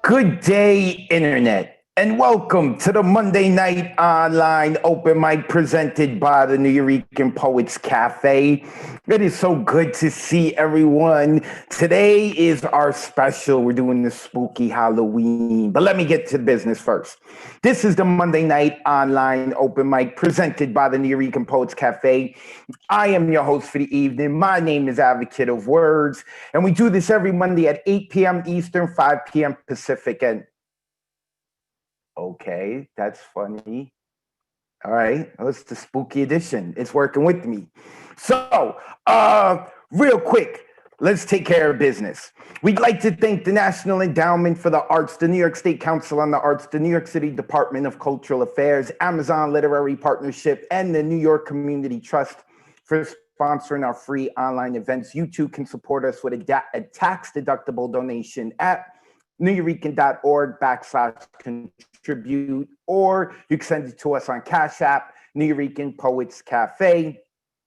Good day, Internet, and welcome to the Monday Night Online Open Mic presented by the New Eurekan Poets Cafe. It is so good to see everyone. Today is our special. We're doing the spooky Halloween, but let me get to the business first. This is the Monday Night Online Open Mic presented by the New Eurekan Poets Cafe. I am your host for the evening. My name is Advocate of Words, and we do this every Monday at 8 p.m. Eastern, 5 p.m. Pacific. And okay, that's funny. All right, well, it's the spooky edition. It's working with me. So, real quick, let's take care of business. We'd like to thank the National Endowment for the Arts, the New York State Council on the Arts, the New York City Department of Cultural Affairs, Amazon Literary Partnership, and the New York Community Trust for sponsoring our free online events. You too can support us with a tax-deductible donation at neweurekan.org/contribute, or you can send it to us on Cash App, New Eurekan Poets Cafe.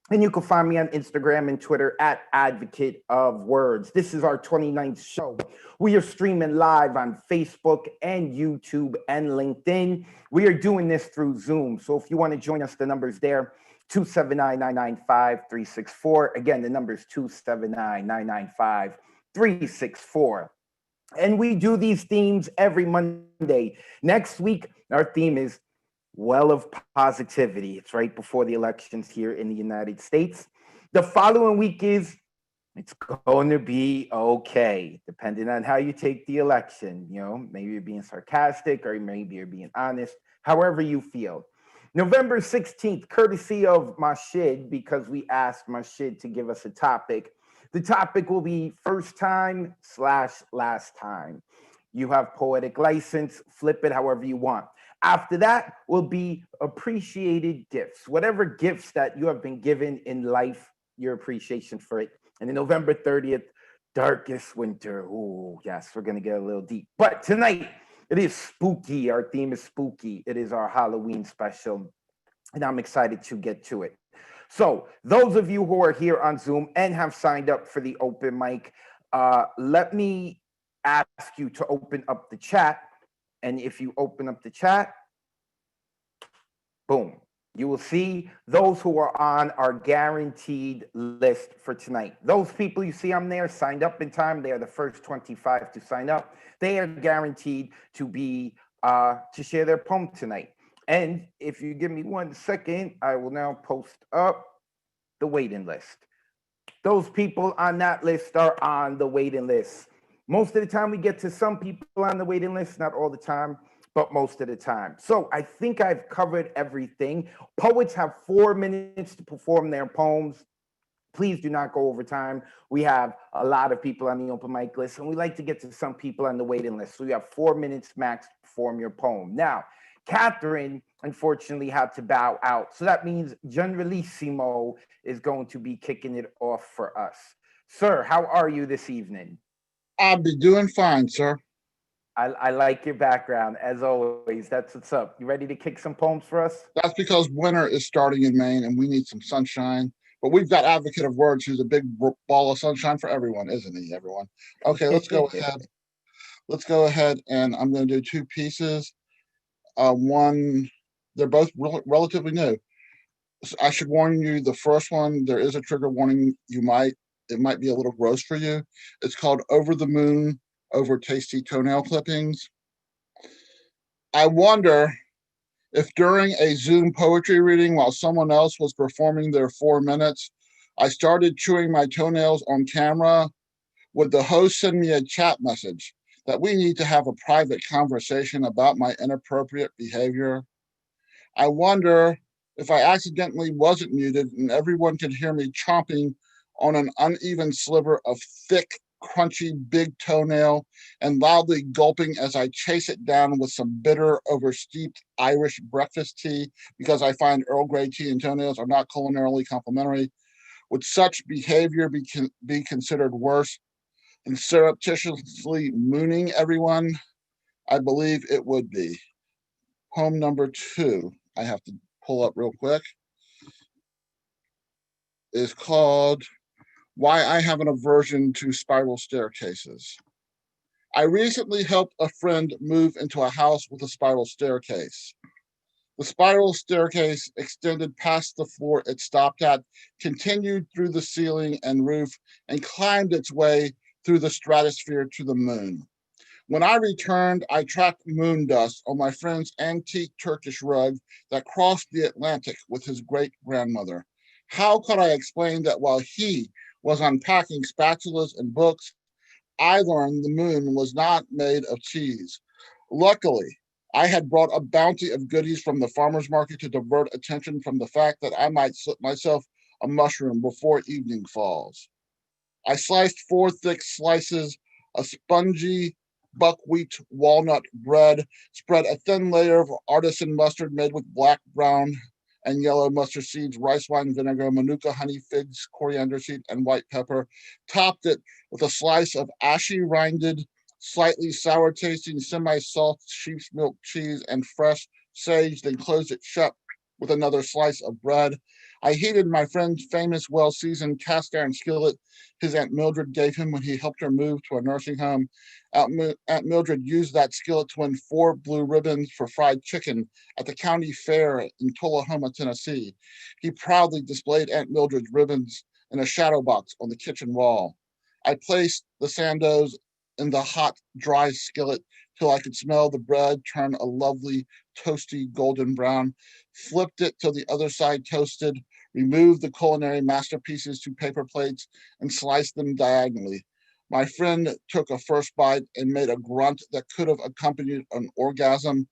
And you can find me on Instagram and Twitter at Advocate of Words. This is our 29th show. We are streaming live on Facebook and YouTube and LinkedIn. We are doing this through Zoom. So if you want to join us, the number's there, 279-995-364. Again, the number is 279-995-364. And we do these themes every Monday. Next week, our theme is Well of Positivity. It's right before the elections here in the United States. The following week is It's going to be okay, depending on how you take the election. You know, maybe you're being sarcastic or maybe you're being honest, however you feel. November 16th, courtesy of Mashid, because we asked Mashid to give us a topic. The topic will be first time/last time. You have poetic license, flip it however you want. After that will be appreciated gifts, whatever gifts that you have been given in life, your appreciation for it. And then November 30th, darkest winter. Oh, yes, we're going to get a little deep. But tonight, it is spooky. Our theme is spooky. It is our Halloween special, and I'm excited to get to it. So, those of you who are here on Zoom and have signed up for the open mic, let me ask you to open up the chat. And if you open up the chat, boom, you will see those who are on our guaranteed list for tonight. Those people you see on there signed up in time. They are the first 25 to sign up. They are guaranteed to be to share their poem tonight. And if you give me 1 second, I will now post up the waiting list. Those people on that list are on the waiting list. Most of the time, we get to some people on the waiting list, not all the time, but most of the time. So I think I've covered everything. Poets have 4 minutes to perform their poems. Please do not go over time. We have a lot of people on the open mic list, and we like to get to some people on the waiting list. So you have 4 minutes max to perform your poem. Now, Catherine, unfortunately, had to bow out. So that means Generalissimo is going to be kicking it off for us. Sir, how are you this evening? I'll be doing fine, sir. I like your background, as always. That's what's up. You ready to kick some poems for us? That's because winter is starting in Maine and we need some sunshine. But we've got Advocate of Words, who's a big ball of sunshine for everyone, isn't he, everyone? Okay, let's go ahead. Let's go ahead and I'm going to do 2 pieces. One, they're both relatively new. I should warn you, the first one, there is a trigger warning. It might be a little gross for you. It's called Over the Moon Over Tasty Toenail Clippings. I wonder if during a Zoom poetry reading while someone else was performing their 4 minutes, I started chewing my toenails on camera, would the host send me a chat message that we need to have a private conversation about my inappropriate behavior? I wonder if I accidentally wasn't muted and everyone could hear me chomping on an uneven sliver of thick, crunchy, big toenail and loudly gulping as I chase it down with some bitter, oversteeped Irish breakfast tea because I find Earl Grey tea and toenails are not culinarily complimentary. Would such behavior be considered worse than surreptitiously mooning everyone? I believe it would be. Poem number 2, I have to pull up real quick, is called Why I Have an Aversion to Spiral Staircases. I recently helped a friend move into a house with a spiral staircase. The spiral staircase extended past the floor it stopped at, continued through the ceiling and roof, and climbed its way through the stratosphere to the moon. When I returned, I tracked moon dust on my friend's antique Turkish rug that crossed the Atlantic with his great-grandmother. How could I explain that while he was unpacking spatulas and books, I learned the moon was not made of cheese? Luckily, I had brought a bounty of goodies from the farmer's market to divert attention from the fact that I might slip myself a mushroom before evening falls. I sliced 4 thick slices of spongy buckwheat walnut bread, spread a thin layer of artisan mustard made with black, brown, and yellow mustard seeds, rice wine vinegar, manuka honey, figs, coriander seed, and white pepper, topped it with a slice of ashy rinded, slightly sour tasting, semi-soft sheep's milk cheese and fresh sage, then closed it shut with another slice of bread. I heated my friend's famous well-seasoned cast iron skillet his Aunt Mildred gave him when he helped her move to a nursing home. Aunt Mildred used that skillet to win 4 blue ribbons for fried chicken at the county fair in Tullahoma, Tennessee. He proudly displayed Aunt Mildred's ribbons in a shadow box on the kitchen wall. I placed the sandos in the hot, dry skillet till I could smell the bread turn a lovely, toasty golden brown, flipped it till the other side toasted, removed the culinary masterpieces to paper plates, and sliced them diagonally. My friend took a first bite and made a grunt that could have accompanied an orgasm.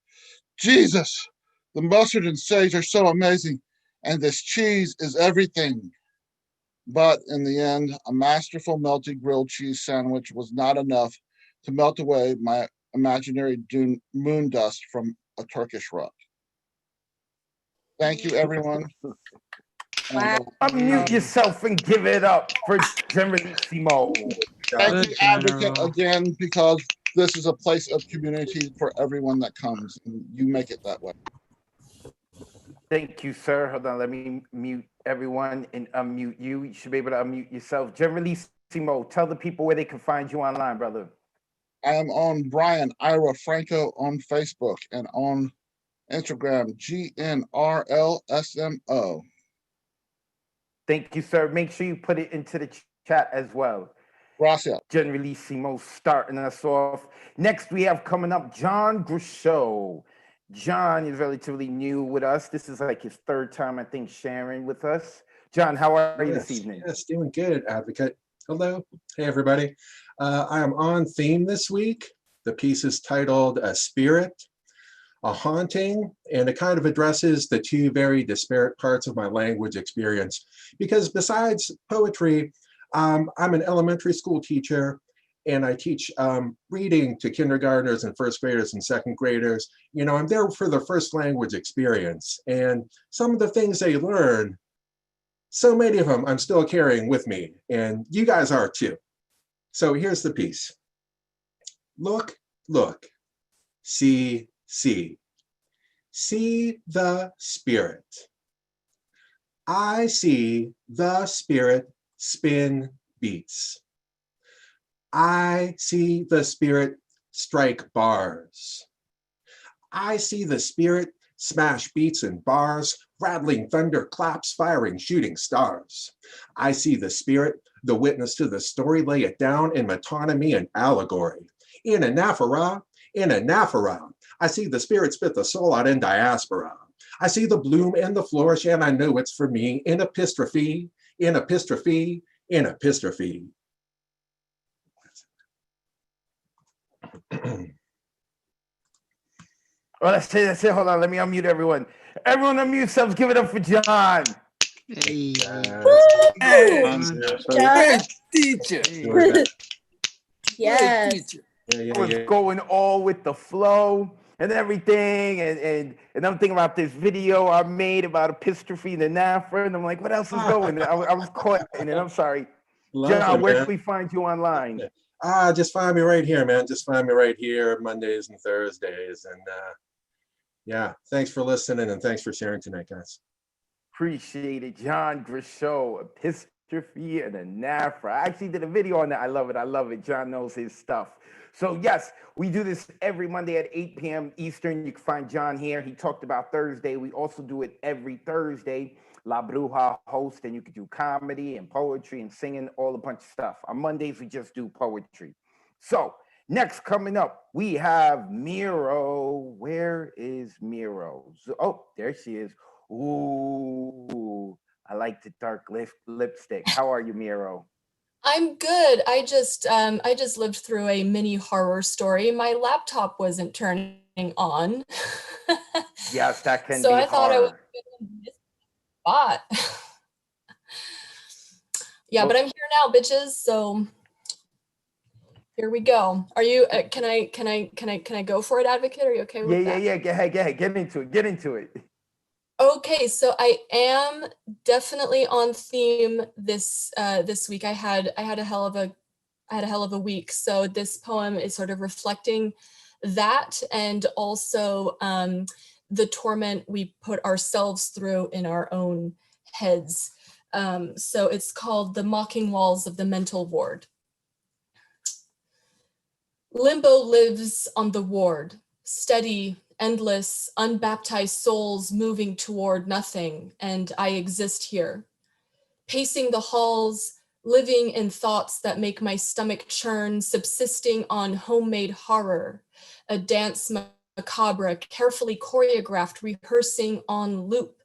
Jesus, the mustard and sage are so amazing, and this cheese is everything. But in the end, a masterful melty grilled cheese sandwich was not enough to melt away my imaginary moon dust from a Turkish rug. Thank you, everyone. Wow. Unmute yourself and give it up for Generalissimo. Thank you, Advocate, again, because this is a place of community for everyone that comes, and you make it that way. Thank you, sir. Hold on, let me mute everyone and unmute you. You should be able to unmute yourself. Generalissimo, tell the people where they can find you online, brother. I am on Brian Ira Franco on Facebook and on Instagram, GNRLSMO. Thank you, sir. Make sure you put it into the chat as well. Gracias. Generalissimo starting us off. Next, we have coming up John Grishow. John is relatively new with us. This is like his 3rd time, I think, sharing with us. John, how are you this evening? Yes, doing good, Advocate. Hello. Hey, everybody. I am on theme this week. The piece is titled A Spirit, a Haunting, and it kind of addresses the 2 very disparate parts of my language experience. Because besides poetry, I'm an elementary school teacher, and I teach reading to kindergartners and 1st graders and 2nd graders. You know, I'm there for the first language experience. And some of the things they learn, so many of them I'm still carrying with me, and you guys are too. So here's the piece. Look, look, see, see. See the spirit. I see the spirit spin beats. I see the spirit strike bars. I see the spirit smash beats and bars, rattling thunder claps, firing shooting stars. I see the spirit, the witness to the story, lay it down in metonymy and allegory. In anaphora, I see the spirit spit the soul out in diaspora. I see the bloom and the flourish, and I know it's for me in epistrophe, in epistrophe, in epistrophe. Oh, that's it. Hold on, let me unmute everyone. Everyone unmute yourselves. Give it up for John. Hey. John. Teacher. Yes. I was going all with the flow and everything, and I'm thinking about this video I made about epistrophe and anaphora, and I'm like, what else is going? I was caught in it. I'm sorry. John, where can we find you online? Just find me right here, man. Just find me right here, Mondays and Thursdays. And yeah, thanks for listening and thanks for sharing tonight, guys. Appreciate it. John Grishow, Trophy and a NAFRA. I actually did a video on that. I love it. I love it. John knows his stuff. So yes, we do this every Monday at 8 p.m. Eastern. You can find John here. He talked about Thursday. We also do it every Thursday. La Bruja host, and you can do comedy and poetry and singing, all a bunch of stuff. On Mondays, we just do poetry. So next coming up, we have Miro. Where is Miro? Oh, there she is. Ooh, I like the dark lipstick. How are you, Miro? I'm good. I just lived through a mini horror story. My laptop wasn't turning on. Yes, that can So be I thought I was hard. gonna miss the spot. Yeah, but Well, I'm here now, bitches. So here we go. Are you can I go for it, Advocate? Are you okay yeah, with yeah, that? yeah. Go ahead, go ahead. Get into it. Get into it. Okay, so I am definitely on theme this week. I had a hell of a week. So this poem is sort of reflecting that, and also the torment we put ourselves through in our own heads. So it's called The Mocking Walls of the Mental Ward. Limbo lives on the ward, steady, endless, unbaptized souls moving toward nothing, and I exist here, pacing the halls, living in thoughts that make my stomach churn, subsisting on homemade horror, a dance macabre, carefully choreographed, rehearsing on loop.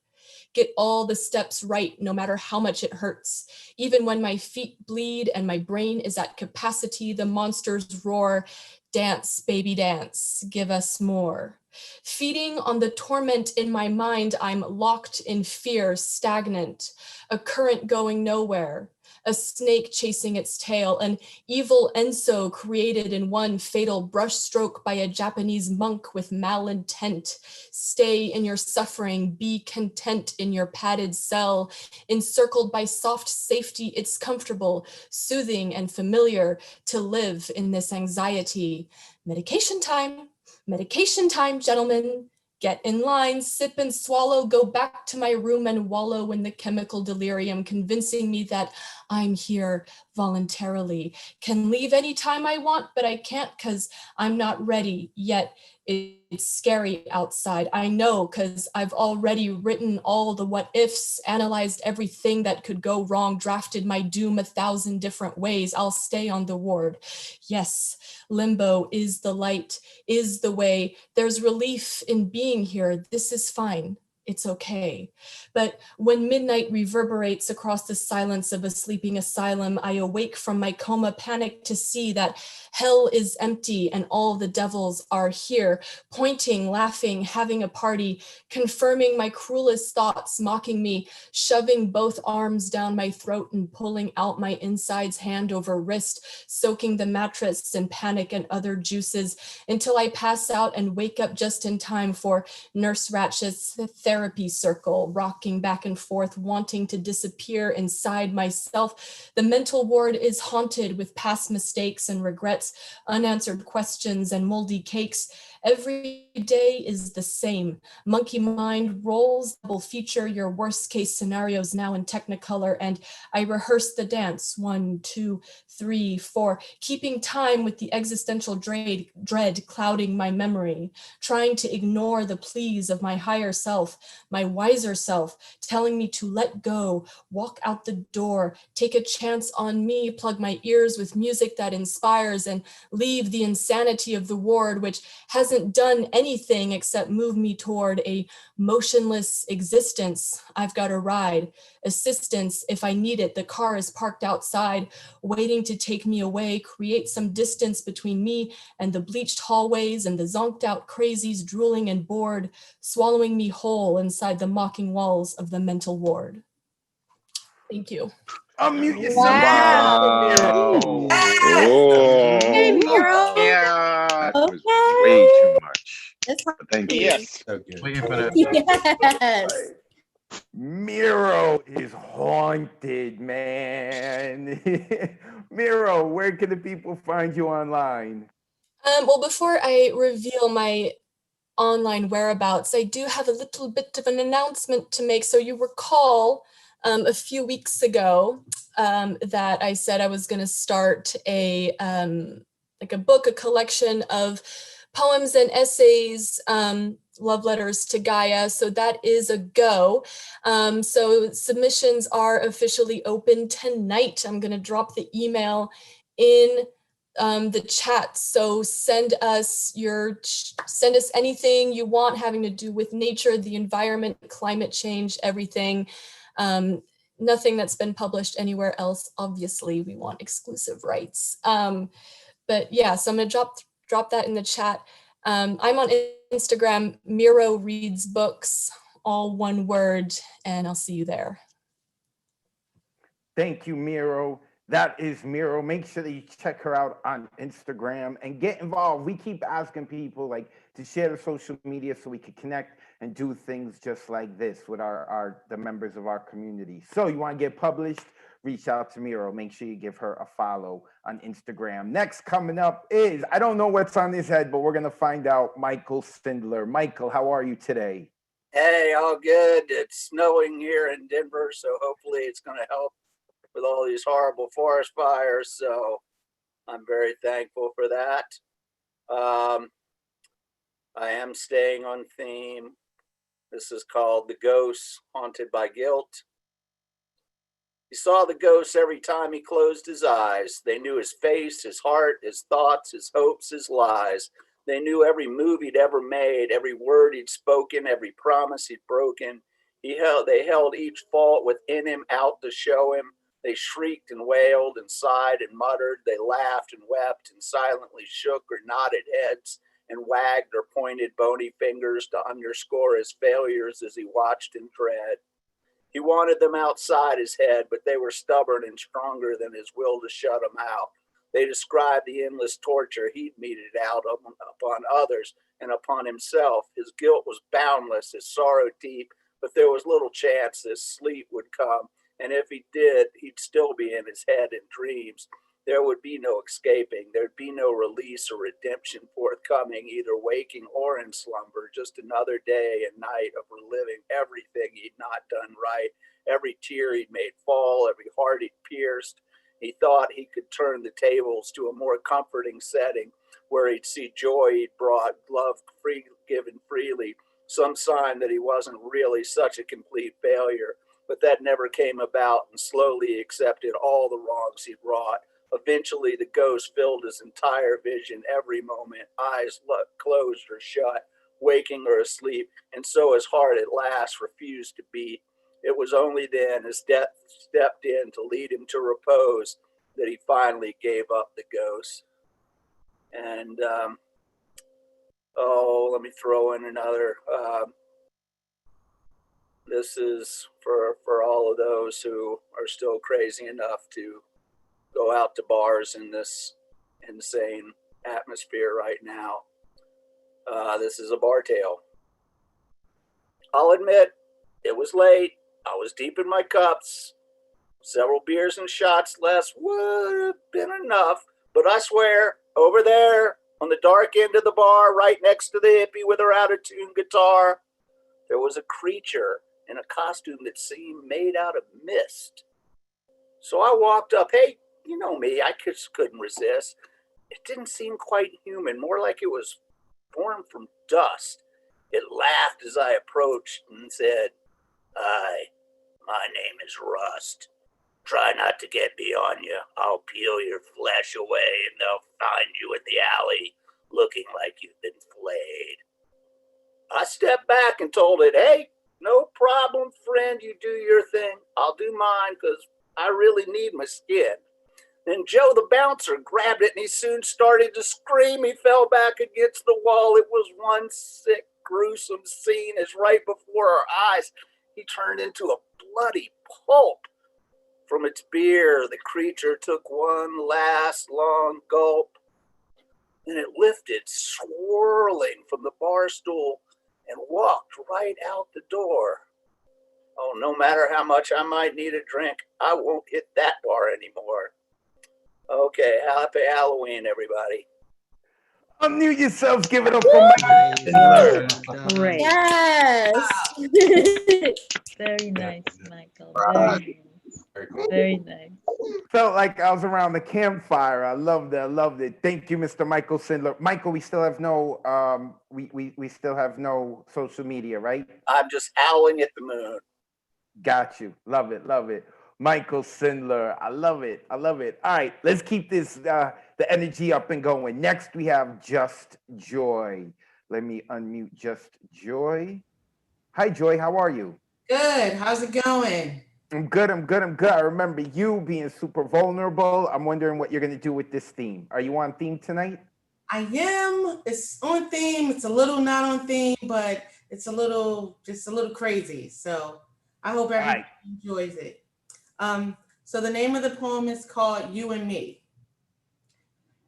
Get all the steps right, no matter how much it hurts. Even when my feet bleed and my brain is at capacity, the monsters roar, dance, baby, dance, give us more. Feeding on the torment in my mind, I'm locked in fear, stagnant, a current going nowhere, a snake chasing its tail, an evil Enso created in one fatal brushstroke by a Japanese monk with malintent. Stay in your suffering, be content in your padded cell, encircled by soft safety. It's comfortable, soothing, and familiar to live in this anxiety. Medication time, gentlemen. Get in line, sip and swallow, go back to my room and wallow in the chemical delirium, convincing me that I'm here voluntarily. Can leave anytime I want, but I can't because I'm not ready yet. It's scary outside. I know because I've already written all the what ifs, analyzed everything that could go wrong, drafted my doom 1,000 different ways. I'll stay on the ward. Yes, limbo is the light, is the way. There's relief in being here. This is fine. It's okay. But when midnight reverberates across the silence of a sleeping asylum, I awake from my coma, panic to see that hell is empty and all the devils are here, pointing, laughing, having a party, confirming my cruelest thoughts, mocking me, shoving both arms down my throat and pulling out my insides hand over wrist, soaking the mattress in panic and other juices until I pass out and wake up just in time for Nurse Ratchet's therapy circle, rocking back and forth, wanting to disappear inside myself. The mental ward is haunted with past mistakes and regrets, unanswered questions and moldy cakes. Every day is the same. Monkey mind rolls, double feature your worst case scenarios now in Technicolor, and I rehearse the dance, 1, 2, 3, 4, keeping time with the existential dread clouding my memory, trying to ignore the pleas of my higher self, my wiser self, telling me to let go, walk out the door, take a chance on me, plug my ears with music that inspires, and leave the insanity of the ward, which hasn't done anything except move me toward a motionless existence. I've got a ride, assistance if I need it. The car is parked outside, waiting to take me away, create some distance between me and the bleached hallways and the zonked out crazies drooling and bored, swallowing me whole inside the mocking walls of the mental ward. Thank you. Unmute yourself and give it up for Wow. Miro. Oh, Miro. that was way Okay. too much. That's But thank you. Yes. So good. Waiting for that. yes. Miro is haunted, man. Miro, where can the people find you online? Well, before I reveal my online whereabouts, I do have a little bit of an announcement to make. So you recall a few weeks ago that I said I was going to start a book, a collection of poems and essays, love letters to Gaia. So that is a go. So submissions are officially open tonight. I'm going to drop the email in the chat. So send us anything you want having to do with nature, the environment, climate change, everything. Nothing that's been published anywhere else. Obviously, we want exclusive rights. But yeah, so I'm gonna drop that in the chat. I'm on Instagram, Miro Reads Books, all one word, and I'll see you there. Thank you, Miro. That is Miro. Make sure that you check her out on Instagram and get involved. We keep asking people like to share the social media so we can connect and do things just like this with the members of our community. So you want to get published, reach out to Miro. Make sure you give her a follow on Instagram. Next coming up is, I don't know what's on his head, but we're going to find out, Michael Spindler. Michael, how are you today? Hey, all good. It's snowing here in Denver, so hopefully it's going to help with all these horrible forest fires. So I'm very thankful for that. I am staying on theme. This is called The Ghost Haunted by Guilt. He saw the ghosts every time he closed his eyes. They knew his face, his heart, his thoughts, his hopes, his lies. They knew every move he'd ever made, every word he'd spoken, every promise he'd broken. They held each fault within him out to show him. They shrieked and wailed and sighed and muttered. They laughed and wept and silently shook or nodded heads and wagged or pointed bony fingers to underscore his failures as he watched in dread. He wanted them outside his head, but they were stubborn and stronger than his will to shut them out. They described the endless torture he'd meted out upon others and upon himself. His guilt was boundless, his sorrow deep, but there was little chance that sleep would come. And if he did, he'd still be in his head in dreams. There would be no escaping. There'd be no release or redemption forthcoming, either waking or in slumber. Just another day and night of reliving everything he'd not done right, every tear he'd made fall, every heart he'd pierced. He thought he could turn the tables to a more comforting setting where he'd see joy he'd brought, love given freely, some sign that he wasn't really such a complete failure. But that never came about, and slowly he accepted all the wrongs he'd wrought. Eventually, the ghost filled his entire vision every moment, eyes closed or shut, waking or asleep, and so his heart at last refused to beat. It was only then, as death stepped in to lead him to repose, that he finally gave up the ghost. And, let me throw in another. This is for all of those who are still crazy enough to go out to bars in this insane atmosphere right now. This is a bar tale. I'll admit, it was late. I was deep in my cups. Several beers and shots less would have been enough, but I swear, over there on the dark end of the bar, right next to the hippie with her out-of-tune guitar, there was a creature in a costume that seemed made out of mist. So I walked up. Hey, you know me, I just couldn't resist. It didn't seem quite human, more like it was formed from dust. It laughed as I approached and said, "Hi, my name is Rust. Try not to get me on you. I'll peel your flesh away and they'll find you in the alley looking like you've been flayed." I stepped back and told it, "Hey, no problem, friend. You do your thing. I'll do mine because I really need my skin." Then Joe the bouncer grabbed it and he soon started to scream. He fell back against the wall. It was one sick, gruesome scene as right before our eyes, he turned into a bloody pulp. From its beer, the creature took one last long gulp. Then it lifted, swirling from the bar stool, and walked right out the door. Oh, no matter how much I might need a drink, I won't hit that bar anymore. Okay, happy Halloween, everybody. Unmute yourselves. Give it up for Michael Schindler. Great. Yes. Very nice, Michael. Right. Very nice. Very cool. Very nice. Felt like I was around the campfire. I loved it. I loved it. Thank you, Mr. Michael Schindler. Michael, we still have no we still have no social media, right? I'm just howling at the moon. Got you. Love it. Love it. Michael Schindler. I love it. I love it. All right, let's keep this the energy up and going. Next, we have Just Joy. Let me unmute Just Joy. Hi, Joy. How are you? Good. How's it going? I'm good. I'm good. I'm good. I remember you being super vulnerable. I'm wondering what you're going to do with this theme. Are you on theme tonight? I am. It's on theme. It's a little not on theme, but it's just a little crazy. So I hope everyone enjoys it. So the name of the poem is called You and Me.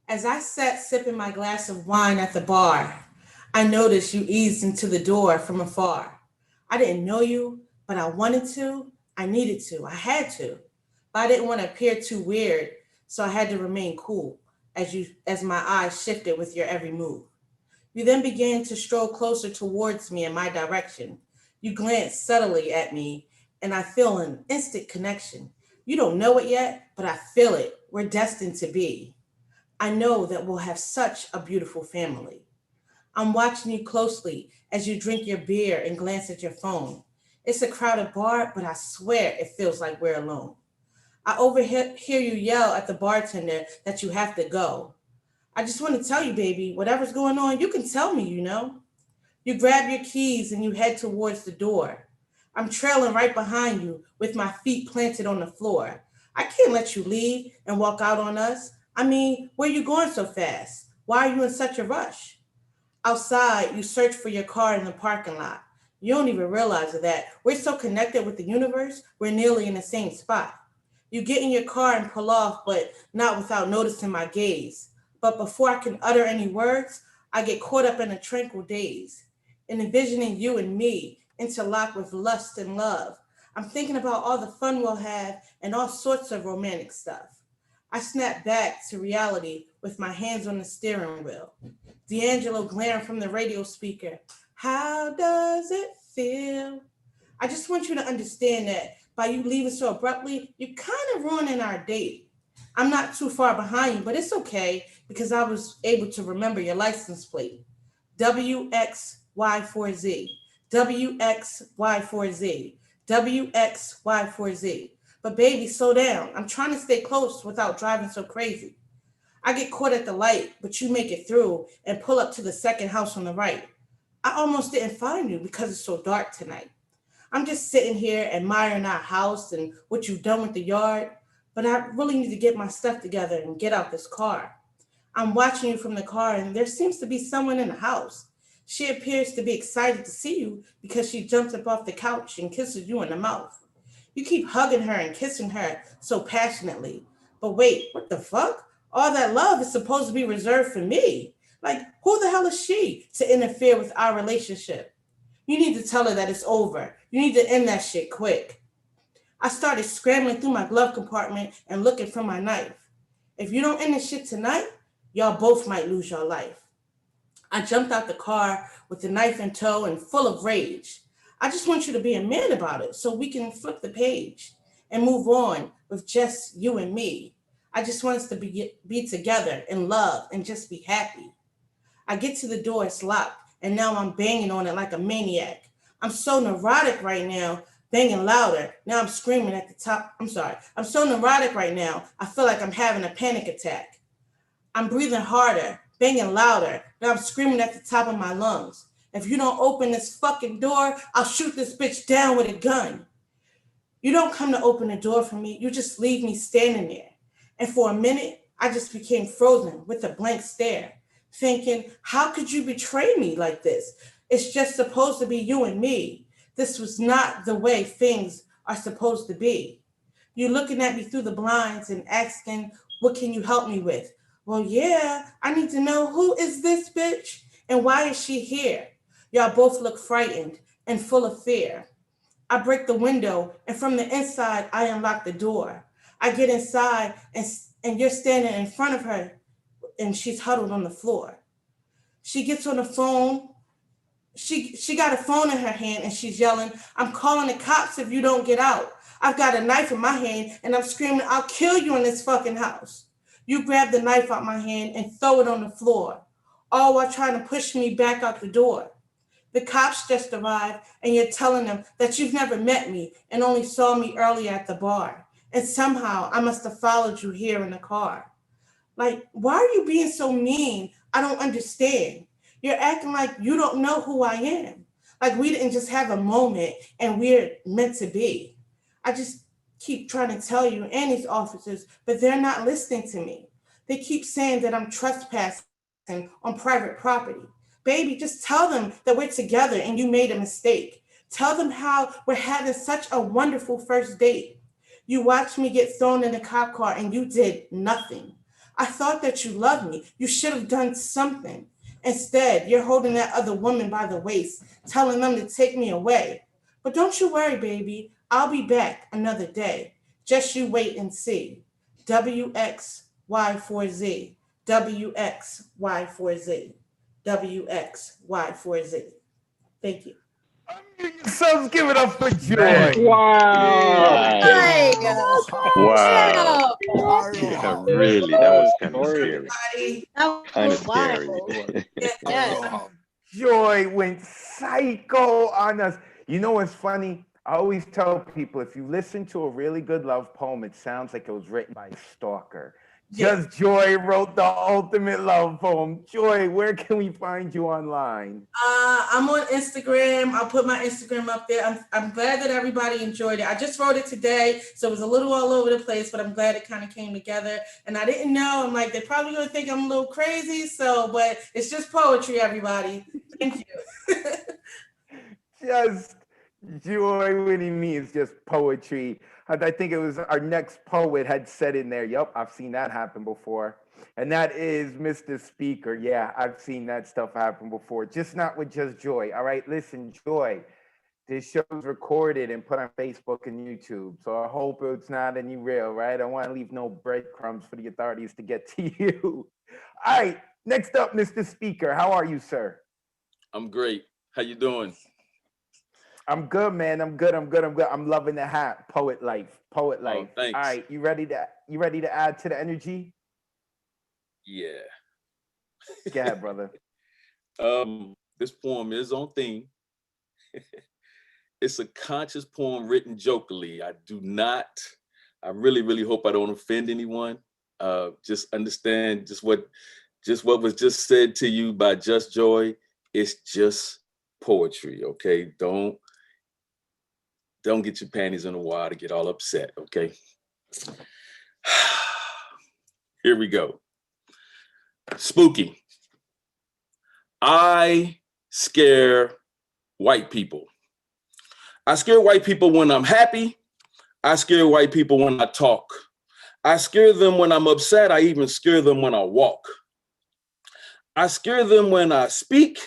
As I sat sipping my glass of wine at the bar, I noticed you eased into the door from afar. I didn't know you, but I wanted to. I needed to, I had to, but I didn't want to appear too weird, so I had to remain cool as my eyes shifted with your every move. You then began to stroll closer towards me in my direction. You glanced subtly at me, and I feel an instant connection. You don't know it yet, but I feel it. We're destined to be. I know that we'll have such a beautiful family. I'm watching you closely as you drink your beer and glance at your phone. It's a crowded bar, but I swear it feels like we're alone. I overhear you yell at the bartender that you have to go. I just want to tell you, baby, whatever's going on, you can tell me, you know. You grab your keys and you head towards the door. I'm trailing right behind you with my feet planted on the floor. I can't let you leave and walk out on us. I mean, where are you going so fast? Why are you in such a rush? Outside, you search for your car in the parking lot. You don't even realize that we're so connected with the universe, we're nearly in the same spot. You get in your car and pull off, but not without noticing my gaze. But before I can utter any words, I get caught up in a tranquil daze, in envisioning you and me interlocked with lust and love. I'm thinking about all the fun we'll have and all sorts of romantic stuff. I snap back to reality with my hands on the steering wheel. D'Angelo glaring from the radio speaker. How does it feel? I just want you to understand that by you leaving so abruptly, you're kind of ruining our date. I'm not too far behind you, but it's okay because I was able to remember your license plate. WXY4Z, WXY4Z, WXY4Z. But baby, slow down. I'm trying to stay close without driving so crazy. I get caught at the light, but you make it through and pull up to the second house on the right. I almost didn't find you because it's so dark tonight. I'm just sitting here admiring our house and what you've done with the yard, but I really need to get my stuff together and get out this car. I'm watching you from the car and there seems to be someone in the house. She appears to be excited to see you because she jumps up off the couch and kisses you in the mouth. You keep hugging her and kissing her so passionately. But wait, what the fuck? All that love is supposed to be reserved for me. Like, who the hell is she to interfere with our relationship? You need to tell her that it's over. You need to end that shit quick. I started scrambling through my glove compartment and looking for my knife. If you don't end this shit tonight, y'all both might lose your life. I jumped out the car with the knife in tow and full of rage. I just want you to be a man about it so we can flip the page and move on with just you and me. I just want us to be together in love and just be happy. I get to the door, it's locked, and now I'm banging on it like a maniac. I'm so neurotic right now, banging louder. Now I'm screaming at the top. I'm so neurotic right now, I feel like I'm having a panic attack. I'm breathing harder, banging louder. Now I'm screaming at the top of my lungs. If you don't open this fucking door, I'll shoot this bitch down with a gun. You don't come to open the door for me, you just leave me standing there. And for a minute, I just became frozen with a blank stare, thinking, how could you betray me like this? It's just supposed to be you and me. This was not the way things are supposed to be. You're looking at me through the blinds and asking, what can you help me with? Well, yeah, I need to know who is this bitch and why is she here? Y'all both look frightened and full of fear. I break the window and from the inside, I unlock the door. I get inside and you're standing in front of her and she's huddled on the floor. She gets on the phone. She got a phone in her hand and she's yelling, "I'm calling the cops if you don't get out. I've got a knife in my hand and I'm screaming, I'll kill you in this fucking house." You grab the knife out my hand and throw it on the floor, all while trying to push me back out the door. The cops just arrived and you're telling them that you've never met me and only saw me earlier at the bar. And somehow I must have followed you here in the car. Like, why are you being so mean? I don't understand. You're acting like you don't know who I am. Like we didn't just have a moment and we're meant to be. I just keep trying to tell you and these officers, but they're not listening to me. They keep saying that I'm trespassing on private property. Baby, just tell them that we're together and you made a mistake. Tell them how we're having such a wonderful first date. You watched me get thrown in the cop car and you did nothing. I thought that you loved me. You should have done something. Instead, you're holding that other woman by the waist, telling them to take me away. But don't you worry, baby. I'll be back another day. Just you wait and see. WXY4Z. WXY4Z. WXY4Z. Thank you. So give it up for Joy. Wow. Hey, Wow. wow. Yeah, really, that was kind of scary. That Kind of was scary. wild. Yes. Joy went psycho on us. You know what's funny? I always tell people if you listen to a really good love poem, it sounds like it was written by a stalker. Just Joy wrote the ultimate love poem. Joy, where can we find you online? I'm on Instagram. I'll put my Instagram up there. I'm glad that everybody enjoyed it. I just wrote it today, so it was a little all over the place, but I'm glad it kind of came together. And I didn't know. I'm like, they're probably gonna think I'm a little crazy. But it's just poetry, everybody. Thank you. Just Joy, what he means, just poetry. I think it was our next poet had said in there, "Yep, I've seen that happen before." And that is Mr. Speaker. Yeah, I've seen that stuff happen before, just not with just Joy. All right, listen, Joy, this show's recorded and put on Facebook and YouTube. So I hope it's not any real, right? I don't want to leave no breadcrumbs for the authorities to get to you. All right, next up, Mr. Speaker. How are you, sir? I'm great. How you doing? I'm good, man. I'm good. I'm loving the hat. Poet life. Poet life. Thanks. All right, you ready to add to the energy? Yeah. Go ahead, brother. This poem is on theme. It's a conscious poem written jokingly. I really, really hope I don't offend anyone. Just understand what was just said to you by Just Joy. It's just poetry, okay? Don't get your panties in a wad to get all upset, okay? Here we go. Spooky. I scare white people. I scare white people when I'm happy. I scare white people when I talk. I scare them when I'm upset. I even scare them when I walk. I scare them when I speak.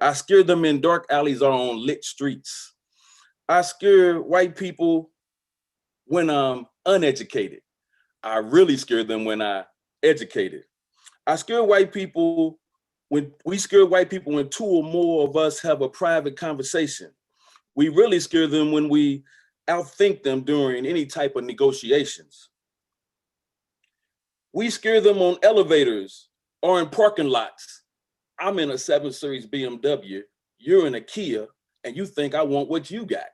I scare them in dark alleys or on lit streets. I scare white people when I'm uneducated. I really scare them when I educated. I scare white people when two or more of us have a private conversation. We really scare them when we outthink them during any type of negotiations. We scare them on elevators or in parking lots. I'm in a 7 Series BMW, you're in a Kia, and you think I want what you got.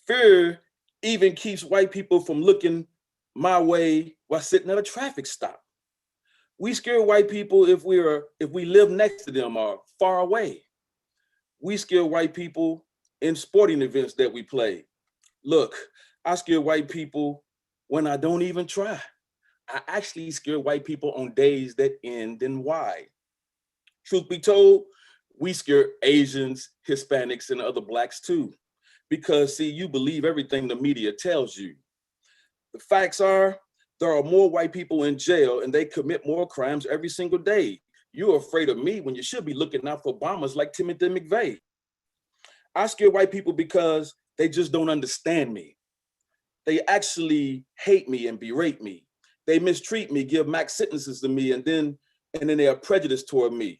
Fear even keeps white people from looking my way while sitting at a traffic stop. We scare white people if we live next to them or far away. We scare white people in sporting events that we play. Look, I scare white people when I don't even try. I actually scare white people on days that end in Y. Truth be told, we scare Asians, Hispanics, and other Blacks too. Because see, you believe everything the media tells you. The facts are, there are more white people in jail and they commit more crimes every single day. You're afraid of me when you should be looking out for bombers like Timothy McVeigh. I scare white people because they just don't understand me. They actually hate me and berate me. They mistreat me, give max sentences to me, and then and then they are prejudiced toward me.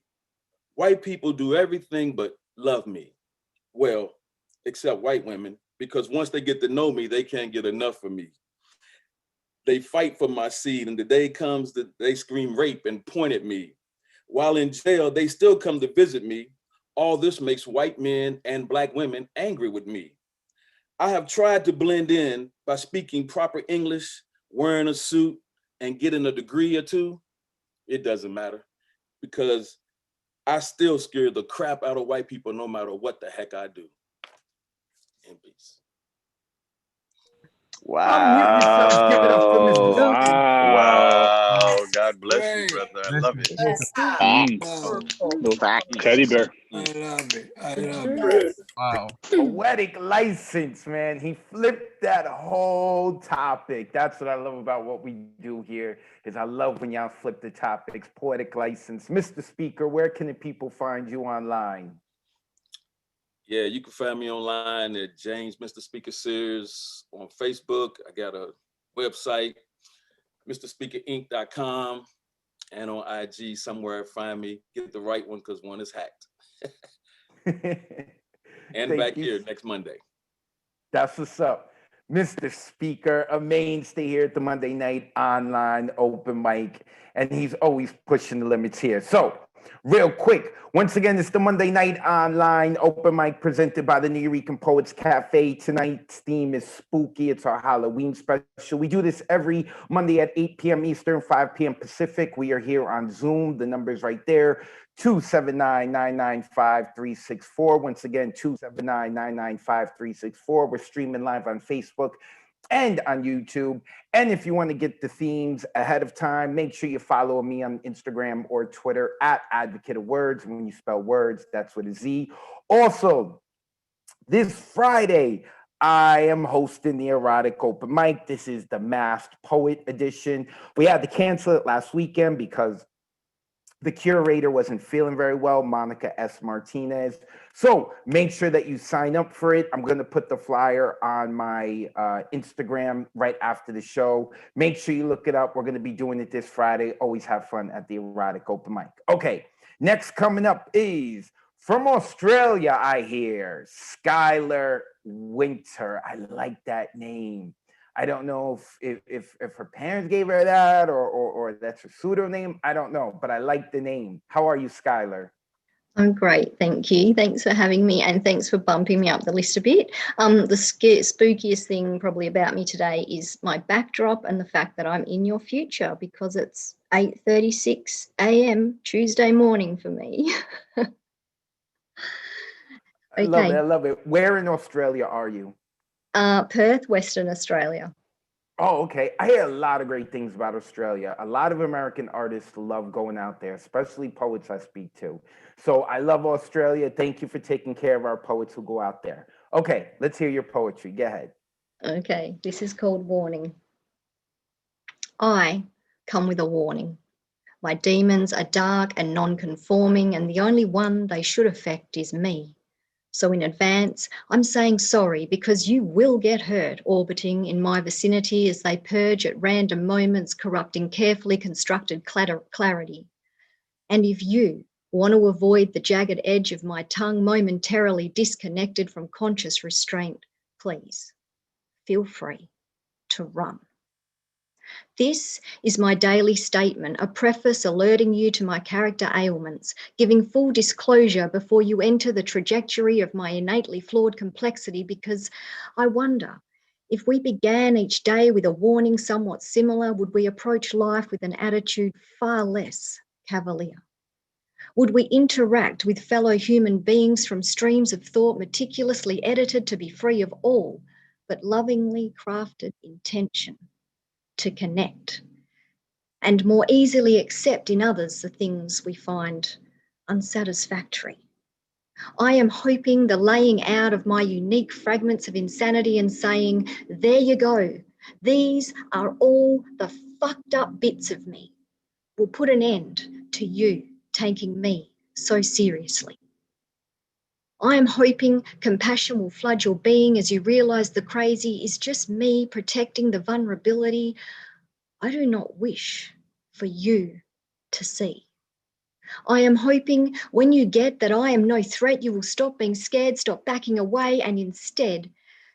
White people do everything but love me. Well, except white women, because once they get to know me, they can't get enough of me. They fight for my seed, and the day comes that they scream rape and point at me. While in jail, they still come to visit me. All this makes white men and Black women angry with me. I have tried to blend in by speaking proper English, wearing a suit, and getting a degree or two. It doesn't matter, because I still scare the crap out of white people no matter what the heck I do. In peace. Unmute yourself, give it up for Mr. Wow. Spooky. Wow. God bless you, Great. brother. I love it. Yes. Teddy bear. I love it. I love it. Yes. Wow. Poetic license, man. He flipped that whole topic. That's what I love about what we do here, is I love when y'all flip the topics. Poetic license. Mr. Speaker, where can the people find you online? Yeah, you can find me online at James Mr. Speaker Sears on Facebook. I got a website, MrSpeakerInc.com, and on IG somewhere. Find me. Get the right one, because one is hacked. And Thank back you. here next Monday. That's what's up. Mr. Speaker, a mainstay here at the Monday Night Online Open Mic, and he's always pushing the limits here. So, real quick, once again, it's the Monday Night Online Open Mic presented by the Nuyorican Poets Cafe. Tonight's theme is spooky. It's our Halloween special. We do this every Monday at 8 p.m. Eastern, 5 p.m. Pacific. We are here on Zoom. The number's right there, 279-995-364. Once again, 279-995-364. We're streaming live on Facebook and on YouTube. And if you want to get the themes ahead of time, make sure you follow me on Instagram or Twitter at Advocate of Words. When you spell words, that's with a Z. Also, this Friday, I am hosting the Erotic Open Mic. This is the Masked Poet edition. We had to cancel it last weekend because the curator wasn't feeling very well, Monica S. Martinez. So make sure that you sign up for it. I'm going to put the flyer on my Instagram right after the show. Make sure you look it up. We're going to be doing it this Friday. Always have fun at the Erotic Open Mic. Okay, next coming up is from Australia, I hear, Skylar Winter. I like that name. I don't know if her parents gave her that or that's her pseudonym. I don't know, but I like the name. How are you, Skylar? I'm great, thank you. Thanks for having me, and thanks for bumping me up the list a bit. The spookiest thing probably about me today is my backdrop and the fact that I'm in your future, because it's 8:36 a.m. Tuesday morning for me. I love it. I love it. Where in Australia are you? Perth, Western Australia. Oh, okay. I hear a lot of great things about Australia. A lot of American artists love going out there, especially poets I speak to. So I love Australia. Thank you for taking care of our poets who go out there. Okay, let's hear your poetry. Go ahead. Okay, this is called Warning. I come with a warning. My demons are dark and non-conforming, and the only one they should affect is me. So in advance, I'm saying sorry, because you will get hurt orbiting in my vicinity as they purge at random moments, corrupting carefully constructed clarity. And if you want to avoid the jagged edge of my tongue momentarily disconnected from conscious restraint, please feel free to run. This is my daily statement, a preface alerting you to my character ailments, giving full disclosure before you enter the trajectory of my innately flawed complexity, because I wonder, if we began each day with a warning somewhat similar, would we approach life with an attitude far less cavalier? Would we interact with fellow human beings from streams of thought meticulously edited to be free of all but lovingly crafted intention to connect, and more easily accept in others the things we find unsatisfactory? I am hoping the laying out of my unique fragments of insanity and saying, there you go, these are all the fucked up bits of me, will put an end to you taking me so seriously. I am hoping compassion will flood your being as you realise the crazy is just me protecting the vulnerability I do not wish for you to see. I am hoping when you get that I am no threat, you will stop being scared, stop backing away, and instead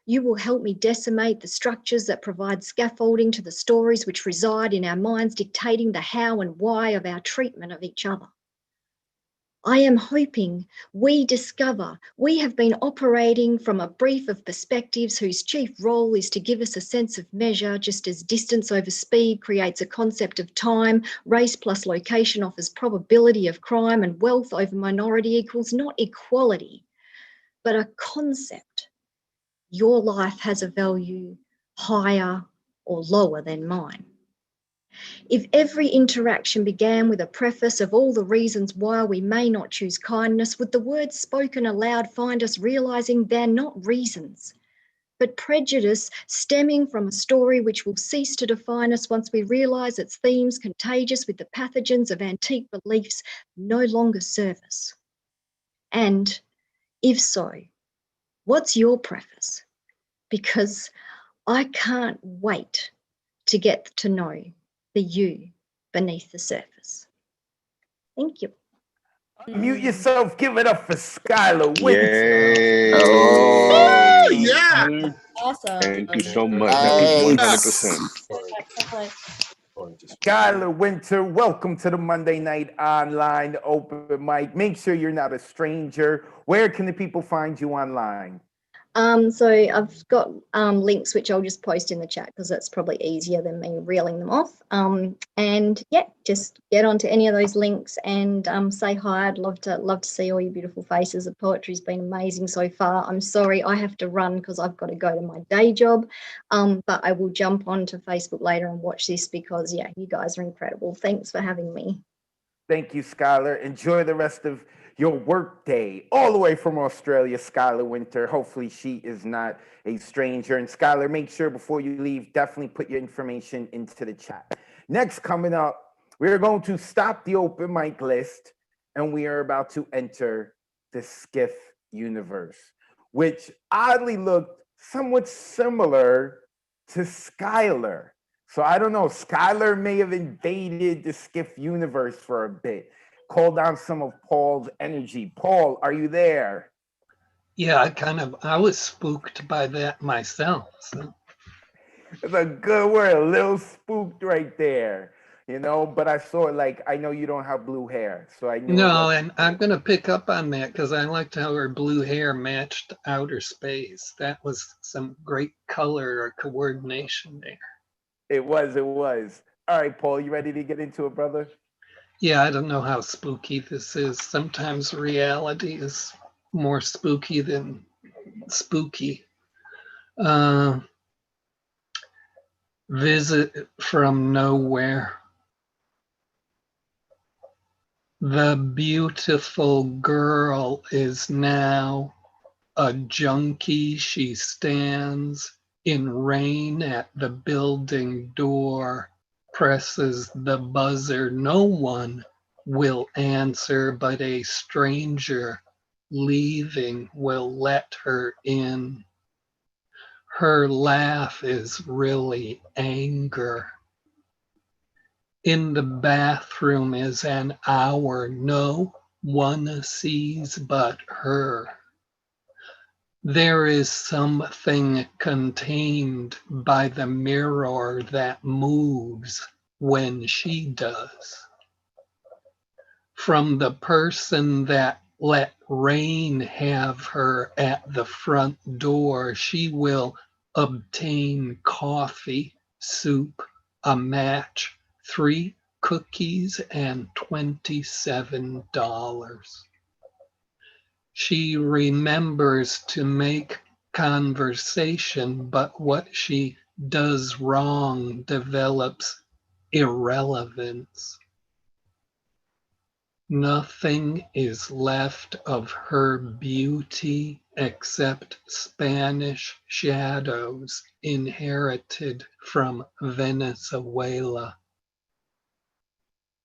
you will help me decimate the structures that provide scaffolding to the stories which reside in our minds, dictating the how and why of our treatment of each other. I am hoping we discover we have been operating from a brief of perspectives whose chief role is to give us a sense of measure, just as distance over speed creates a concept of time, race plus location offers probability of crime, and wealth over minority equals not equality, but a concept. Your life has a value higher or lower than mine. If every interaction began with a preface of all the reasons why we may not choose kindness, would the words spoken aloud find us realizing they're not reasons, but prejudice stemming from a story which will cease to define us once we realize its themes, contagious with the pathogens of antique beliefs, no longer serve us? And if so, what's your preface? Because I can't wait to get to know the you beneath the surface. Thank you. Mute yourself. Give it up for Skylar Winter. Yay. Oh, yeah. Awesome. Thank you so much. Nice. That was 100%. Skylar Winter, welcome to the Monday Night Online Open Mic. Make sure you're not a stranger. Where can the people find you online? So I've got links which I'll just post in the chat because that's probably easier than me reeling them off. And yeah, just get onto any of those links and say hi. I'd love to see all your beautiful faces. The poetry's been amazing so far. I'm sorry I have to run because I've got to go to my day job, but I will jump onto Facebook later and watch this because yeah, you guys are incredible. Thanks for having me. Thank you, Skylar. Enjoy the rest of your work day, all the way from Australia, Skylar Winter. Hopefully she is not a stranger. And Skylar, make sure before you leave, definitely put your information into the chat. Next, coming up, we are going to stop the open mic list and we are about to enter the Skiff universe, which oddly looked somewhat similar to Skylar. So I don't know, Skylar may have invaded the Skiff universe for a bit. Call down some of Paul's energy. Paul, are you there? Yeah, I was spooked by that myself. So. It's a good word, a little spooked right there, you know, but I saw it like, I know you don't have blue hair, so I knew. No, and I'm going to pick up on that because I liked how her blue hair matched outer space. That was some great color coordination there. It was. All right, Paul, you ready to get into it, brother? Yeah, I don't know how spooky this is. Sometimes reality is more spooky than spooky. Visit from nowhere. The beautiful girl is now a junkie. She stands in rain at the building door, presses the buzzer. No one will answer, but a stranger leaving will let her in. Her laugh is really anger. In the bathroom is an hour. No one sees but her. There is something contained by the mirror that moves when she does. From the person that let rain have her at the front door, she will obtain coffee, soup, a match, 3 cookies, and $27. She remembers to make conversation, but what she does wrong develops irrelevance. Nothing is left of her beauty except Spanish shadows inherited from Venezuela.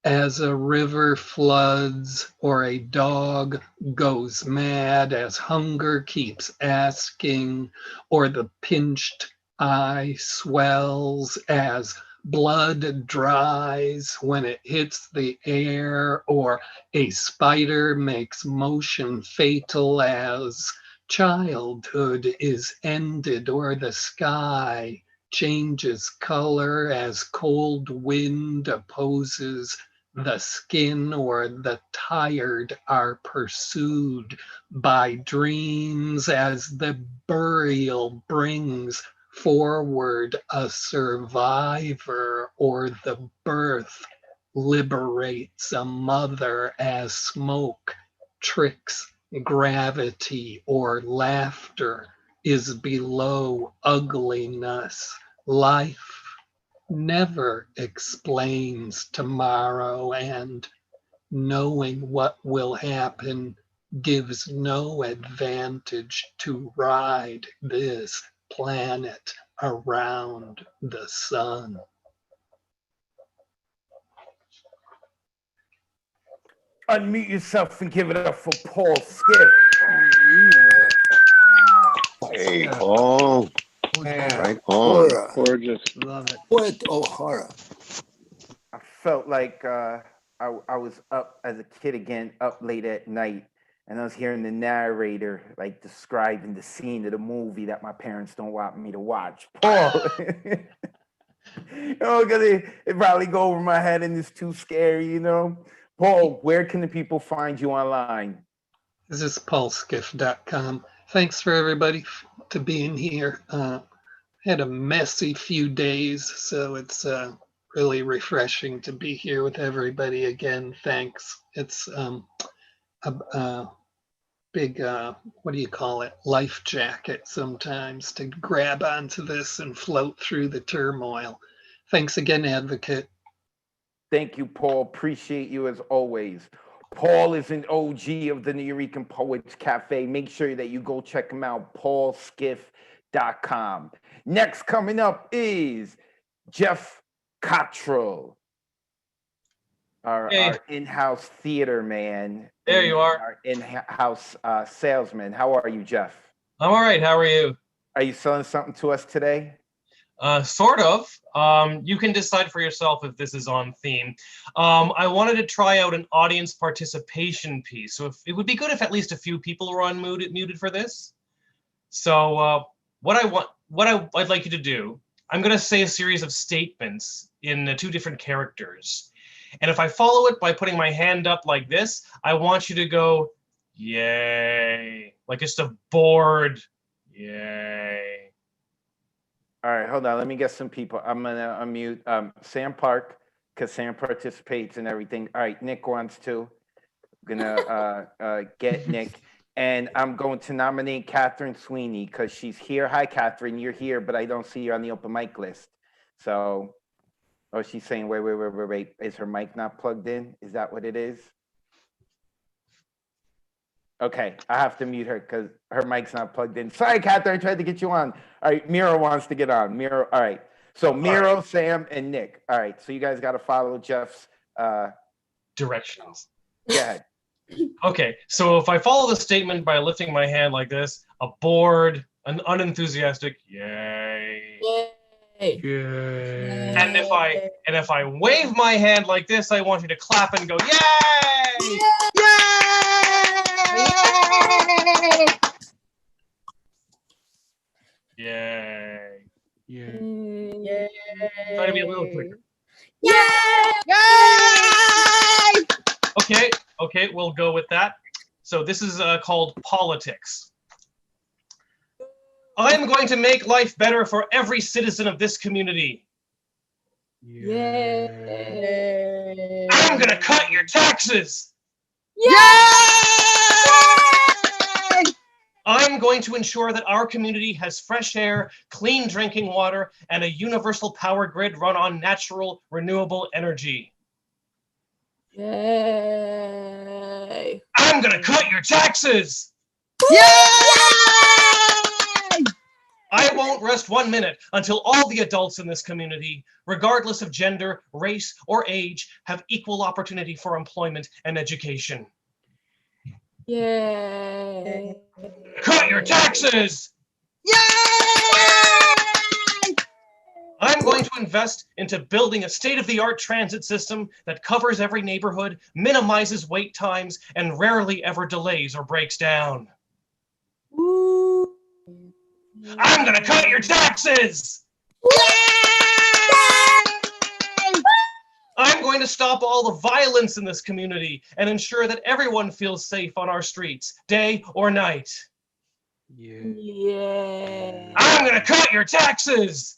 As a river floods or a dog goes mad, as hunger keeps asking, or the pinched eye swells, as blood dries when it hits the air, or a spider makes motion fatal as childhood is ended, or the sky changes color as cold wind opposes the skin, or the tired are pursued by dreams as the burial brings forward a survivor, or the birth liberates a mother as smoke tricks gravity, or laughter is below ugliness. Life never explains tomorrow, and knowing what will happen gives no advantage to ride this planet around the sun. Unmute yourself and give it up for Paul Skiff. Hey, Paul. Yeah. Right on. Horror. Gorgeous. Love it. Poet O'Hara. I felt like I was up as a kid again, up late at night, and I was hearing the narrator like describing the scene of the movie that my parents don't want me to watch. Paul, because it probably go over my head and it's too scary, you know. Paul, where can the people find you online? This is paulskiff.com. Thanks for everybody to being here. Had a messy few days, so it's really refreshing to be here with everybody again. Thanks. It's a big, what do you call it? Life jacket sometimes to grab onto this and float through the turmoil. Thanks again, Advocate. Thank you, Paul. Appreciate you as always. Paul is an OG of the Nuyorican Poets Cafe. Make sure that you go check him out, paulskiff.com. Next coming up is Jeff Cottrell, our in-house theater man. There you are. Our in-house salesman. How are you, Jeff? I'm all right. How are you? Are you selling something to us today? Sort of. You can decide for yourself if this is on theme. I wanted to try out an audience participation piece. So it would be good if at least a few people were muted for this. So what I'd like you to do, I'm going to say a series of statements in two different characters. And if I follow it by putting my hand up like this, I want you to go, yay, like just a bored, yay. All right, hold on. Let me get some people. I'm going to unmute Sam Park, because Sam participates in everything. All right, Nick wants to. I'm going to get Nick. And I'm going to nominate Catherine Sweeney, because she's here. Hi, Catherine. You're here, but I don't see you on the open mic list. So, oh, she's saying, wait. Is her mic not plugged in? Is that what it is? Okay, I have to mute her because her mic's not plugged in. Sorry, Catherine, I tried to get you on. All right, Miro wants to get on. Miro, all right. So Miro, right. Sam, and Nick. All right, so you guys got to follow Jeff's directions. Go ahead. Okay, so if I follow the statement by lifting my hand like this, a bored, an unenthusiastic, yay. Yay. Yay. And if I wave my hand like this, I want you to clap and go, yay! Yay! Yay. Yay. Yay. Try to be a little quicker. Yay! Yay! Okay, we'll go with that. So this is called politics. I'm going to make life better for every citizen of this community. Yay! I'm going to cut your taxes. Yay! I'm going to ensure that our community has fresh air, clean drinking water, and a universal power grid run on natural, renewable energy. Yay! I'm going to cut your taxes. Yay! I won't rest 1 minute until all the adults in this community, regardless of gender, race, or age, have equal opportunity for employment and education. Yay! Cut your taxes! Yay! I'm going to invest into building a state-of-the-art transit system that covers every neighborhood, minimizes wait times, and rarely ever delays or breaks down. I'm gonna cut your taxes! I'm going to stop all the violence in this community and ensure that everyone feels safe on our streets, day or night. Yeah. I'm gonna cut your taxes!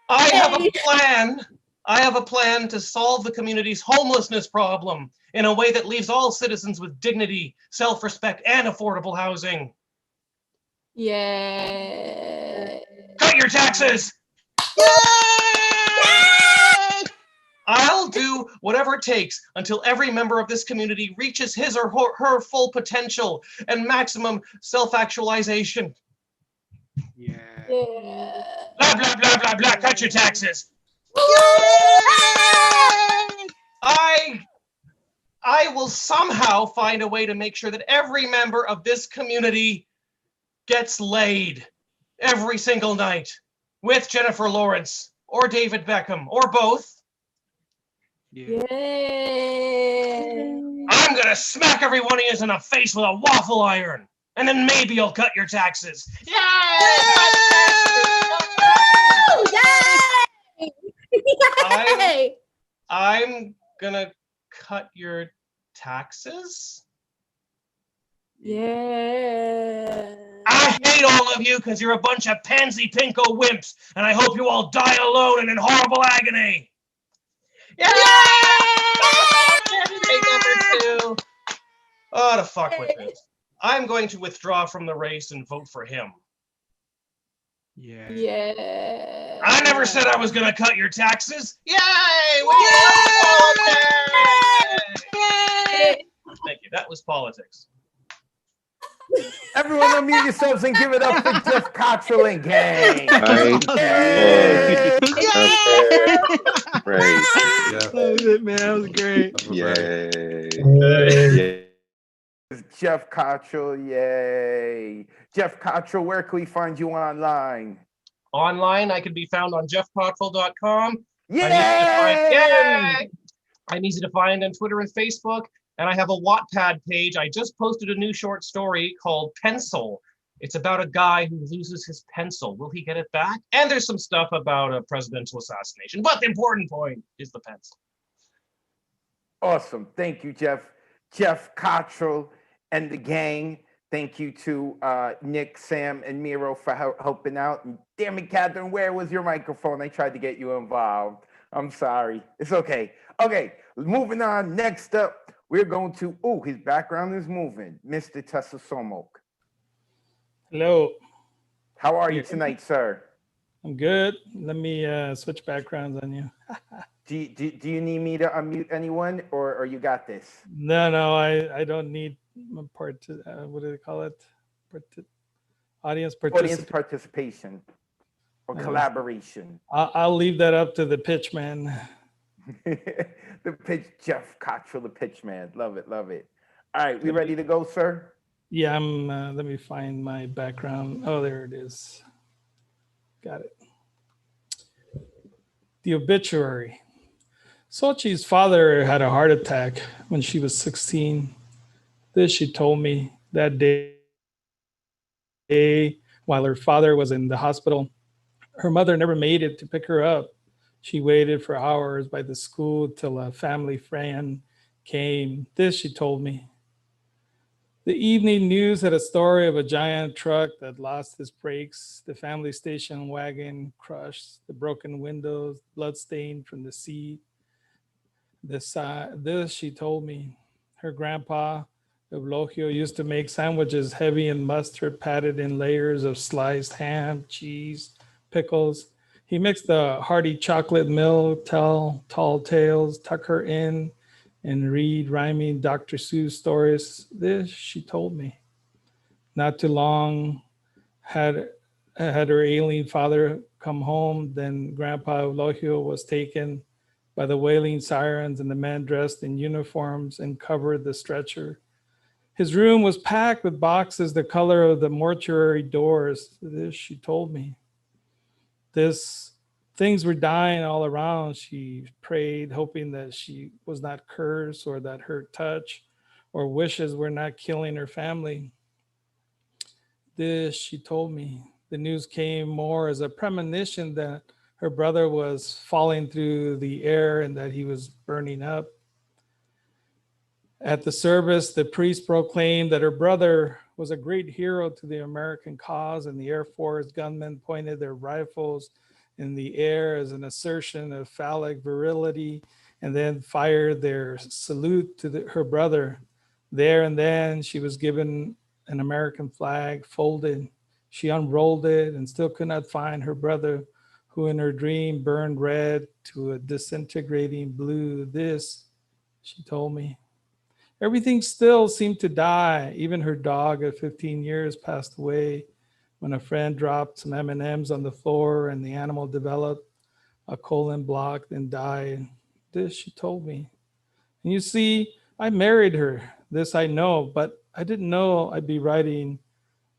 I have a plan. I have a plan to solve the community's homelessness problem in a way that leaves all citizens with dignity, self-respect, and affordable housing. Yeah. Cut your taxes! I'll do whatever it takes until every member of this community reaches his or her full potential and maximum self-actualization. Yeah. Blah, blah, blah, blah, blah. Cut your taxes. I will somehow find a way to make sure that every member of this community gets laid every single night with Jennifer Lawrence or David Beckham or both. Yeah. I'm gonna smack every one of you in the face with a waffle iron, and then maybe you'll cut your taxes. I'm gonna cut your taxes? Yeah. I hate all of you because you're a bunch of pansy pinko wimps, and I hope you all die alone and in horrible agony. Yeah! Number 2. Oh, to fuck with this. I'm going to withdraw from the race and vote for him. Yeah. I never said I was going to cut your taxes. Yay! Thank you. That was politics. Everyone unmute yourselves and give it up for Jeff Cottrell and gang. Right. That was it, man. That was great. Yay. Jeff Cottrell, yay. Jeff Cottrell, where can we find you online? Online, I can be found on jeffcottrell.com. Yay! I'm easy to find on Twitter and Facebook. And I have a Wattpad page. I just posted a new short story called Pencil. It's about a guy who loses his pencil. Will he get it back? And there's some stuff about a presidential assassination. But the important point is the pencil. Awesome. Thank you, Jeff. Jeff Cottrell and the gang. Thank you to Nick, Sam, and Miro for helping out. And damn it, Catherine, where was your microphone? I tried to get you involved. I'm sorry. It's okay. Okay, moving on. Next up, we're going to, oh, his background is moving. Mr. Tessa Somok. Hello. How are you tonight, sir? I'm good. Let me switch backgrounds on you. Do you need me to unmute anyone or you got this? No, I don't need my part to, what do they call it? Audience participation or collaboration. I'll leave that up to the pitch man. The pitch, Jeff Cottrell, the pitch man. Love it, love it. All right, we ready to go, sir? Yeah, I'm, let me find my background. Oh, there it is. Got it. The obituary. Sochi's father had a heart attack when she was 16. This she told me that day while her father was in the hospital. Her mother never made it to pick her up. She waited for hours by the school till a family friend came. This she told me. The evening news had a story of a giant truck that lost its brakes, the family station wagon crushed, the broken windows, blood stained from the seat. This she told me. Her grandpa, Eulogio, used to make sandwiches heavy in mustard, patted in layers of sliced ham, cheese, pickles. He mixed the hearty chocolate milk, tell tall tales, tuck her in, and read rhyming Dr. Seuss stories. This she told me. Not too long had her ailing father come home, then Grandpa Eulogio was taken by the wailing sirens and the men dressed in uniforms and covered the stretcher. His room was packed with boxes the color of the mortuary doors. This, she told me. Things were dying all around. She prayed, hoping that she was not cursed or that her touch or wishes were not killing her family. This, she told me. The news came more as a premonition that her brother was falling through the air and that he was burning up. At the service, the priest proclaimed that her brother was a great hero to the American cause, and the Air Force gunmen pointed their rifles in the air as an assertion of phallic virility, and then fired their salute to her brother. There and then, she was given an American flag folded. She unrolled it and still could not find her brother, who in her dream burned red to a disintegrating blue. This, she told me. Everything still seemed to die. Even her dog at 15 years passed away when a friend dropped some M&Ms on the floor and the animal developed a colon block, then died. This, she told me. And you see, I married her. This I know, but I didn't know I'd be writing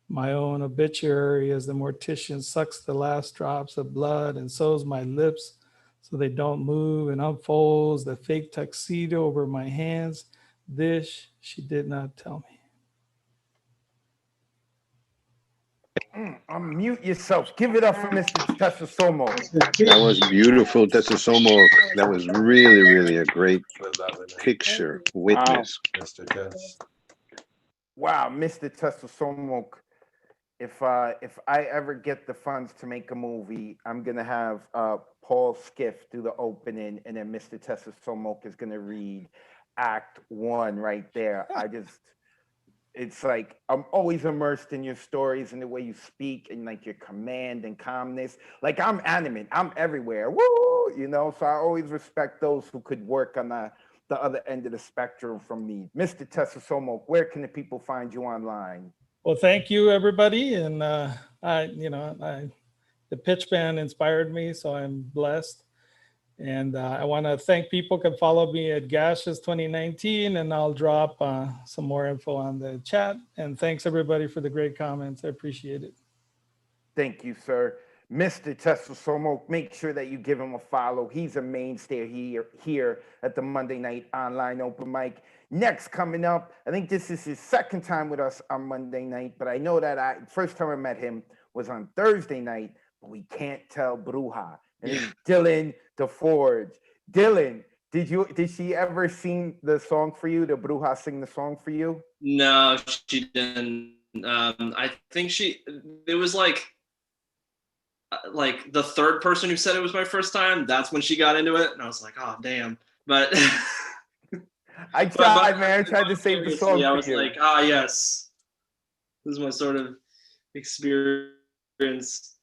my own obituary as the mortician sucks the last drops of blood and sews my lips so they don't move and unfolds the fake tuxedo over my hands. This she did not tell me. Unmute yourself. Give it up for Mr. Tesosomo. That was beautiful, Tesosomo. That was really, really a great picture, witness. Mr. Tess. Wow, Mr. Tesosomo. If I ever get the funds to make a movie, I'm gonna have Paul Skiff do the opening, and then Mr. Tesosomo is gonna read Act 1 right there. It's like I'm always immersed in your stories and the way you speak and like your command and calmness. Like I'm animate, I'm everywhere. Woo! You know, so I always respect those who could work on the other end of the spectrum from me. Mr. Tesosomo, where can the people find you online? Well, thank you, everybody. And the pitch band inspired me, so I'm blessed. And I want to thank people. Can follow me at Gashes 2019, and I'll drop some more info on the chat. And thanks everybody for the great comments. I appreciate it. Thank you, sir. Mr. Tesosomo, make sure that you give him a follow. He's a mainstay here at the Monday Night Online Open Mic. Next coming up, I think this is his second time with us on Monday night, but I know that first time I met him was on Thursday night, but we can't tell Bruja. And it's Dylan DeForge. Dylan, did she ever sing the song for you? Did Bruja sing the song for you? No, she didn't. I think it was like the third person who said it was my first time. That's when she got into it, and I was like, oh damn. But I tried, man. I tried to save the song. I was like, yes, this is my sort of experience.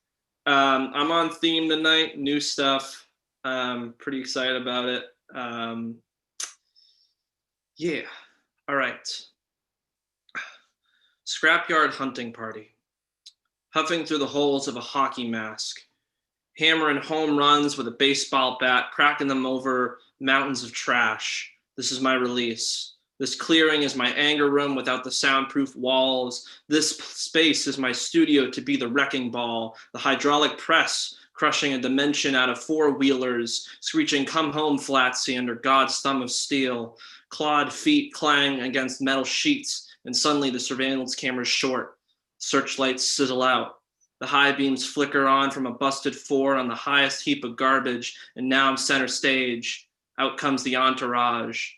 I'm on theme tonight, new stuff. Pretty excited about it. Yeah, all right. Scrapyard hunting party. Huffing through the holes of a hockey mask. Hammering home runs with a baseball bat, cracking them over mountains of trash. This is my release. This clearing is my anger room without the soundproof walls. This space is my studio to be the wrecking ball, the hydraulic press crushing a dimension out of four-wheelers, screeching come home flatsy under God's thumb of steel. Clawed feet clang against metal sheets, and suddenly the surveillance camera's short. Searchlights sizzle out. The high beams flicker on from a busted Ford on the highest heap of garbage, and now I'm center stage. Out comes the entourage.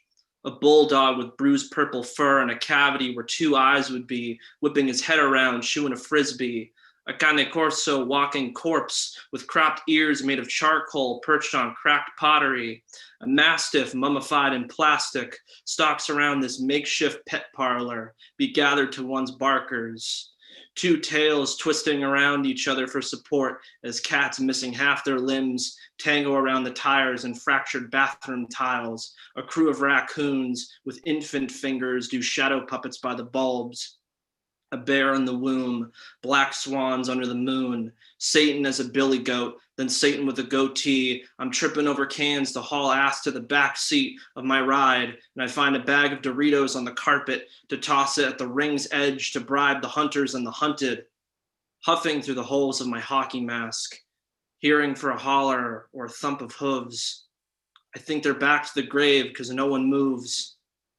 A bulldog with bruised purple fur and a cavity where two eyes would be, whipping his head around, chewing a frisbee. A cane corso walking corpse with cropped ears made of charcoal perched on cracked pottery. A mastiff mummified in plastic stalks around this makeshift pet parlor, be gathered to one's barkers. Two tails twisting around each other for support as cats missing half their limbs tango around the tires and fractured bathroom tiles. A crew of raccoons with infant fingers do shadow puppets by the bulbs. A bear in the womb, black swans under the moon, Satan as a billy goat, Then Satan with a goatee. I'm tripping over cans to haul ass to the back seat of my ride, and I find a bag of Doritos on the carpet to toss it at the ring's edge to bribe the hunters and the hunted, huffing through the holes of my hockey mask, hearing for a holler or a thump of hooves. I think they're back to the grave because no one moves.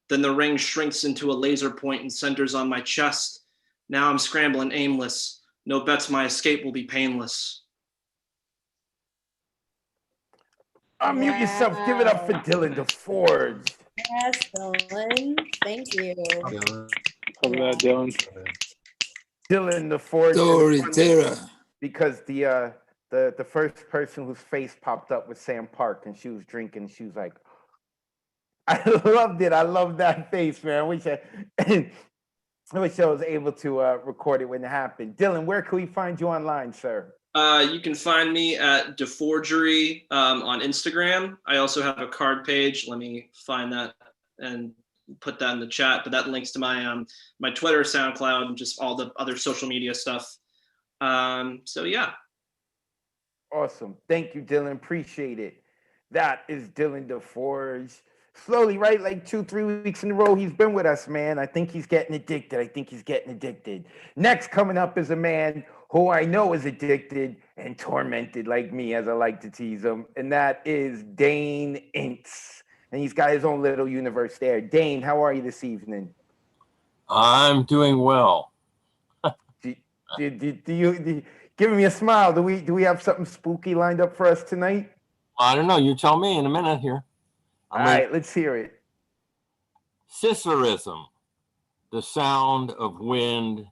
Then the ring shrinks into a laser point and centers on my chest. Now I'm scrambling aimless. No bets my escape will be painless. Unmute yourself. Give it up for Dylan DeForge. Yes, Dylan. Thank you. Cover that, Dylan. Dylan DeForge. Story is funny Terra. because the first person whose face popped up was Sam Park, and she was drinking. She was like, I loved it. I love that face, man. I wish I was able to record it when it happened. Dylan, where can we find you online, sir? You can find me at DeForgery on Instagram. I also have a card page. Let me find that and put that in the chat. But that links to my my Twitter, SoundCloud, and just all the other social media stuff. So yeah. Awesome. Thank you, Dylan. Appreciate it. That is Dylan DeForge. Slowly, right? Like 2-3 weeks in a row, he's been with us, man. I think he's getting addicted. Next coming up is a man who I know is addicted and tormented like me, as I like to tease him. And that is Dane Ince. And he's got his own little universe there. Dane, how are you this evening? I'm doing well. Do you give me a smile? Do we have something spooky lined up for us tonight? I don't know. You tell me in a minute here. All right, let's hear it. Cicerism, the sound of wind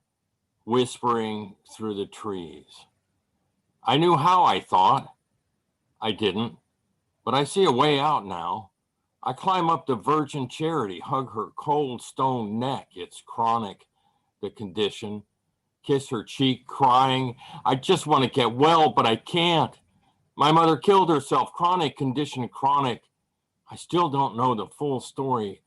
whispering through the trees. I knew how I thought. I didn't, but I see a way out now. I climb up to Virgin Charity, hug her cold stone neck. It's chronic, the condition. Kiss her cheek, crying. I just want to get well, but I can't. My mother killed herself, chronic condition, chronic. I still don't know the full story.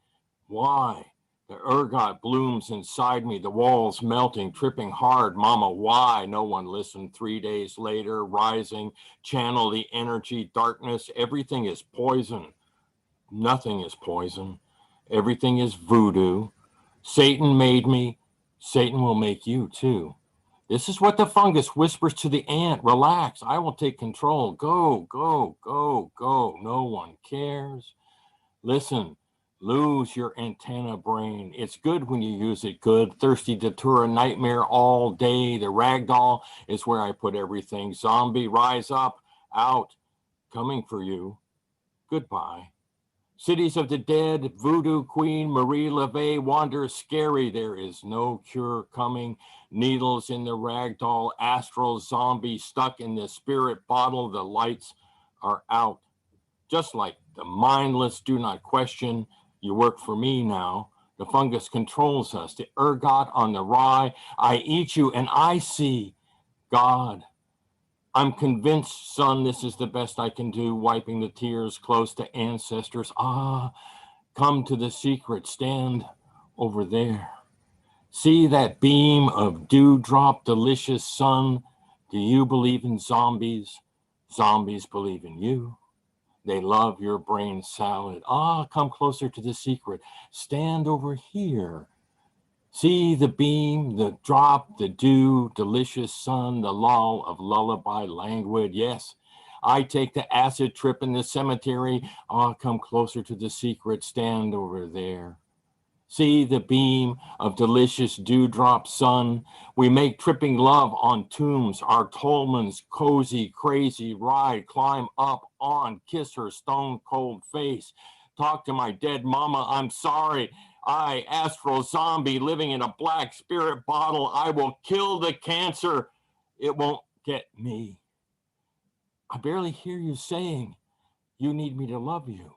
Why? The ergot blooms inside me, the walls melting, tripping hard. Mama, why? No one listened. 3 days later, rising, channel the energy, darkness. Everything is poison. Nothing is poison. Everything is voodoo. Satan made me. Satan will make you too. This is what the fungus whispers to the ant. Relax, I will take control. Go, go, go, go. No one cares. Listen, lose your antenna brain. It's good when you use it good. Thirsty to tour a nightmare all day. The ragdoll is where I put everything. Zombie, rise up, out, coming for you. Goodbye. Cities of the dead, voodoo queen, Marie LeVay wanders scary. There is no cure coming. Needles in the ragdoll, astral zombie stuck in the spirit bottle. The lights are out. Just like the mindless do not question. You work for me now. The fungus controls us. The ergot on the rye. I eat you and I see God. I'm convinced, son, this is the best I can do, wiping the tears close to ancestors. Ah, come to the secret, stand over there. See that beam of dewdrop, delicious sun. Do you believe in zombies? Zombies believe in you. They love your brain salad. Ah, come closer to the secret. Stand over here. See the beam, the drop, the dew, delicious sun, the lull of lullaby languid. Yes, I take the acid trip in the cemetery. Ah, come closer to the secret. Stand over there. See the beam of delicious dewdrop sun. We make tripping love on tombs. Our Tolman's cozy, crazy ride. Climb up on, kiss her stone cold face. Talk to my dead mama. I'm sorry. I, astral zombie living in a black spirit bottle. I will kill the cancer. It won't get me. I barely hear you saying, you need me to love you.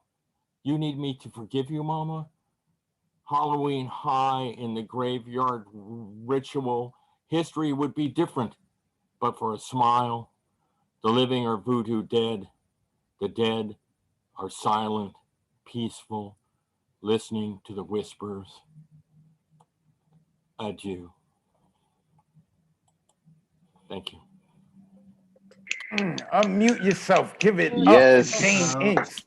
You need me to forgive you, mama. Halloween high in the graveyard ritual. History would be different, but for a smile. The living are voodoo dead. The dead are silent, peaceful, listening to the whispers. Adieu. Thank you. Unmute yourself. Give it Yes. up. Dane Inch.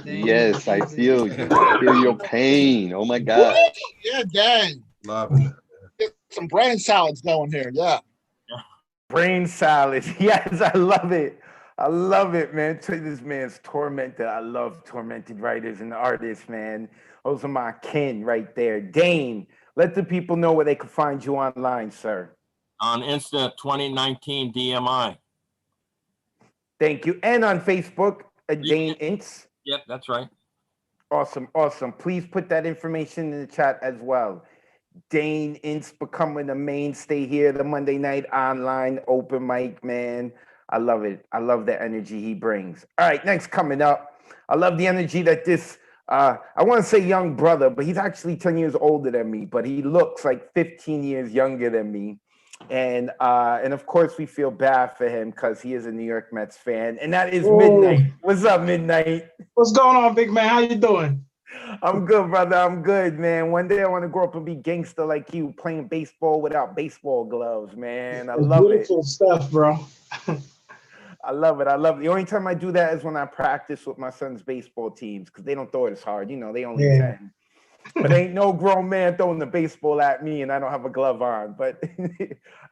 Yes, I feel you. I feel your pain. Oh my God. Yeah, dang. Love it. Get some brain salads going here. Yeah. Brain salad. Yes, I love it. I love it, man. This man's tormented. I love tormented writers and artists, man. Those are my kin right there. Dane, let the people know where they can find you online, sir. On Insta 2019 DMI. Thank you. And on Facebook, Dane Ince. Yep, that's right. Awesome, awesome. Please put that information in the chat as well. Dane Ince becoming a mainstay here, the Monday night online open mic, man. I love it. I love the energy he brings. All right, next coming up. I love the energy that this, I want to say young brother, but he's actually 10 years older than me, but he looks like 15 years younger than me. And of course we feel bad for him because he is a New York Mets fan, and that is Midnight. What's up, Midnight? What's going on, big man? How you doing? I'm good, brother. I'm good, man. One day I want to grow up and be gangster like you, playing baseball without baseball gloves, man. I love it. Beautiful stuff, bro. I love it. I love it. The only time I do that is when I practice with my son's baseball teams because they don't throw it as hard. You know, they only 10. But ain't no grown man throwing the baseball at me and I don't have a glove on. But all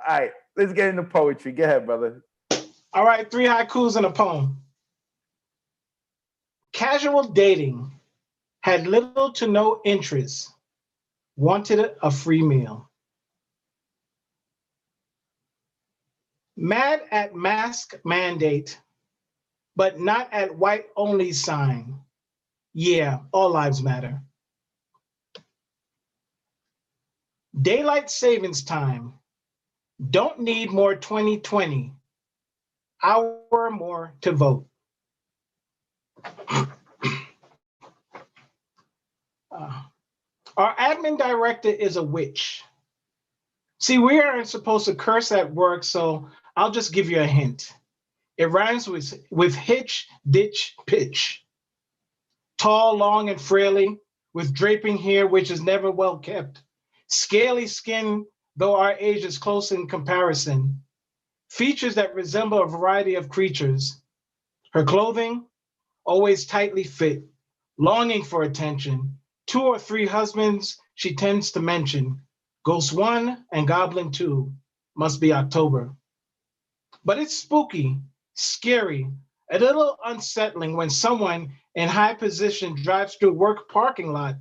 right, let's get into poetry. Go ahead, brother. All right, 3 haikus and a poem. Casual dating, had little to no interest, wanted a free meal. Mad at mask mandate, but not at white only sign. Yeah, all lives matter. Daylight savings time, don't need more 2020, hour more to vote. Our admin director is a witch. See, we aren't supposed to curse at work, so I'll just give you a hint. It rhymes with hitch, ditch, pitch. Tall, long, and frailly, with draping hair which is never well kept. Scaly skin, though our age is close in comparison. Features that resemble a variety of creatures. Her clothing, always tightly fit, longing for attention. 2 or 3 husbands she tends to mention. Ghost 1 and Goblin 2, must be October. But it's spooky, scary, a little unsettling when someone in high position drives through work parking lot,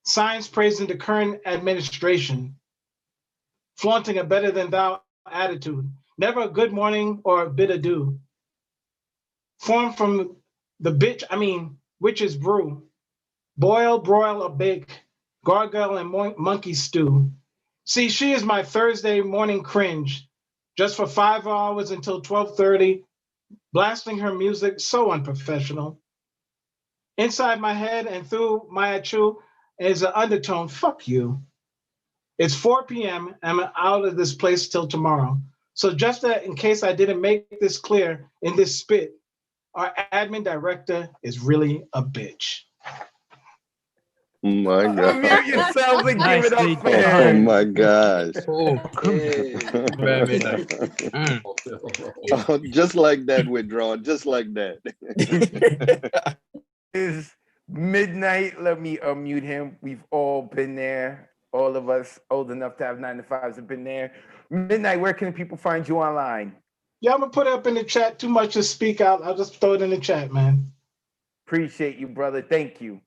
signs praising the current administration, flaunting a better than thou attitude, never a good morning or a bit ado. Formed from the witch's brew, boil, broil, or bake, gargoyle and monkey stew. See, she is my Thursday morning cringe, just for 5 hours until 12:30, blasting her music so unprofessional. Inside my head and through my achoo is an undertone, fuck you. It's 4 p.m. and I'm out of this place till tomorrow. So just that in case I didn't make this clear in this spit, our admin director is really a bitch. Oh my God. Unmute yourselves and give it up for Oh him. my gosh. Oh, just like that, withdrawn, just like that. Is Midnight. Let me unmute him. We've all been there. All of us old enough to have 9 to 5s have been there. Midnight, where can people find you online? Yeah, I'm gonna put it up in the chat. Too much to speak out. I'll just throw it in the chat, man. Appreciate you, brother. Thank you.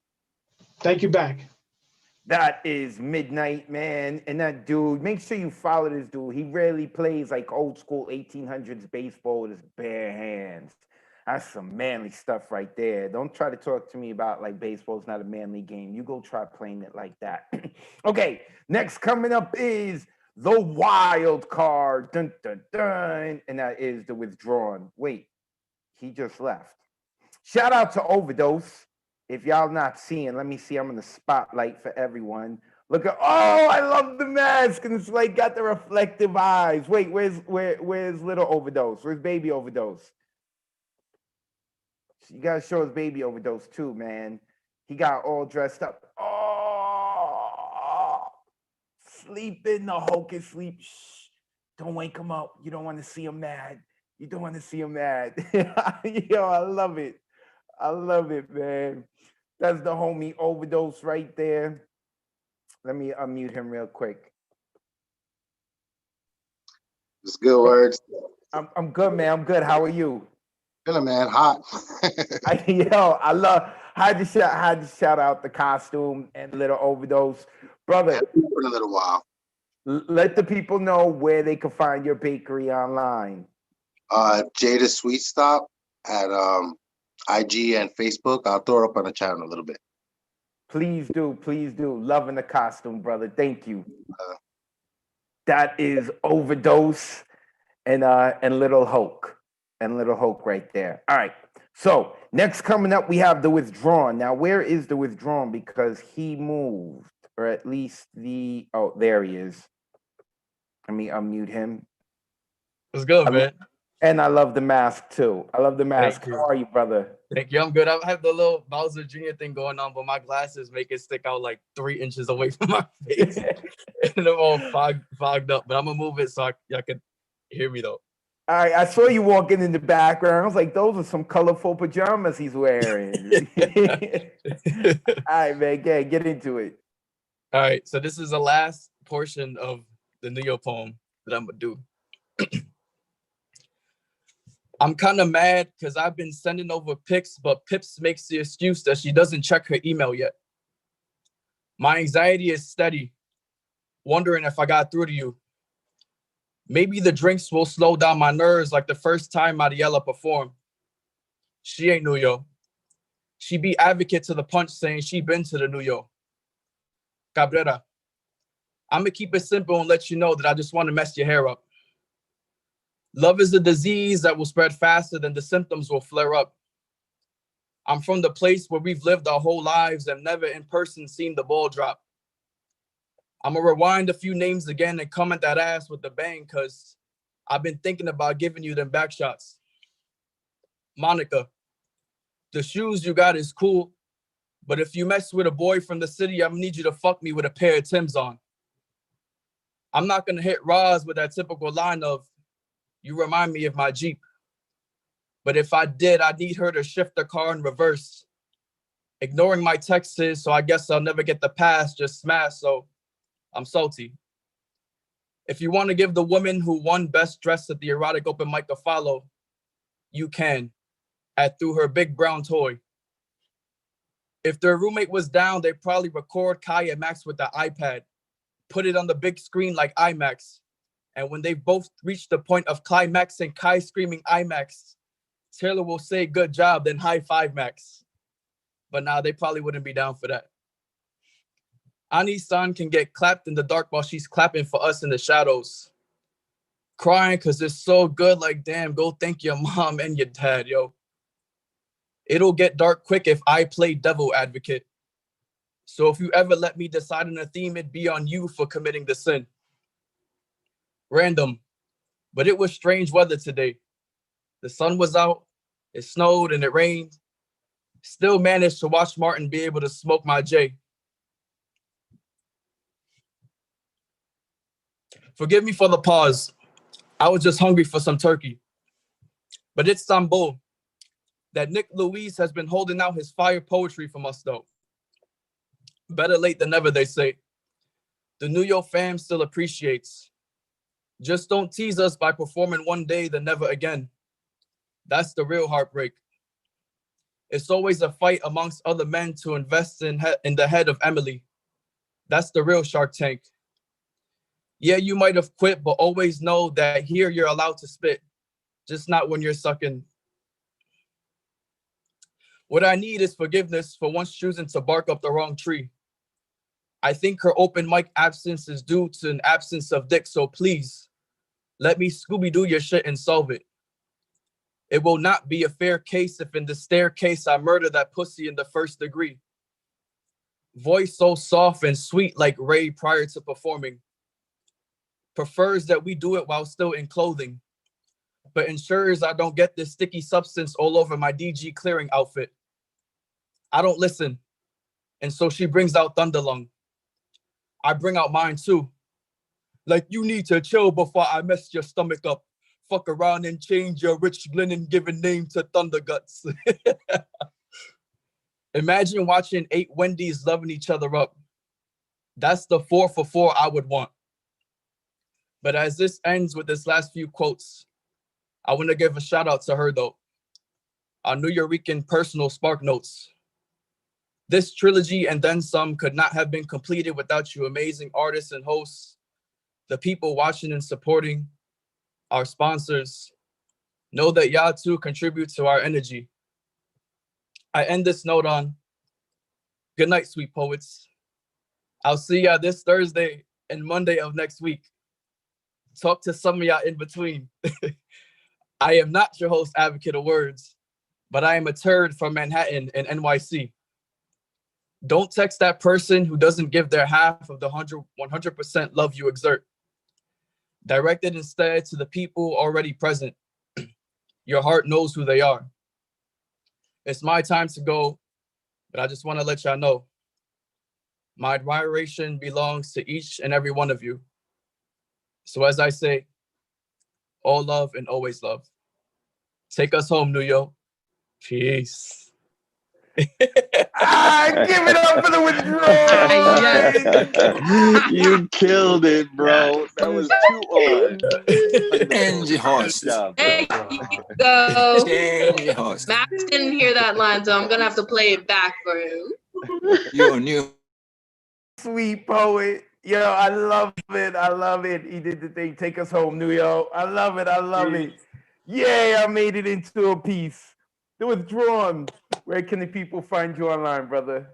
Thank you back. That is Midnight, man. And that dude, make sure you follow this dude. He rarely plays like old school 1800s baseball with his bare hands. That's some manly stuff right there. Don't try to talk to me about like baseball's not a manly game. You go try playing it like that. Okay, next coming up is the wild card. Dun, dun, dun. And that is the withdrawn. Wait, he just left. Shout out to Overdose. If y'all not seeing, let me see. I'm in the spotlight for everyone. Look at, oh, I love the mask. And it's like got the reflective eyes. Wait, where's little Overdose? Where's baby Overdose? You gotta show his baby Overdose too, man. He got all dressed up. Oh, sleeping. The Hulk is sleep. Shh. Don't wake him up. You don't want to see him mad. You don't want to see him mad. Yo, I love it. I love it, man. That's the homie Overdose right there. Let me unmute him real quick. It's good words. I'm good, man. I'm good. How are you? Feeling, man, hot. Yo, I love. Had to shout out the costume and Little Overdose, brother. For a little while. Let the people know where they can find your bakery online. Jada Sweet Stop at IG and Facebook. I'll throw it up on the channel a little bit. Please do, please do. Loving the costume, brother. Thank you. That is Overdose and Little Hulk. And Little Hulk right there. All right. So next coming up, we have The Withdrawn. Now, where is The Withdrawn? Because he moved, or at least oh, there he is. Let me unmute him. What's good, man? And I love the mask too. I love the mask. Thank you. How are you, brother? Thank you. I'm good. I have the little Bowser Jr. thing going on, but my glasses make it stick out like 3 inches away from my face. And I'm all fogged up. But I'm gonna move it so y'all can hear me though. All right, I saw you walking in the background. I was like, those are some colorful pajamas he's wearing. All right, man, get into it. All right, so this is the last portion of the Neo poem that I'm gonna do. I'm kind of mad because I've been sending over pics, but Pips makes the excuse that she doesn't check her email yet. My anxiety is steady, wondering if I got through to you. Maybe the drinks will slow down my nerves like the first time Mariela performed. She ain't New York. She be advocate to the punch saying she been to the New York. Cabrera, I'm gonna keep it simple and let you know that I just want to mess your hair up. Love is a disease that will spread faster than the symptoms will flare up. I'm from the place where we've lived our whole lives and never in person seen the ball drop. I'm gonna rewind a few names again and come at that ass with the bang because I've been thinking about giving you them back shots. Monica, the shoes you got is cool, but if you mess with a boy from the city, I'm gonna need you to fuck me with a pair of Timbs on. I'm not gonna hit Roz with that typical line of, you remind me of my Jeep. But if I did, I'd need her to shift the car in reverse. Ignoring my texts, so I guess I'll never get the pass, just smash, so I'm salty. If you want to give the woman who won best dressed at the erotic open mic a follow, you can, at Through Her Big Brown Toy. If their roommate was down, they'd probably record Kai and Max with the iPad, put it on the big screen like IMAX. And when they both reach the point of climax and Kai screaming IMAX, Taylor will say, good job, then high five Max. But now they probably wouldn't be down for that. Ani-san can get clapped in the dark while she's clapping for us in the shadows. Crying because it's so good, like, damn, go thank your mom and your dad, yo. It'll get dark quick if I play devil advocate. So if you ever let me decide on a theme, it'd be on you for committing the sin. Random, but it was strange weather today. The sun was out, it snowed and it rained. Still managed to watch Martin be able to smoke my J. Forgive me for the pause. I was just hungry for some turkey. But it's Sambo that Nick Louise has been holding out his fire poetry from us though. Better late than never, they say. The New York fam still appreciates. Just don't tease us by performing one day, then never again. That's the real heartbreak. It's always a fight amongst other men to invest in the head of Emily. That's the real Shark Tank. Yeah, you might have quit, but always know that here you're allowed to spit, just not when you're sucking. What I need is forgiveness for once choosing to bark up the wrong tree. I think her open mic absence is due to an absence of dick, so please, let me Scooby-Doo your shit and solve it. It will not be a fair case if in the staircase I murder that pussy in the first degree. Voice so soft and sweet like Ray prior to performing. Prefers that we do it while still in clothing, but ensures I don't get this sticky substance all over my DG clearing outfit. I don't listen, and so she brings out Thunderlung. I bring out mine too. Like you need to chill before I mess your stomach up. Fuck around and change your rich Glennon given name to Thunderguts. Imagine watching 8 Wendy's loving each other up. That's the 4 for 4 I would want. But as this ends with this last few quotes, I want to give a shout out to her though. Our Nuyorican personal spark notes. This trilogy and then some could not have been completed without you amazing artists and hosts, the people watching and supporting, our sponsors. Know that y'all too contribute to our energy. I end this note on, good night, sweet poets. I'll see y'all this Thursday and Monday of next week. Talk to some of y'all in between. I am not your host, Advocate of Words, but I am a turd from Manhattan and NYC. Don't text that person who doesn't give their half of the 100% love you exert. Direct it instead to the people already present. Your heart knows who they are. It's my time to go, but I just want to let y'all know my admiration belongs to each and every one of you. So as I say, all love and always love. Take us home, Nuyo. Peace. Give it up for the withdrawal. You killed it, bro. That was too on. Change the host. There you go. Change the host. Max didn't hear that line, so I'm gonna have to play it back for him. You knew. Sweet poet. Yo, I love it. I love it. He did the thing. Take us home, New York. I love it. I love it. Yeah, I made it into a piece. The Withdrawn. Where can the people find you online, brother?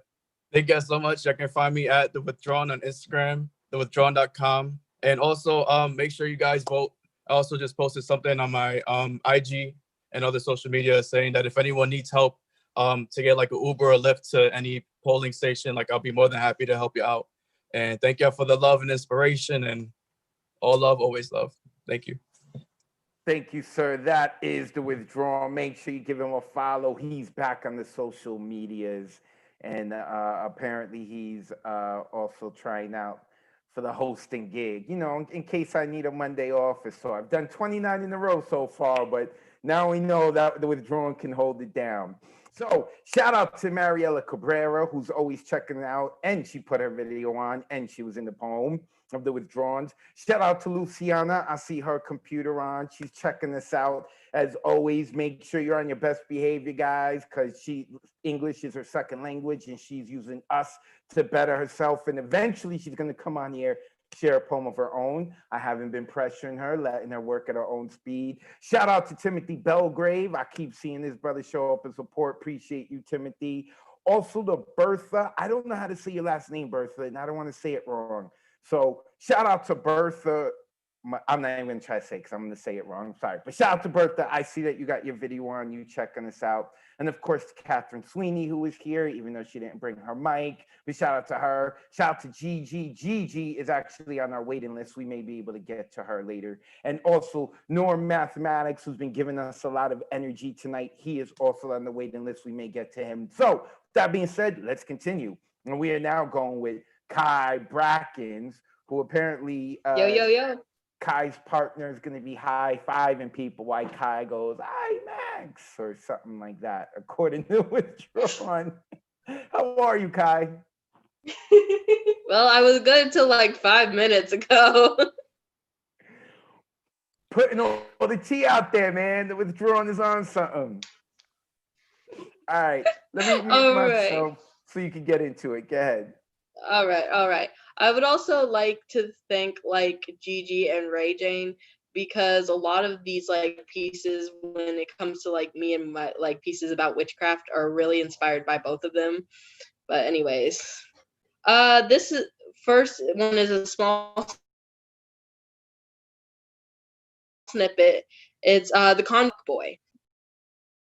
Thank you guys so much. You can find me at The Withdrawn on Instagram, thewithdrawn.com. And also make sure you guys vote. I also just posted something on my IG and other social media saying that if anyone needs help to get like an Uber or Lyft to any polling station, like I'll be more than happy to help you out. And thank you for the love and inspiration, and all love, always love. Thank you. Thank you, sir. That is The Withdrawn. Make sure you give him a follow. He's back on the social medias. And apparently he's also trying out for the hosting gig, you know, in case I need a Monday off. So I've done 29 in a row so far, but now we know that The Withdrawn can hold it down. So shout out to Mariela Cabrera, who's always checking it out, and she put her video on, and she was in the poem of The Withdrawns. Shout out to Luciana. I see her computer on. She's checking this out. As always, make sure you're on your best behavior, guys, because English is her second language, and she's using us to better herself. And eventually, she's going to come on here, share a poem of her own. I haven't been pressuring her, letting her work at her own speed. Shout out to Timothy Belgrave. I keep seeing this brother show up and support. Appreciate you, Timothy. Also to Bertha. I don't know how to say your last name, Bertha, and I don't want to say it wrong. So shout out to Bertha. I'm not even going to try to say it because I'm going to say it wrong. I'm sorry. But shout out to Bertha. I see that you got your video on. You checking us out. And of course, to Catherine Sweeney, who was here, even though she didn't bring her mic. But shout out to her. Shout out to Gigi. Gigi is actually on our waiting list. We may be able to get to her later. And also Norm Mathematics, who's been giving us a lot of energy tonight. He is also on the waiting list. We may get to him. So that being said, let's continue. And we are now going with Kai Brackens, who apparently Yo. Kai's partner is going to be high-fiving people while Kai goes, "Hi, Max," or something like that, according to Withdrawn. How are you, Kai? Well, I was good until like 5 minutes ago. Putting all the tea out there, man. The Withdrawn is on something. All right, let me mute myself so you can get into it. Go ahead. All right. I would also like to thank like Gigi and Ray Jane, because a lot of these like pieces, when it comes to like me and my like pieces about witchcraft, are really inspired by both of them. But anyways, this is first one is a small snippet. It's the Convict Boy.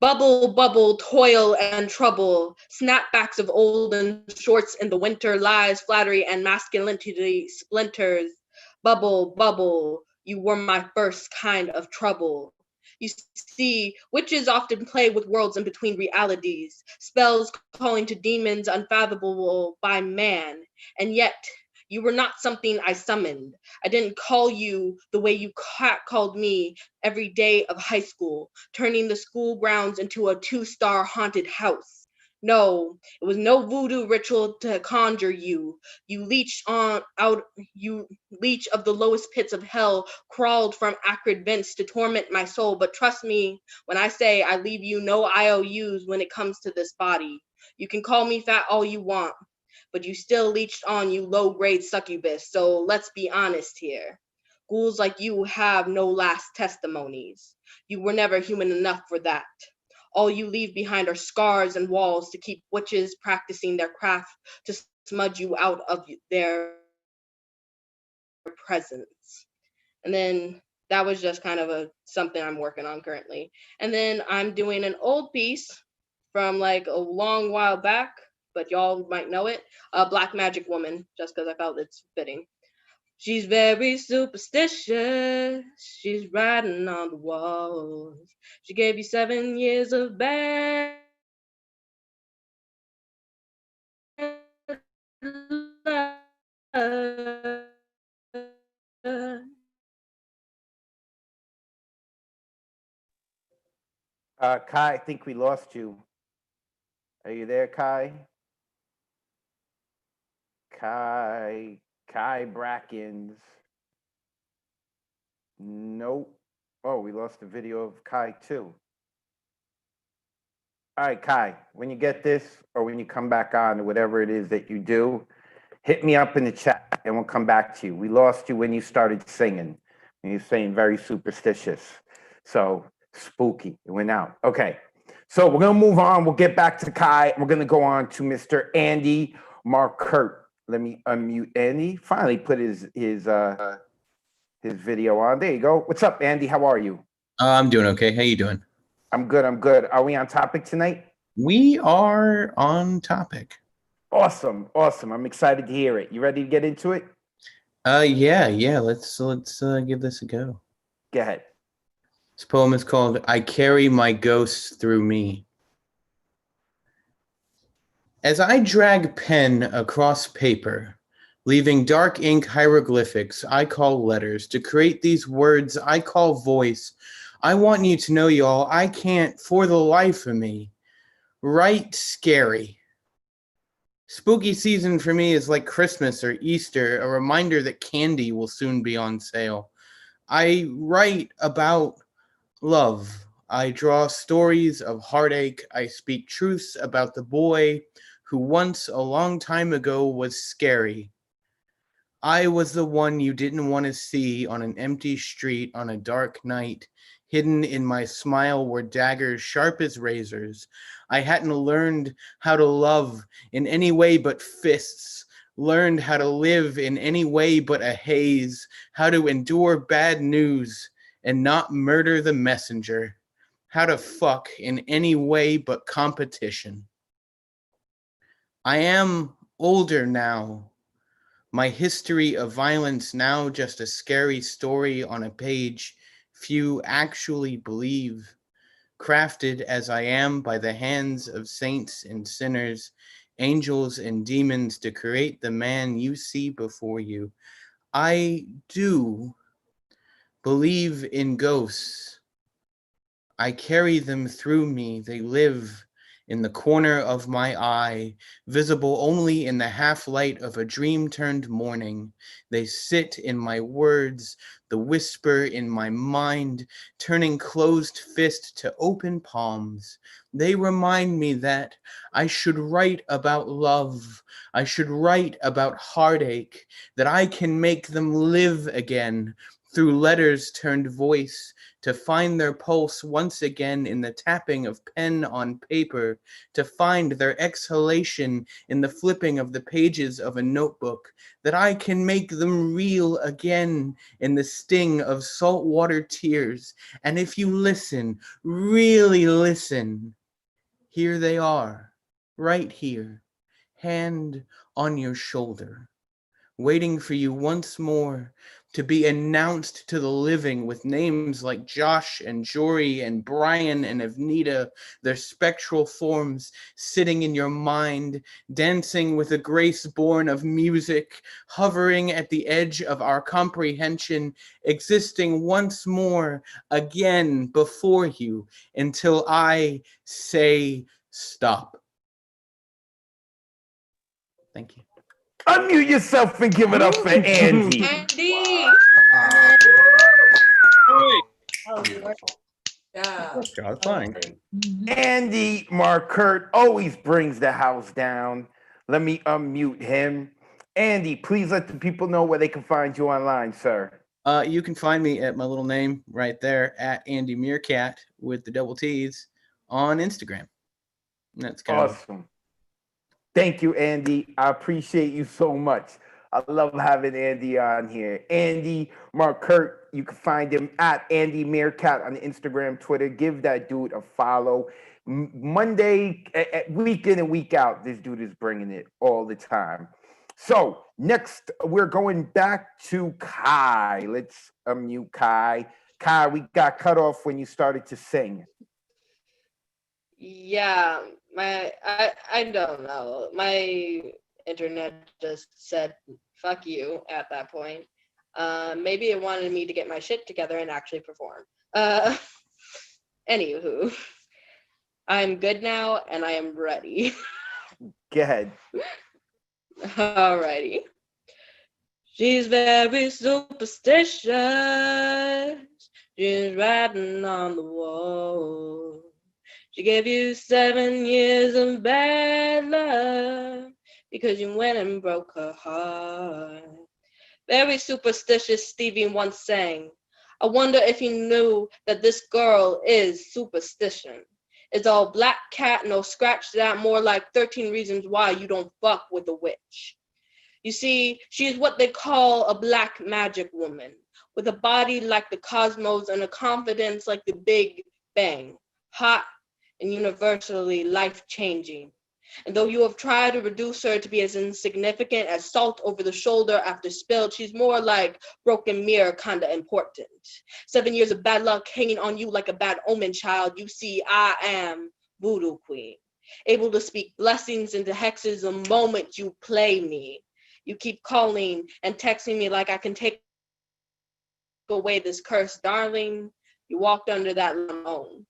Bubble, bubble, toil and trouble, snapbacks of old and shorts in the winter, lies, flattery, and masculinity splinters. Bubble, bubble, you were my first kind of trouble. You see, witches often play with worlds in between realities, spells calling to demons unfathomable by man, and yet You were not something I summoned. I didn't call you the way you called me every day of high school, turning the school grounds into a 2-star haunted house. No, it was no voodoo ritual to conjure you. You leech of the lowest pits of hell, crawled from acrid vents to torment my soul. But trust me when I say I leave you no IOUs when it comes to this body. You can call me fat all you want, but you still leeched on, you low-grade succubus. So let's be honest here. Ghouls like you have no last testimonies. You were never human enough for that. All you leave behind are scars and walls to keep witches practicing their craft to smudge you out of their presence. And then that was just kind of something I'm working on currently. And then I'm doing an old piece from like a long while back, but y'all might know it, Black Magic Woman, just because I felt it's fitting. She's very superstitious. She's writing on the walls. She gave you 7 years of bad luck. Kai, I think we lost you. Are you there, Kai? Kai Brackens. Nope. Oh, we lost the video of Kai too. All right, Kai, when you get this or when you come back on or whatever it is that you do, hit me up in the chat and we'll come back to you. We lost you when you started singing. And you're saying very superstitious. So spooky. It went out. Okay. So we're going to move on. We'll get back to Kai. We're going to go on to Mr. Andy Markert. Let me unmute Andy. Finally put his video on. There you go. What's up, Andy? How are you? I'm doing okay. How you doing? I'm good. I'm good. Are we on topic tonight? We are on topic. Awesome. Awesome. I'm excited to hear it. You ready to get into it? Yeah. Let's give this a go. Go ahead. This poem is called "I Carry My Ghosts Through Me." As I drag pen across paper, leaving dark ink hieroglyphics I call letters, to create these words I call voice, I want you to know, y'all, I can't, for the life of me, write scary. Spooky season for me is like Christmas or Easter, a reminder that candy will soon be on sale. I write about love. I draw stories of heartache. I speak truths about the boy who once, a long time ago, was scary. I was the one you didn't want to see on an empty street on a dark night. Hidden in my smile were daggers sharp as razors. I hadn't learned how to love in any way but fists, learned how to live in any way but a haze, how to endure bad news and not murder the messenger, how to fuck in any way but competition. I am older now. My history of violence now just a scary story on a page few actually believe, crafted as I am by the hands of saints and sinners, angels and demons to create the man you see before you. I do believe in ghosts. I carry them through me. They live in the corner of my eye, visible only in the half-light of a dream-turned morning. They sit in my words, the whisper in my mind, turning closed fist to open palms. They remind me that I should write about love. I should write about heartache, that I can make them live again through letters turned voice, to find their pulse once again in the tapping of pen on paper, to find their exhalation in the flipping of the pages of a notebook, that I can make them real again in the sting of saltwater tears. And if you listen, really listen, here they are, right here, hand on your shoulder, waiting for you once more to be announced to the living with names like Josh and Jory and Brian and Evnita, their spectral forms sitting in your mind, dancing with a grace born of music, hovering at the edge of our comprehension, existing once more again before you until I say stop. Thank you. Unmute yourself and give it up for Andy. Andy. Yeah. Fine. Andy Markert always brings the house down. Let me unmute him. Andy, please let the people know where they can find you online, sir. You can find me at my little name right there at Andy Meerkat with the double T's on Instagram. And that's kind Awesome. Thank you, Andy. I appreciate you so much. I love having Andy on here. Andy Markert, you can find him at Andy Meerkat on Instagram, Twitter. Give that dude a follow. Monday, week in and week out, this dude is bringing it all the time. So next, we're going back to Kai. Let's unmute Kai. Kai, we got cut off when you started to sing. Yeah, I don't know. My internet just said fuck you at that point. Maybe it wanted me to get my shit together and actually perform. Anywho, I'm good now and I am ready. Go ahead. Alrighty. She's very superstitious. She's writing on the wall. She gave you 7 years of bad luck because you went and broke her heart. Very superstitious, Stevie once sang. I wonder if you knew that this girl is superstition. It's all black cat, no scratch that, more like 13 reasons why you don't fuck with a witch. You see, she is what they call a black magic woman, with a body like the cosmos and a confidence like the Big Bang, hot and universally life-changing. And though you have tried to reduce her to be as insignificant as salt over the shoulder after spilled, she's more like broken mirror, kinda important. 7 years of bad luck hanging on you like a bad omen, child. You see, I am Voodoo Queen, able to speak blessings into hexes the moment you play me. You keep calling and texting me like I can take away this curse, darling. You walked under that alone.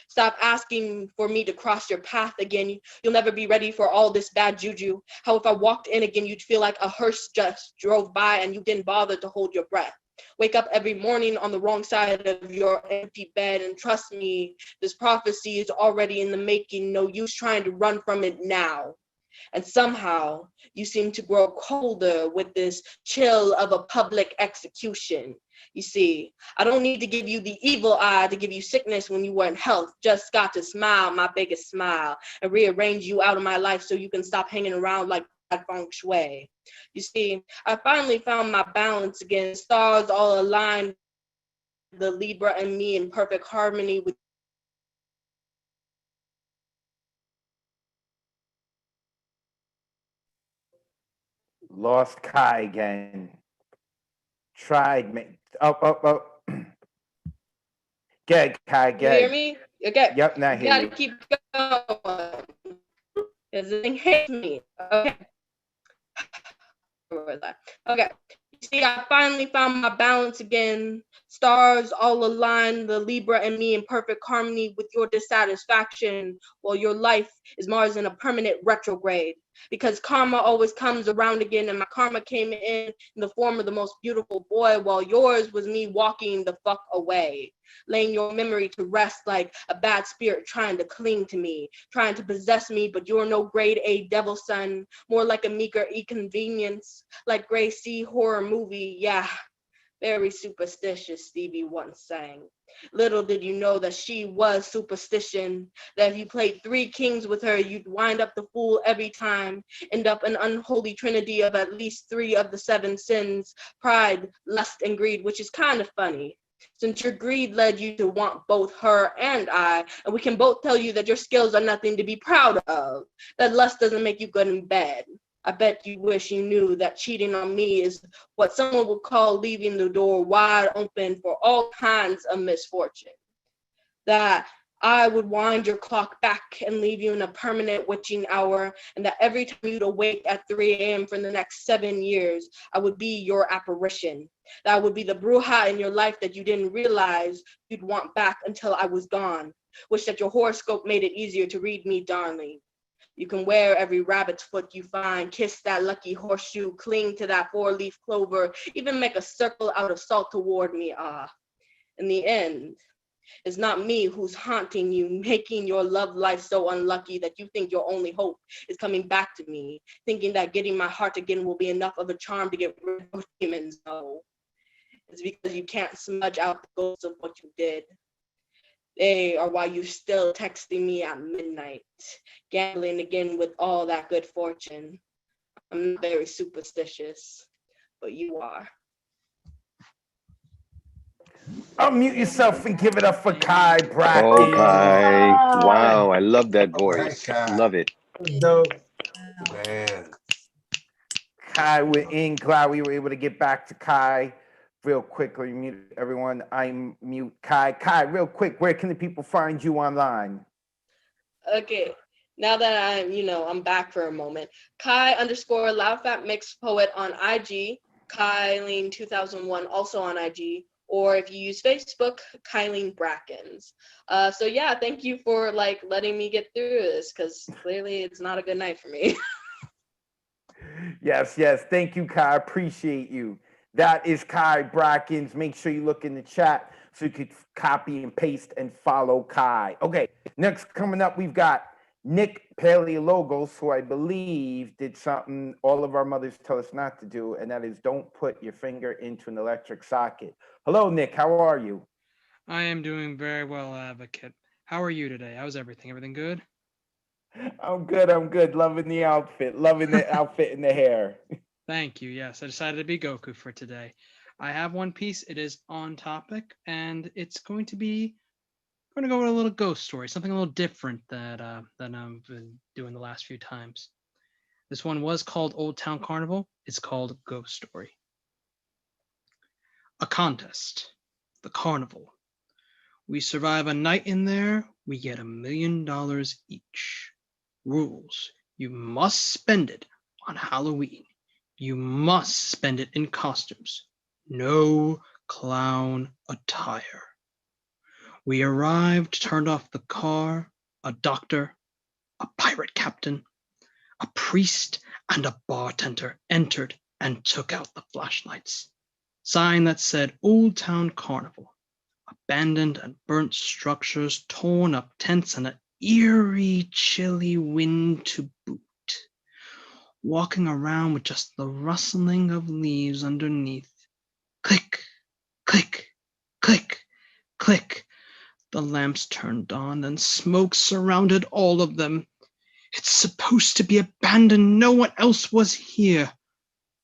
Stop asking for me to cross your path again. You'll never be ready for all this bad juju. How if I walked in again, you'd feel like a hearse just drove by and you didn't bother to hold your breath. Wake up every morning on the wrong side of your empty bed, and trust me, this prophecy is already in the making. No use trying to run from it now. And somehow you seem to grow colder with this chill of a public execution. You see, I don't need to give you the evil eye to give you sickness when you were in health. Just got to smile, my biggest smile, and rearrange you out of my life so you can stop hanging around like that feng shui. You see, I finally found my balance again. Stars all aligned, the Libra and me in perfect harmony with Lost Kai again. Tried me. Oh. Get Kai, You get. hear me? Okay. Yep, now I You hear gotta you. keep going. Because the thing hates me. Okay. Where was I? Okay. You see, I finally found my balance again. Stars all aligned, the Libra and me in perfect harmony with your dissatisfaction, while your life is Mars in a permanent retrograde. Because karma always comes around again, and my karma came in the form of the most beautiful boy, while yours was me walking the fuck away, laying your memory to rest like a bad spirit trying to cling to me, trying to possess me, but you're no grade A devil son, more like a meeker inconvenience, like Gray C horror movie, yeah. Very superstitious, Stevie once sang. Little did you know that she was superstition, that if you played 3 kings with her, you'd wind up the fool every time, end up an unholy trinity of at least 3 of the 7 sins, pride, lust, and greed, which is kind of funny, since your greed led you to want both her and I, and we can both tell you that your skills are nothing to be proud of, that lust doesn't make you good in bed. I bet you wish you knew that cheating on me is what someone would call leaving the door wide open for all kinds of misfortune. That I would wind your clock back and leave you in a permanent witching hour, and that every time you'd awake at 3 a.m. for the next 7 years, I would be your apparition. That I would be the bruja in your life that you didn't realize you'd want back until I was gone. Wish that your horoscope made it easier to read me, darling. You can wear every rabbit's foot you find, kiss that lucky horseshoe, cling to that 4-leaf clover, even make a circle out of salt toward me. In the end, it's not me who's haunting you, making your love life so unlucky that you think your only hope is coming back to me, thinking that getting my heart again will be enough of a charm to get rid of demons. No, it's because you can't smudge out the ghosts of what you did. They are why you're still texting me at midnight, gambling again with all that good fortune. I'm not very superstitious, but you are. Unmute yourself and give it up for Kai Brackett. Oh, Kai. Wow, I love that voice. Love it. Dope. Man. Kai, we're in. Glad we were able to get back to Kai real quickly. Mute everyone. I'm mute Kai. Kai, real quick, where can the people find you online? Okay, now that I'm back for a moment. Kai_LoudFatMixedPoet on IG, Kylene2001 also on IG, or if you use Facebook, Kylene Brackens. So yeah, thank you for letting me get through this, because clearly it's not a good night for me. Yes. Thank you, Kai. Appreciate you. That is Kai Brackens. Make sure you look in the chat so you could copy and paste and follow Kai. Okay, next coming up, we've got Nick Paleologos, who I believe did something all of our mothers tell us not to do, and that is don't put your finger into an electric socket. Hello, Nick. How are you? I am doing very well, Advocate. How are you today? How's everything? Everything good? I'm good. Loving the outfit. Loving the outfit and the hair. Thank you. Yes, I decided to be Goku for today. I have one piece. It is on topic, and it's going to go with a little ghost story, something a little different than I've been doing the last few times. This one was called Old Town Carnival. It's called Ghost Story. A contest. The carnival. We survive a night in there, we get $1 million each. Rules. You must spend it on Halloween. You must spend it in costumes. No clown attire. We arrived, turned off the car. A doctor, a pirate captain, a priest, and a bartender entered and took out the flashlights. Sign that said Old Town Carnival. Abandoned and burnt structures, torn up tents, and an eerie, chilly wind to boot. Walking around with just the rustling of leaves underneath. Click, click, click, click. The lamps turned on and smoke surrounded all of them. It's supposed to be abandoned. No one else was here.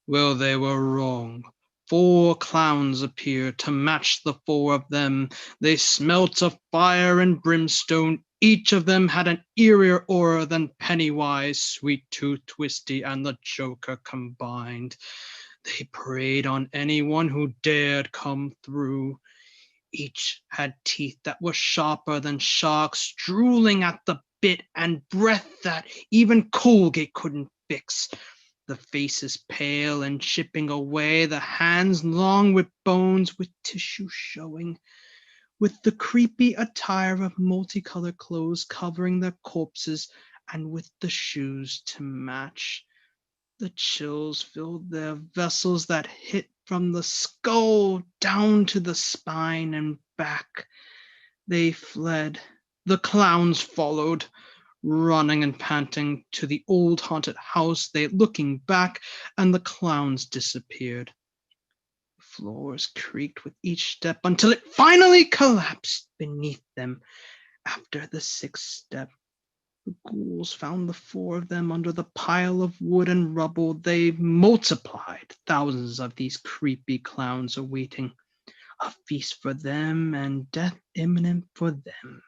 Well, they were wrong. 4 clowns appeared to match the 4 of them. They smelt of fire and brimstone. Each of them had an eerier aura than Pennywise, Sweet Tooth, Twisty, and the Joker combined. They preyed on anyone who dared come through. Each had teeth that were sharper than sharks, drooling at the bit, and breath that even Colgate couldn't fix. The faces pale and chipping away, the hands long with bones, with tissue showing, with the creepy attire of multicolored clothes covering their corpses, and with the shoes to match. The chills filled their vessels that hit from the skull down to the spine and back. They fled. The clowns followed, running and panting to the old haunted house. They looking back, and the clowns disappeared. The floors creaked with each step until it finally collapsed beneath them. After the 6th step, the ghouls found the 4 of them under the pile of wood and rubble. They multiplied, thousands of these creepy clowns awaiting. A feast for them and death imminent for them.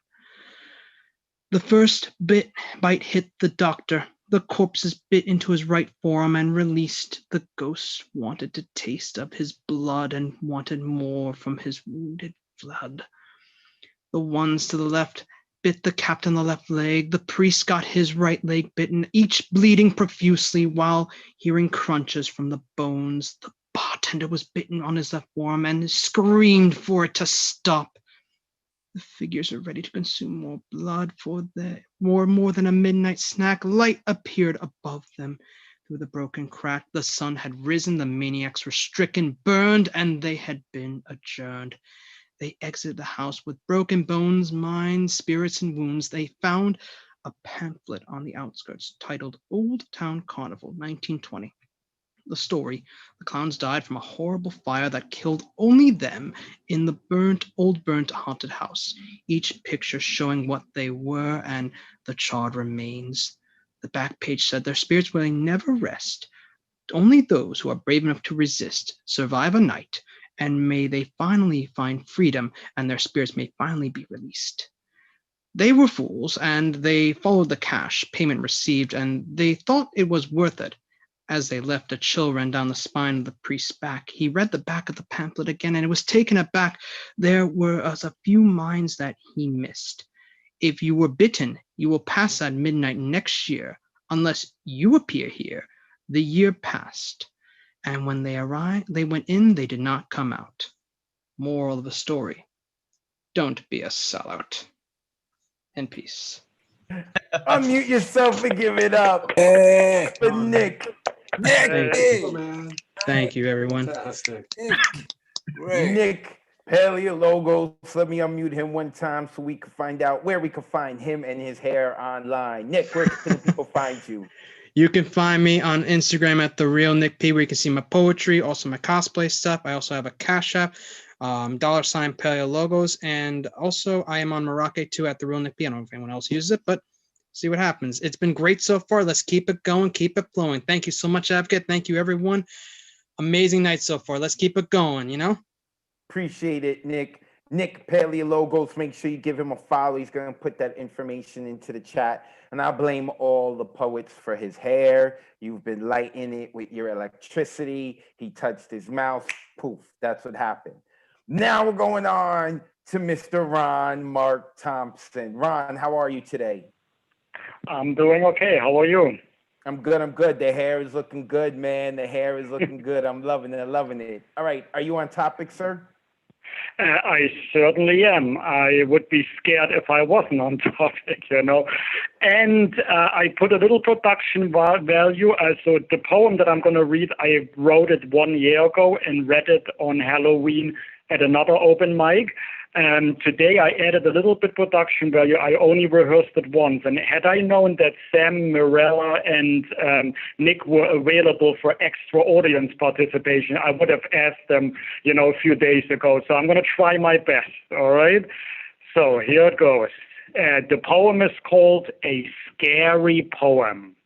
The first bite hit the doctor. The corpses bit into his right forearm and released. The ghost wanted to taste of his blood and wanted more from his wounded blood. The ones to the left bit the captain the left leg. The priest got his right leg bitten, each bleeding profusely while hearing crunches from the bones. The bartender was bitten on his left forearm and screamed for it to stop. The figures are ready to consume more blood for more than a midnight snack. Light appeared above them through the broken crack. The sun had risen. The maniacs were stricken, burned, and they had been adjourned. They exited the house with broken bones, minds, spirits, and wounds. They found a pamphlet on the outskirts titled Old Town Carnival, 1920. The story: the clowns died from a horrible fire that killed only them in the burnt haunted house. Each picture showing what they were and the charred remains. The back page said their spirits will never rest. Only those who are brave enough to resist survive a night, and may they finally find freedom and their spirits may finally be released. They were fools, and they followed the cash payment received, and they thought it was worth it. As they left, a chill ran down the spine of the priest's back. He read the back of the pamphlet again, and it was taken aback. There were a few lines that he missed. If you were bitten, you will pass at midnight next year. Unless you appear here, the year passed. And when they arrived, they went in, they did not come out. Moral of the story: don't be a sellout. In peace. Unmute yourself and give it up for Nick. Thank you, everyone. Fantastic. Nick Paleologos. Let me unmute him one time so we can find out where we can find him and his hair online. Nick, where can people find you? You can find me on Instagram at The Real Nick P, where you can see my poetry, also my cosplay stuff. I also have a Cash App, $Paleologos, and also I am on Meraki too at The Real Nick P. I don't know if anyone else uses it, but see what happens. It's been great so far. Let's keep it going, keep it flowing. Thank you so much, Advocate. Thank you, everyone. Amazing night so far. Let's keep it going, you know? Appreciate it, Nick. Nick Paleologos, make sure you give him a follow. He's going to put that information into the chat. And I blame all the poets for his hair. You've been lighting it with your electricity. He touched his mouth. Poof, that's what happened. Now we're going on to Mr. Ron Mark Thompson. Ron, how are you today? I'm doing okay. How are you? I'm good. I'm good. The hair is looking good, man. The hair is looking good. I'm loving it. Loving it. All right. Are you on topic, sir? I certainly am. I would be scared if I wasn't on topic, you know. And I put a little production value. So the poem that I'm going to read, I wrote it 1 year ago and read it on Halloween at another open mic. Today I added a little bit production value. I only rehearsed it once. And had I known that Sam, Mirella, and Nick were available for extra audience participation, I would have asked them, you know, a few days ago. So I'm going to try my best, all right? So here it goes. The poem is called A Scary Poem.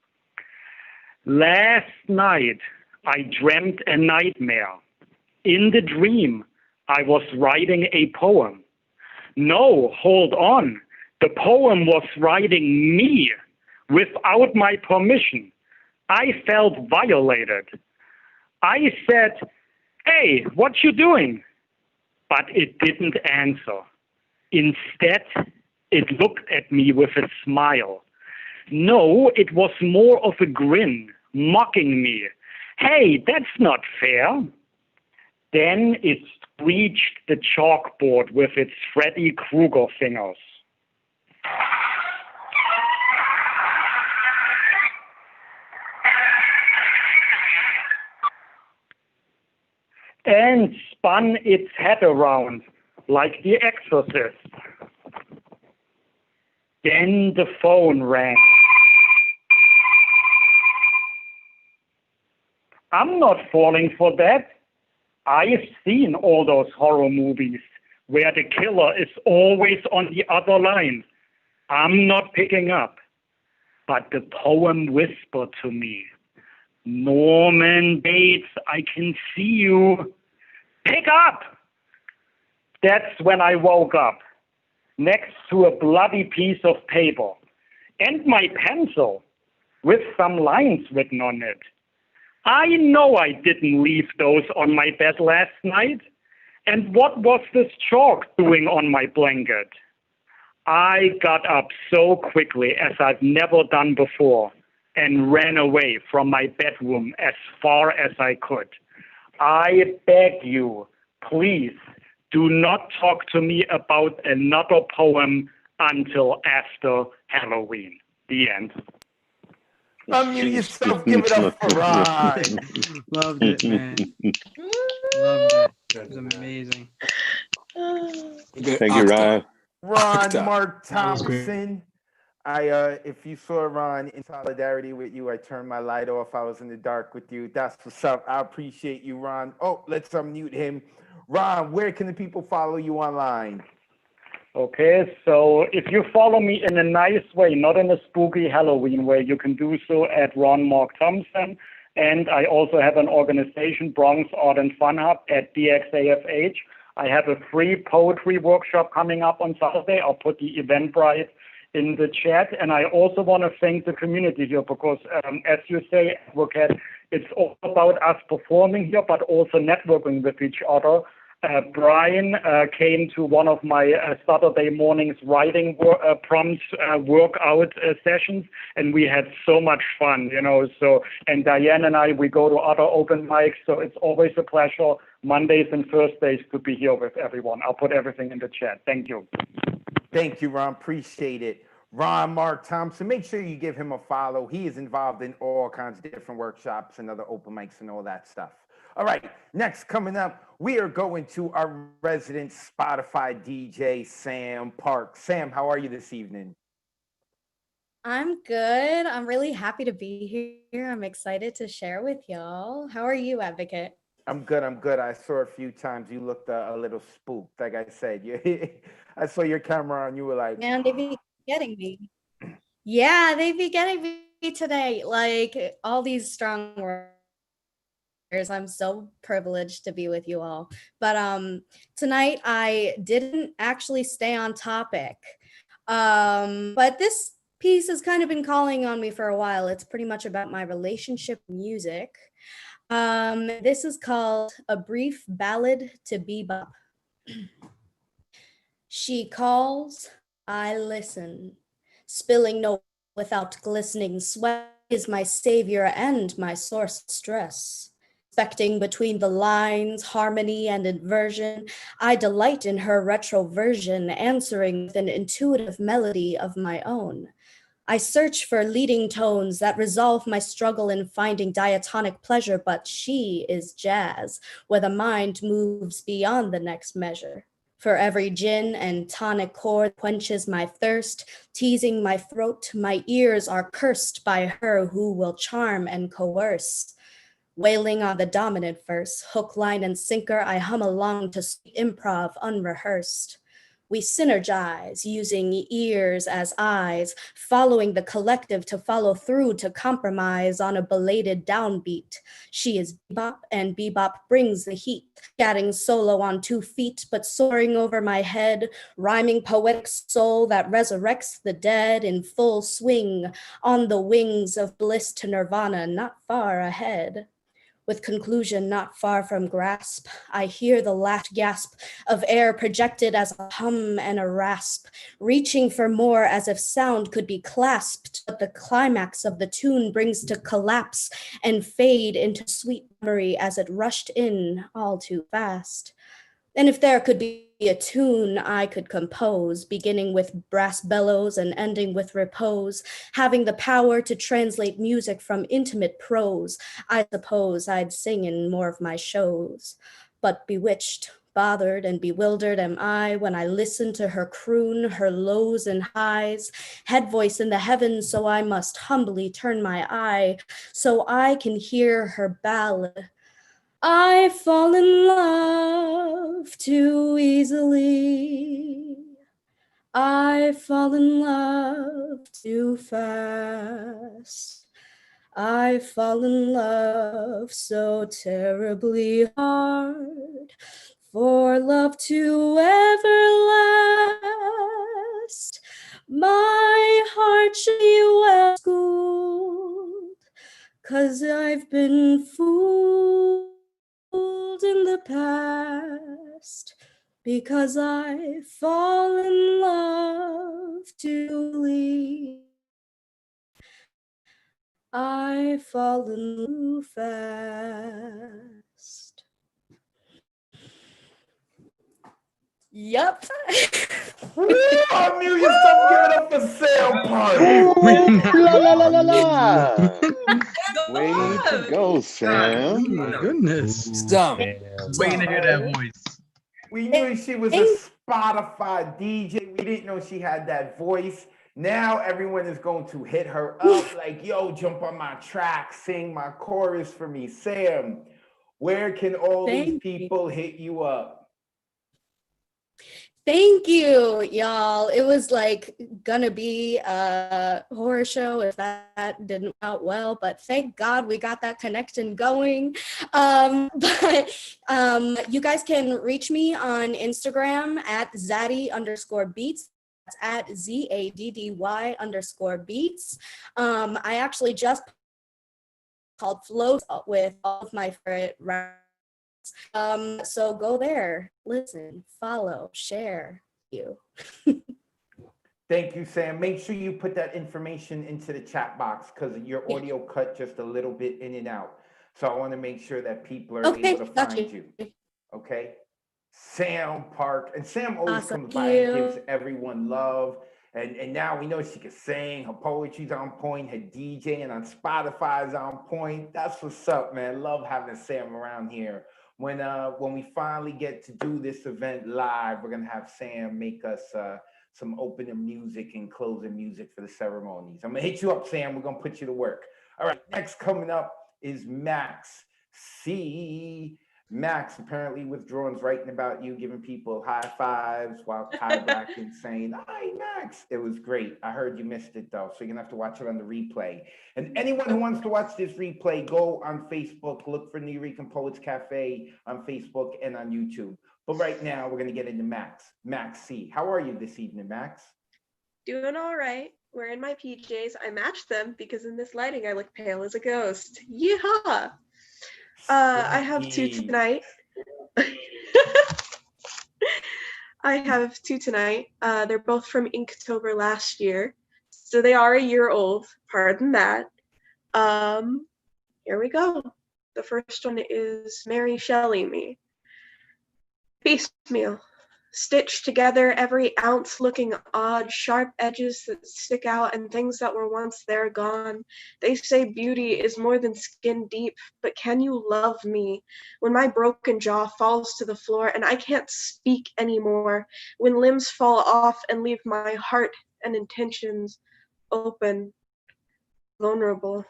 Last night, I dreamt a nightmare. In the dream, I was writing a poem. No, hold on. The poem was writing me without my permission. I felt violated. I said, "Hey, what you doing?" But it didn't answer. Instead, it looked at me with a smile. No, it was more of a grin, mocking me. "Hey, that's not fair." Then it screeched the chalkboard with its Freddy Krueger fingers. And spun its head around like the Exorcist. Then the phone rang. I'm not falling for that. I've seen all those horror movies where the killer is always on the other line. I'm not picking up. But the poem whispered to me, "Norman Bates, I can see you. Pick up!" That's when I woke up, next to a bloody piece of paper and my pencil. with some lines written on it. I know I didn't leave those on my bed last night. And what was this chalk doing on my blanket? I got up so quickly as I've never done before and ran away from my bedroom as far as I could. I beg you, please do not talk to me about another poem until after Halloween. The end. Unmute yourself, give it up for Ron. Loved it, man. Loved it. It was amazing. Thank you, Ron. Ron Mark That was great. Thompson. If you saw Ron, in solidarity with you, I turned my light off. I was in the dark with you. That's what's up. I appreciate you, Ron. Oh, let's unmute him. Ron, where can the people follow you online? Okay, so if you follow me in a nice way, not in a spooky Halloween way, you can do so at Ron Mark Thompson. And I also have an organization, Bronx Art and Fun Hub at BXAFH. I have a free poetry workshop coming up on Saturday. I'll put the Eventbrite in the chat. And I also want to thank the community here because, as you say, Advocate, it's all about us performing here, but also networking with each other. Brian came to one of my Saturday mornings writing prompt workout sessions, and we had so much fun, you know. So, and Diane and I, we go to other open mics, so it's always a pleasure Mondays and Thursdays to be here with everyone. I'll put everything in the chat. Thank you. Thank you, Ron. Appreciate it. Ron Mark Thompson, make sure you give him a follow. He is involved in all kinds of different workshops and other open mics and all that stuff. All right, next coming up, we are going to our resident Spotify DJ, Sam Park. Sam, how are you this evening? I'm good. I'm really happy to be here. I'm excited to share with y'all. How are you, Advocate? I'm good. I'm good. I saw a few times you looked a little spooked. Like I said, I saw your camera on. You were like, Man, they be getting me. Yeah, they be getting me today. Like all these strong words. I'm so privileged to be with you all. But tonight I didn't actually stay on topic. But this piece has kind of been calling on me for a while. It's pretty much about my relationship with music. This is called A Brief Ballad to Bebop. She calls, I listen, spilling no without glistening sweat is my savior and my source of stress. Expecting between the lines, harmony and inversion, I delight in her retroversion, answering with an intuitive melody of my own. I search for leading tones that resolve my struggle in finding diatonic pleasure, but she is jazz, where the mind moves beyond the next measure. For every gin and tonic chord quenches my thirst, teasing my throat, my ears are cursed by her who will charm and coerce. Wailing on the dominant verse, hook, line, and sinker, I hum along to improv unrehearsed. We synergize, using ears as eyes, following the collective to follow through to compromise on a belated downbeat. She is bebop, and bebop brings the heat, scatting solo on 2 feet, but soaring over my head, rhyming poetic soul that resurrects the dead in full swing, on the wings of bliss to nirvana, not far ahead. With conclusion not far from grasp, I hear the last gasp of air projected as a hum and a rasp, reaching for more as if sound could be clasped, but the climax of the tune brings to collapse and fade into sweet memory as it rushed in all too fast. And if there could be a tune I could compose, beginning with brass bellows and ending with repose, having the power to translate music from intimate prose, I suppose I'd sing in more of my shows. But bewitched, bothered, and bewildered am I when I listen to her croon, her lows and highs, head voice in the heavens, so I must humbly turn my eye, so I can hear her ballad. I fall in love too easily. I fall in love too fast. I fall in love so terribly hard for love to ever last. My heart should be well schooled. 'cause I've been fooled in the past, because I fall in love too early. I fall in love too fast. Yep. Oh, Amelia, stop giving up the sale part. La la la la la. Way to go, Sam. Goodness. Some. Waiting to hear that voice. We knew she was a Spotify DJ. We didn't know she had that voice. Now everyone is going to hit her up like, yo, jump on my track, sing my chorus for me. Sam, where can all these people hit you up? Thank you, y'all. It was like gonna be a horror show if that didn't work out well, but thank God we got that connection going. But you guys can reach me on Instagram at Zaddy_beats. That's at ZADDY_beats. I actually just called Float with all of my favorite rappers. So go there, listen, follow, share you. Thank you, Sam. Make sure you put that information into the chat box because your audio cut just a little bit in and out. So I want to make sure that people are able to find you. Okay. Sam Park. And Sam always comes by and gives everyone love. And now we know she can sing. Her poetry's on point. Her DJing on Spotify is on point. That's what's up, man. Love having Sam around here. When we finally get to do this event live, we're gonna have Sam make us some opening music and closing music for the ceremonies. I'm gonna hit you up, Sam. We're gonna put you to work. All right, next coming up is Max C. Max apparently withdrawing's writing about you, giving people high fives while Kai Black is saying, "Hi, Max." It was great. I heard you missed it though, so you're gonna have to watch it on the replay. And anyone who wants to watch this replay, go on Facebook, look for New Rican Poets Cafe on Facebook and on YouTube. But right now, we're gonna get into Max. Max C. How are you this evening, Max? Doing all right. Wearing my PJs. I matched them because in this lighting, I look pale as a ghost. Yeehaw! I have two tonight. I have two tonight. They're both from Inktober last year. So they are a year old. Pardon that. Here we go. The first one is Mary Shelley Me. Piecemeal. Stitched together, every ounce looking odd, sharp edges that stick out and things that were once there gone. They say beauty is more than skin deep, but can you love me? When my broken jaw falls to the floor and I can't speak anymore, when limbs fall off and leave my heart and intentions open, vulnerable.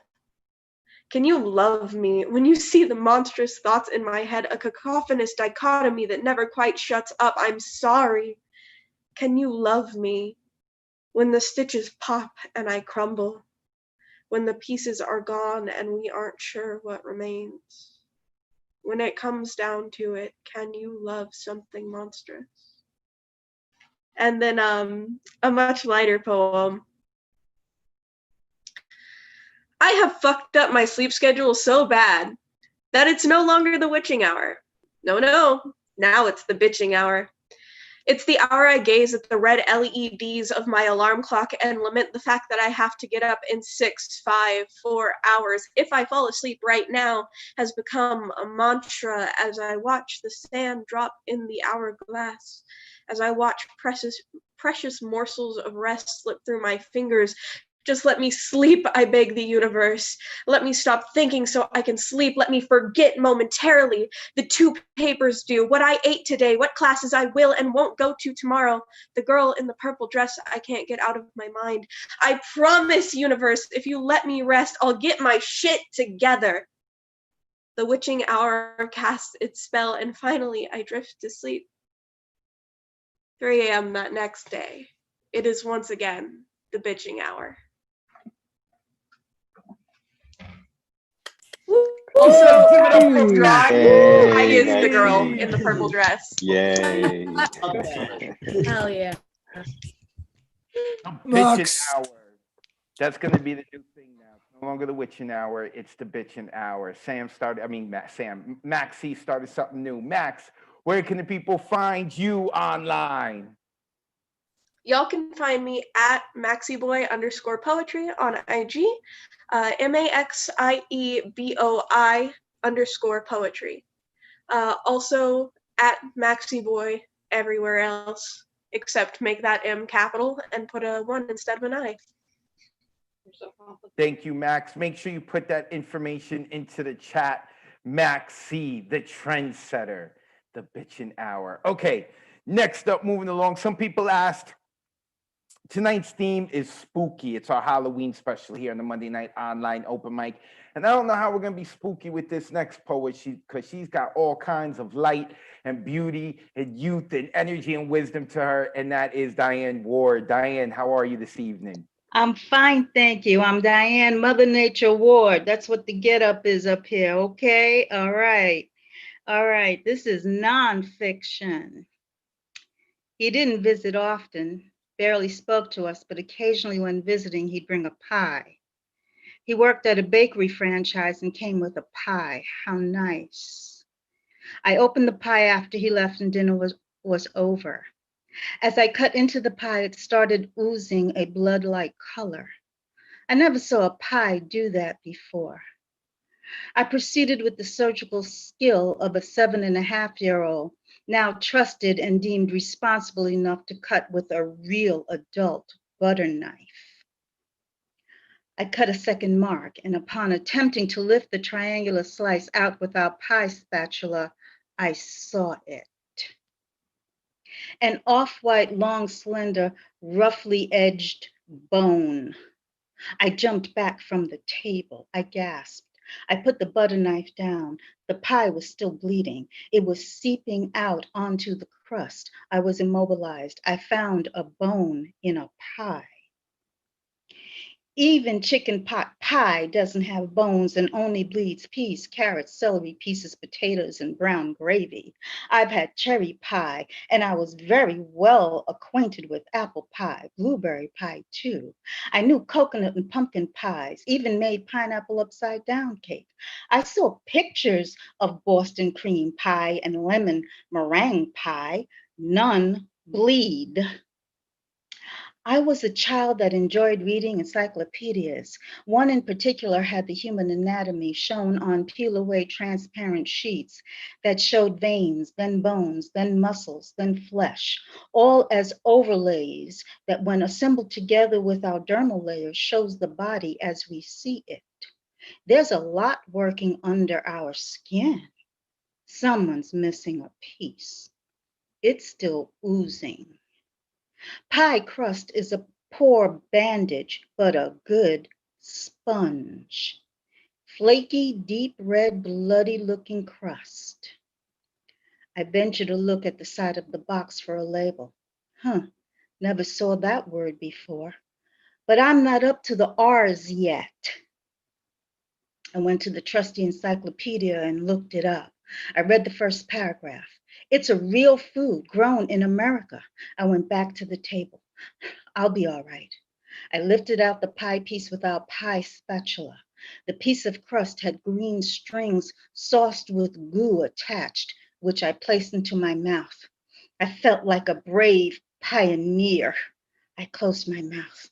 Can you love me when you see the monstrous thoughts in my head, a cacophonous dichotomy that never quite shuts up? I'm sorry. Can you love me when the stitches pop and I crumble, when the pieces are gone and we aren't sure what remains? When it comes down to it, can you love something monstrous? And then a much lighter poem. I have fucked up my sleep schedule so bad that it's no longer the witching hour. No, now it's the bitching hour. It's the hour I gaze at the red LEDs of my alarm clock and lament the fact that I have to get up in 6, 5, 4 hours. If I fall asleep right now has become a mantra as I watch the sand drop in the hourglass, as I watch precious morsels of rest slip through my fingers. Just let me sleep, I beg the universe. Let me stop thinking so I can sleep. Let me forget momentarily the 2 papers due, what I ate today, what classes I will and won't go to tomorrow, the girl in the purple dress I can't get out of my mind. I promise, universe, if you let me rest, I'll get my shit together. The witching hour casts its spell and finally I drift to sleep. 3 a.m. that next day. It is once again the bitching hour. Also, give it up for Black. I is the girl in the purple dress. Yay. Hell yeah. Bitchin' hour. That's gonna be the new thing now. No longer the witching hour, it's the bitching hour. Maxie started something new. Max, where can the people find you online? Y'all can find me at maxieboy_poetry on IG, MAXIEBOI_poetry. Also at maxieboy everywhere else, except make that M capital and put a 1 instead of an I. Thank you, Max. Make sure you put that information into the chat. Maxie, the trendsetter, the bitchin' hour. Okay, next up, moving along. Some people asked, tonight's theme is spooky. It's our Halloween special here on the Monday Night Online Open Mic. And I don't know how we're going to be spooky with this next poet, because she's got all kinds of light and beauty and youth and energy and wisdom to her, and that is Diane Ward. Diane, how are you this evening? I'm fine, thank you. I'm Diane Mother Nature Ward. That's what the getup is up here, okay? All right. All right, this is nonfiction. He didn't visit often, barely spoke to us, but occasionally when visiting, he'd bring a pie. He worked at a bakery franchise and came with a pie. How nice. I opened the pie after he left and dinner was over. As I cut into the pie, it started oozing a blood-like color. I never saw a pie do that before. I proceeded with the surgical skill of a 7.5-year-old, now trusted and deemed responsible enough to cut with a real adult butter knife. I cut a second mark, and upon attempting to lift the triangular slice out with our pie spatula, I saw it. An off-white, long, slender, roughly edged bone. I jumped back from the table. I gasped. I put the butter knife down. The pie was still bleeding. It was seeping out onto the crust. I was immobilized. I found a bone in a pie. Even chicken pot pie doesn't have bones and only bleeds peas, carrots, celery pieces, potatoes, and brown gravy. I've had cherry pie, and I was very well acquainted with apple pie, blueberry pie too. I knew coconut and pumpkin pies, even made pineapple upside down cake. I saw pictures of Boston cream pie and lemon meringue pie. None bleed. I was a child that enjoyed reading encyclopedias. One in particular had the human anatomy shown on peel-away transparent sheets that showed veins, then bones, then muscles, then flesh, all as overlays that when assembled together with our dermal layers shows the body as we see it. There's a lot working under our skin. Someone's missing a piece. It's still oozing. Pie crust is a poor bandage, but a good sponge. Flaky, deep red, bloody looking crust. I venture to look at the side of the box for a label. Never saw that word before, but I'm not up to the R's yet. I went to the trusty encyclopedia and looked it up. I read the first paragraph. It's a real food grown in America. I went back to the table. I'll be all right. I lifted out the pie piece with our pie spatula. The piece of crust had green strings sauced with goo attached, which I placed into my mouth. I felt like a brave pioneer. I closed my mouth.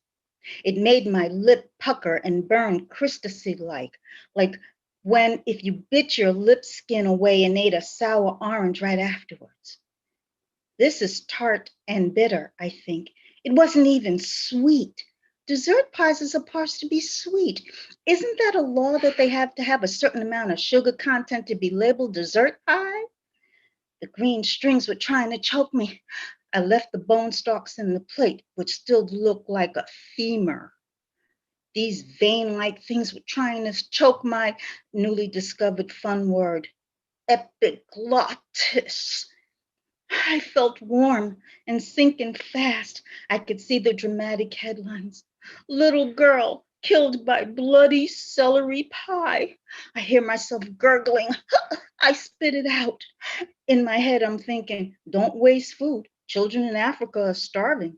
It made my lip pucker and burn crustasy-like, like when if you bit your lip skin away and ate a sour orange right afterwards. This is tart and bitter, I think. It wasn't even sweet. Dessert pies are supposed to be sweet. Isn't that a law that they have to have a certain amount of sugar content to be labeled dessert pie? The green strings were trying to choke me. I left the bone stalks in the plate, which still looked like a femur. These vein-like things were trying to choke my newly discovered fun word, epiglottis. I felt warm and sinking fast. I could see the dramatic headlines. Little girl killed by bloody celery pie. I hear myself gurgling. I spit it out. In my head, I'm thinking, don't waste food. Children in Africa are starving.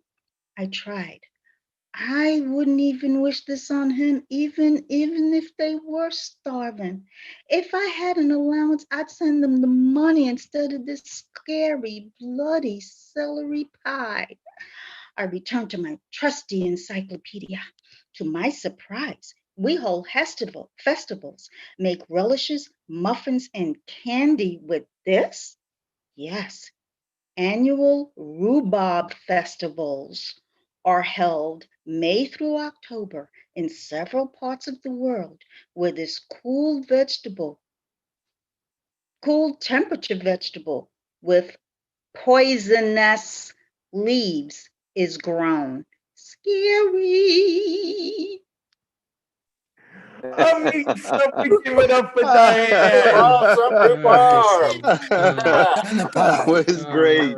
I tried. I wouldn't even wish this on him, even if they were starving. If I had an allowance, I'd send them the money instead of this scary, bloody celery pie. I returned to my trusty encyclopedia. To my surprise, we hold festivals, make relishes, muffins, and candy with this. Yes, annual rhubarb festivals are held May through October in several parts of the world where this cool temperature vegetable with poisonous leaves is grown. Scary. Somebody give it up for Diane. That was great.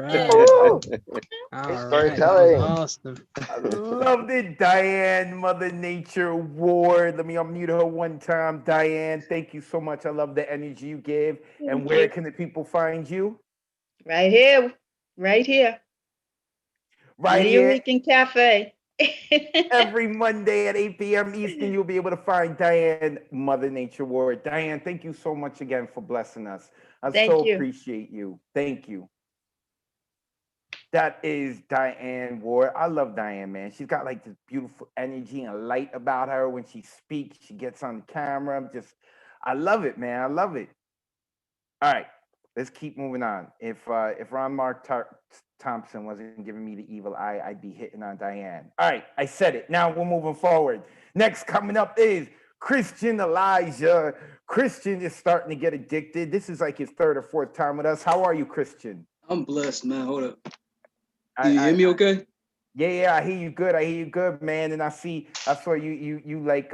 Storytelling. Awesome. I loved it, Diane. Mother Nature Ward. Let me unmute her one time. Diane, thank you so much. I love the energy you give. And Thank where you. can the people find you? Right here. Right here. Right Radio here. Weekend Cafe. Every Monday at 8 p.m. Eastern, you'll be able to find Diane, Mother Nature Ward. Diane, thank you so much again for blessing us. I Thank so you. appreciate you. Thank you. That is Diane Ward. I love Diane, man. She's got like this beautiful energy and light about her when she speaks. She gets on the camera. I love it, man. I love it. All right, let's keep moving on. If Ron Mark Thompson wasn't giving me the evil eye, I'd be hitting on Diane. All right, I said it. Now we're moving forward. Next coming up is Christian Elijah. Christian is starting to get addicted. This is like his third or fourth time with us. How are you, Christian? I'm blessed, man. Hold up. Do you hear me okay? Yeah, I hear you good. I hear you good, man. And I saw you like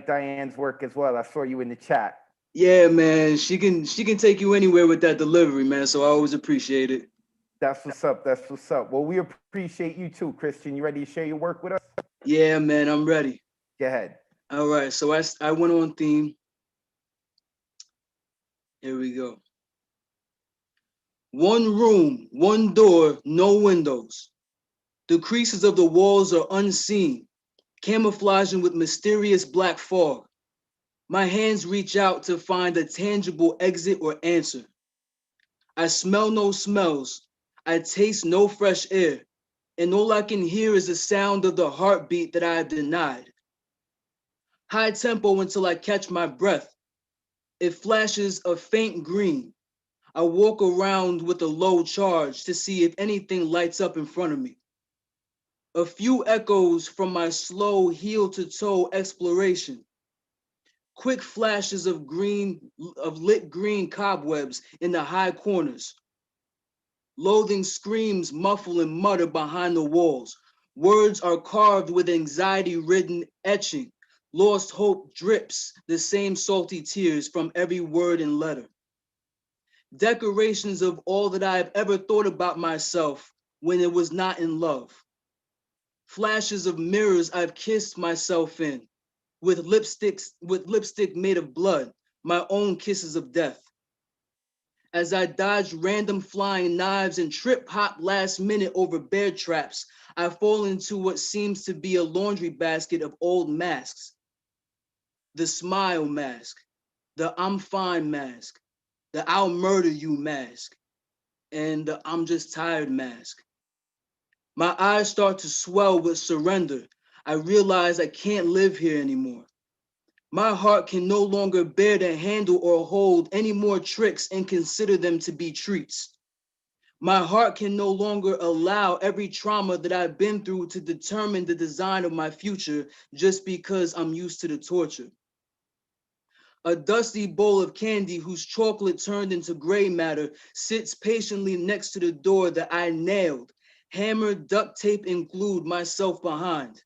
Diane's work as well. I saw you in the chat. Yeah, man. She can take you anywhere with that delivery, man. So I always appreciate it. That's what's up. That's what's up. Well, we appreciate you too, Christian. You ready to share your work with us? Yeah, man. I'm ready. Go ahead. All right. So I went on theme. Here we go. One room, one door, no windows. The creases of the walls are unseen, camouflaging with mysterious black fog. My hands reach out to find a tangible exit or answer. I smell no smells. I taste no fresh air. And all I can hear is the sound of the heartbeat that I have denied. High tempo until I catch my breath. It flashes a faint green. I walk around with a low charge to see if anything lights up in front of me. A few echoes from my slow heel-to-toe exploration. Quick flashes of lit green cobwebs in the high corners. Loathing screams muffle and mutter behind the walls. Words are carved with anxiety-ridden etching. Lost hope drips the same salty tears from every word and letter. Decorations of all that I have ever thought about myself when it was not in love. Flashes of mirrors I've kissed myself in, with lipstick made of blood, my own kisses of death. As I dodge random flying knives and trip hop last minute over bear traps, I fall into what seems to be a laundry basket of old masks. The smile mask, the I'm fine mask, the I'll murder you mask, and the I'm just tired mask. My eyes start to swell with surrender. I realize I can't live here anymore. My heart can no longer bear to handle or hold any more tricks and consider them to be treats. My heart can no longer allow every trauma that I've been through to determine the design of my future just because I'm used to the torture. A dusty bowl of candy whose chocolate turned into gray matter sits patiently next to the door that I nailed, hammered, duct tape, and glued myself behind.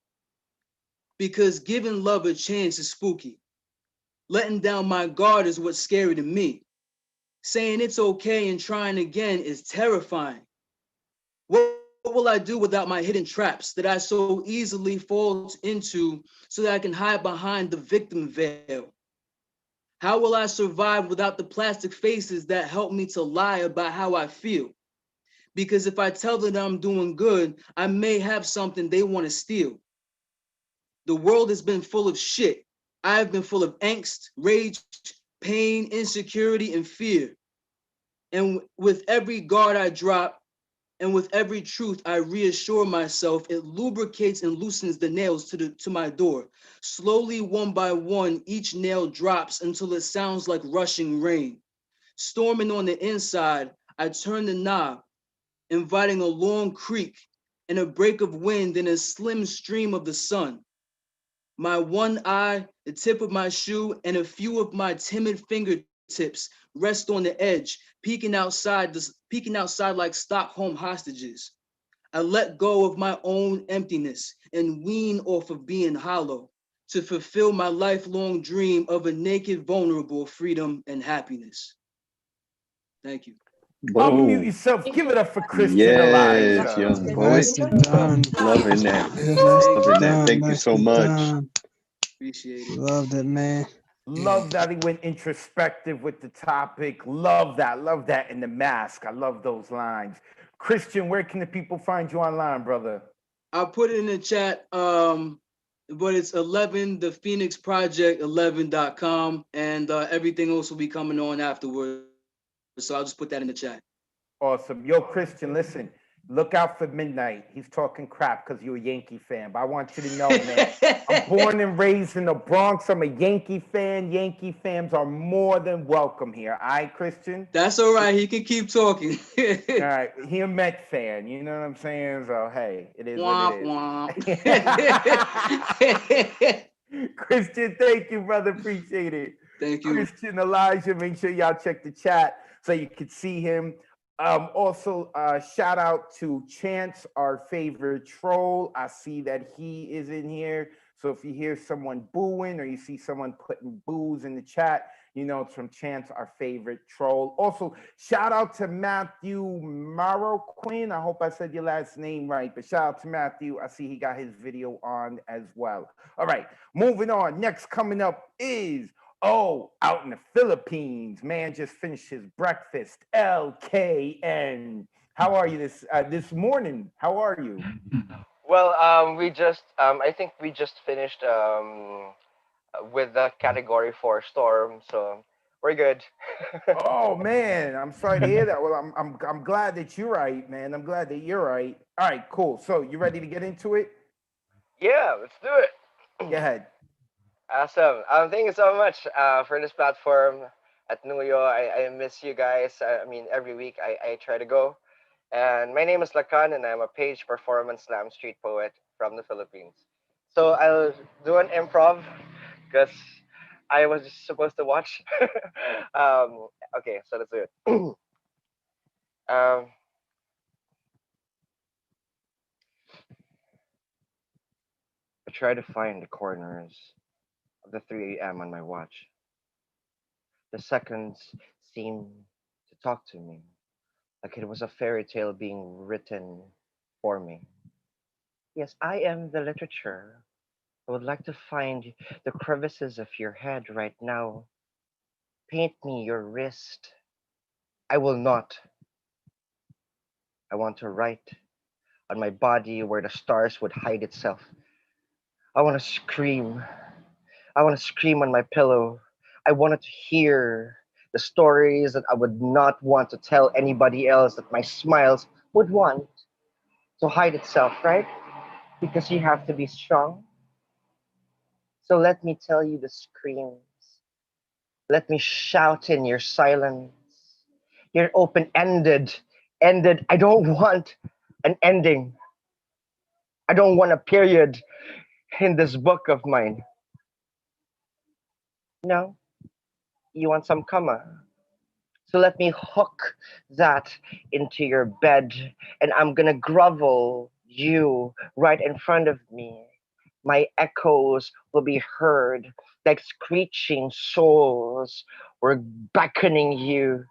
Because giving love a chance is spooky. Letting down my guard is what's scary to me. Saying it's okay and trying again is terrifying. What will I do without my hidden traps that I so easily fall into so that I can hide behind the victim veil? How will I survive without the plastic faces that help me to lie about how I feel? Because if I tell them I'm doing good, I may have something they want to steal. The world has been full of shit. I have been full of angst, rage, pain, insecurity, and fear. And with every guard I drop, and with every truth I reassure myself, it lubricates and loosens the nails to my door. Slowly, one by one, each nail drops until it sounds like rushing rain. Storming on the inside, I turn the knob, inviting a long creak and a break of wind and a slim stream of the sun. My one eye, the tip of my shoe, and a few of my timid fingertips rest on the edge, peeking outside like Stockholm hostages. I let go of my own emptiness and wean off of being hollow to fulfill my lifelong dream of a naked, vulnerable freedom and happiness. Thank you. Unmute yourself. Give it up for Christian Yes, Elijah. young poet. Nicely done. Loving that. Nicely Loving that. done. Thank you so Nicely much. done. Appreciate it. Loved it, man. Love that he went introspective with the topic. Love that. Love that in the mask. I love those lines. Christian, where can the people find you online, brother? I'll put it in the chat. But it's 11, the Phoenix Project 11.com, and everything else will be coming on afterwards. So I'll just put that in the chat. Awesome. Yo, Christian, listen, look out for Midnight. He's talking crap because you're a Yankee fan. But I want you to know, man, I'm born and raised in the Bronx. I'm a Yankee fan. Yankee fans are more than welcome here. All right, Christian? That's all right. He can keep talking. All right. He a Met fan. You know what I'm saying? So, hey, it is what it is. Christian, thank you, brother. Appreciate it. Thank you. Christian Elijah, make sure y'all check the chat so you can see him. Also, shout out to Chance, our favorite troll. I see that he is in here. So if you hear someone booing or you see someone putting boos in the chat, you know it's from Chance, our favorite troll. Also, shout out to Matthew Marroquin. I hope I said your last name right, but shout out to Matthew. I see he got his video on as well. All right, moving on. Next coming up is out in the Philippines, man just finished his breakfast. LKN. How are you this morning? How are you? Well, I think we just finished with the category 4 storm, so we're good. Oh man, I'm sorry to hear that. Well, I'm glad that you're right, man. I'm glad that you're right. All right, cool. So you ready to get into it? Yeah, let's do it. Go ahead. Awesome. Thank you so much for this platform at Nuyo. I miss you guys. I mean, every week I try to go. And my name is Lakan, and I'm a page performance slam street poet from the Philippines. So I'll do an improv because I was just supposed to watch. Okay, so let's do it. I try to find the corners of the 3 a.m. on my watch. The seconds seem to talk to me, like it was a fairy tale being written for me. Yes, I am the literature. I would like to find the crevices of your head right now. Paint me your wrist. I will not. I want to write on my body where the stars would hide itself. I want to scream. I want to scream on my pillow. I wanted to hear the stories that I would not want to tell anybody else, that my smiles would want to hide itself, right? Because you have to be strong. So let me tell you the screams. Let me shout in your silence. You're open-ended. Ended. I don't want an ending. I don't want a period in this book of mine. No, you want some comma. So let me hook that into your bed, and I'm gonna grovel you right in front of me. My echoes will be heard like screeching souls were beckoning you.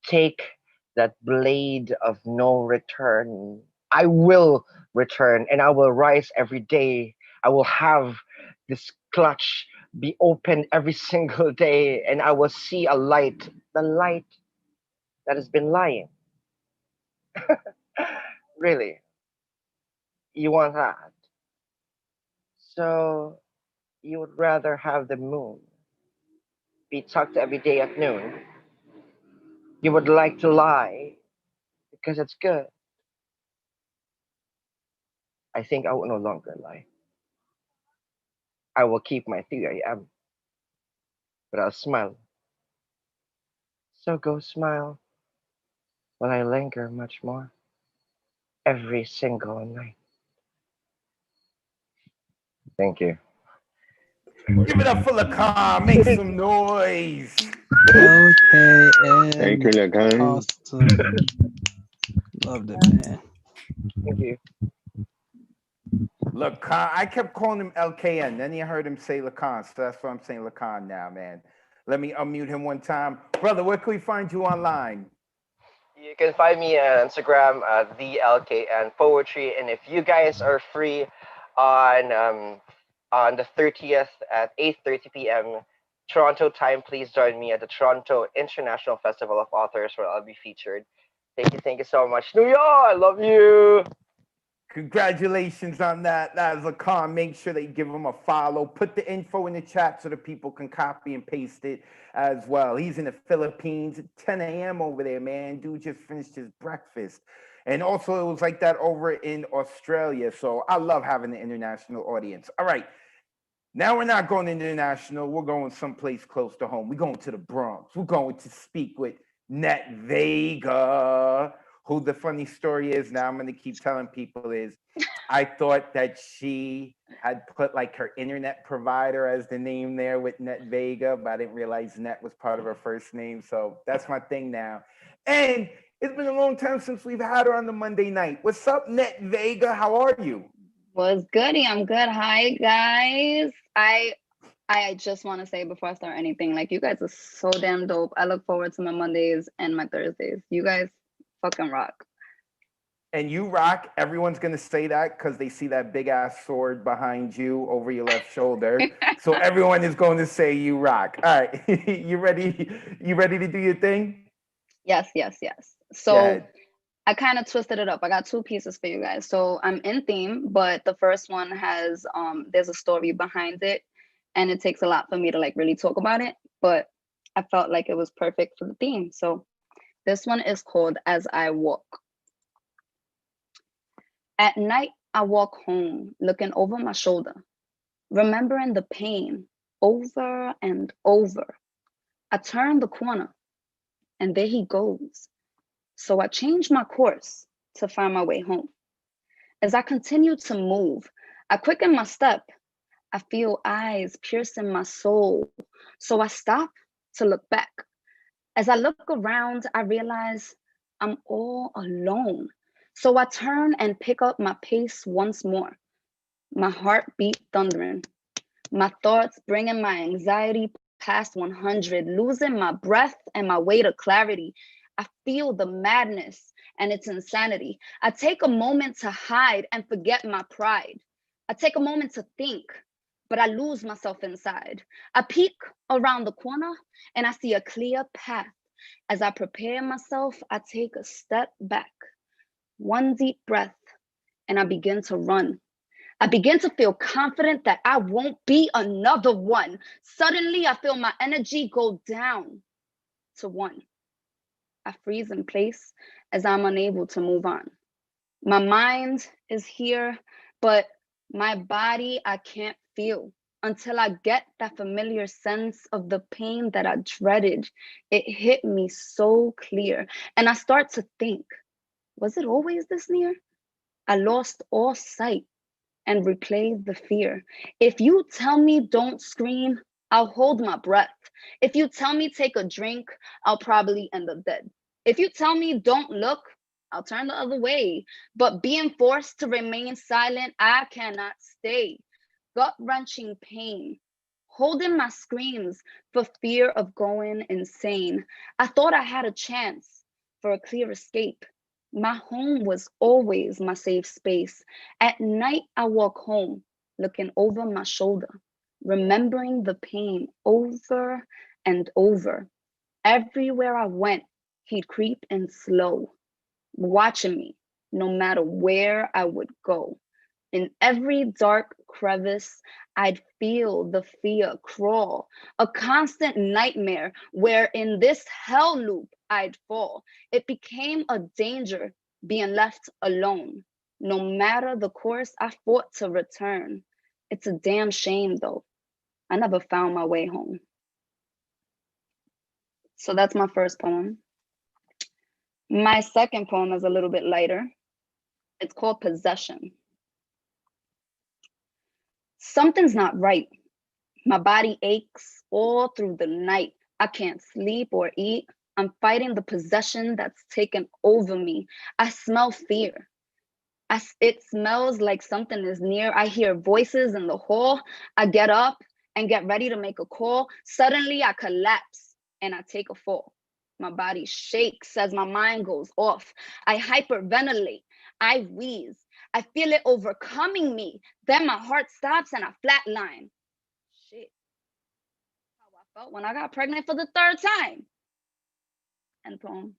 Take that blade of no return. I will return, and I will rise every day. I will have this clutch be open every single day, and I will see a light, the light that has been lying. Really? You want that? So you would rather have the moon be tucked every day at noon. You would like to lie because it's good. I think I will no longer lie. I will keep my 3 a.m., but I'll smile. So go smile while I linger much more every single night. Thank you. Give it up for Lacan. Make some noise. Okay, Thank you, Lacan. awesome. Loved it, man. Thank you. Lacan. I kept calling him LKN. Then you heard him say Lacan. So that's why I'm saying Lacan now, man. Let me unmute him one time. Brother, where can we find you online? You can find me on Instagram, the LKN Poetry, and if you guys are free on the 30th at 8:30 p.m. Toronto time, please join me at the Toronto International Festival of Authors, where I'll be featured. Thank you so much. New York, I love you. Congratulations on that. That is Lacan. Make sure that you give him a follow. Put the info in the chat so that people can copy and paste it as well. He's in the Philippines at 10 a.m. over there, man. Dude just finished his breakfast. And also, it was like that over in Australia. So I love having the international audience. All right. Now we're not going international. We're going someplace close to home. We're going to the Bronx. We're going to speak with Net Vega. Who the funny story is, now I'm going to keep telling people, is I thought that she had put like her internet provider as the name there with Net Vega, but I didn't realize Net was part of her first name. So that's my thing now. And it's been a long time since we've had her on the Monday night. What's up, Net Vega? How are you? What's goody? I'm good. Hi, guys. I just want to say before I start anything, like, you guys are so damn dope. I look forward to my Mondays and my Thursdays. You guys fucking rock. And you rock. Everyone's going to say that because they see that big ass sword behind you over your left shoulder. So everyone is going to say you rock. All right. You ready? You ready to do your thing? Yes. Go So ahead. I kind of twisted it up. I got two pieces for you guys. So I'm in theme, but the first one has there's a story behind it, and it takes a lot for me to like really talk about it, but I felt like it was perfect for the theme. So this one is called As I Walk. At night, I walk home, looking over my shoulder, remembering the pain over and over. I turn the corner, and there he goes. So I change my course to find my way home. As I continue to move, I quicken my step. I feel eyes piercing my soul. So I stop to look back. As I look around, I realize I'm all alone. So I turn and pick up my pace once more. My heartbeat thundering, my thoughts bringing my anxiety past 100, losing my breath and my way to clarity. I feel the madness and its insanity. I take a moment to hide and forget my pride. I take a moment to think, but I lose myself inside. I peek around the corner and I see a clear path. As I prepare myself, I take a step back, one deep breath, and I begin to run. I begin to feel confident that I won't be another one. Suddenly, I feel my energy go down to 1. I freeze in place as I'm unable to move on. My mind is here, but my body I can't feel until I get that familiar sense of the pain that I dreaded. It hit me so clear, and I start to think, was it always this near? I lost all sight and replay the fear. If you tell me don't scream, I'll hold my breath. If you tell me take a drink, I'll probably end up dead. If you tell me don't look, I'll turn the other way. But being forced to remain silent, I cannot stay. Gut-wrenching pain, holding my screams for fear of going insane. I thought I had a chance for a clear escape. My home was always my safe space. At night, I walk home, looking over my shoulder, remembering the pain over and over. Everywhere I went, he'd creep in slow, watching me no matter where I would go. In every dark crevice, I'd feel the fear crawl, a constant nightmare where in this hell loop I'd fall. It became a danger being left alone. No matter the course, I fought to return. It's a damn shame though. I never found my way home. So that's my first poem. My second poem is a little bit lighter. It's called Possession. Something's not right. My body aches all through the night. I can't sleep or eat. I'm fighting the possession that's taken over me. I smell fear. It smells like something is near. I hear voices in the hall. I get up and get ready to make a call. Suddenly I collapse and I take a fall. My body shakes as my mind goes off. I hyperventilate. I wheeze. I feel it overcoming me. Then my heart stops and I flatline. Shit. How I felt when I got pregnant for the third time. End poem.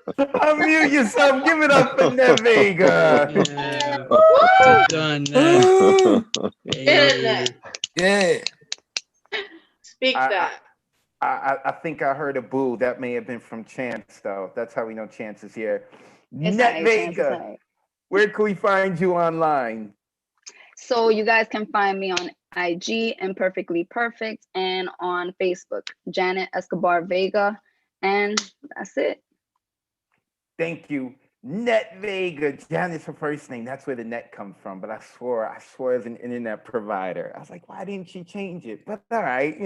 Unmute yourself. Give it up for Ned Vega. Done, Ned. Yeah. Speak that. I think I heard a boo. That may have been from Chance, though. That's how we know Chance is here. It's Ned alright, Chance, it's Vega, alright. where can we find you online? So you guys can find me on IG, Imperfectly Perfect, and on Facebook, Janet Escobar Vega. And that's it. Thank you. Net Vega. Janet's her first name. That's where the net comes from. But I swore as an internet provider. I was like, why didn't she change it? But all right,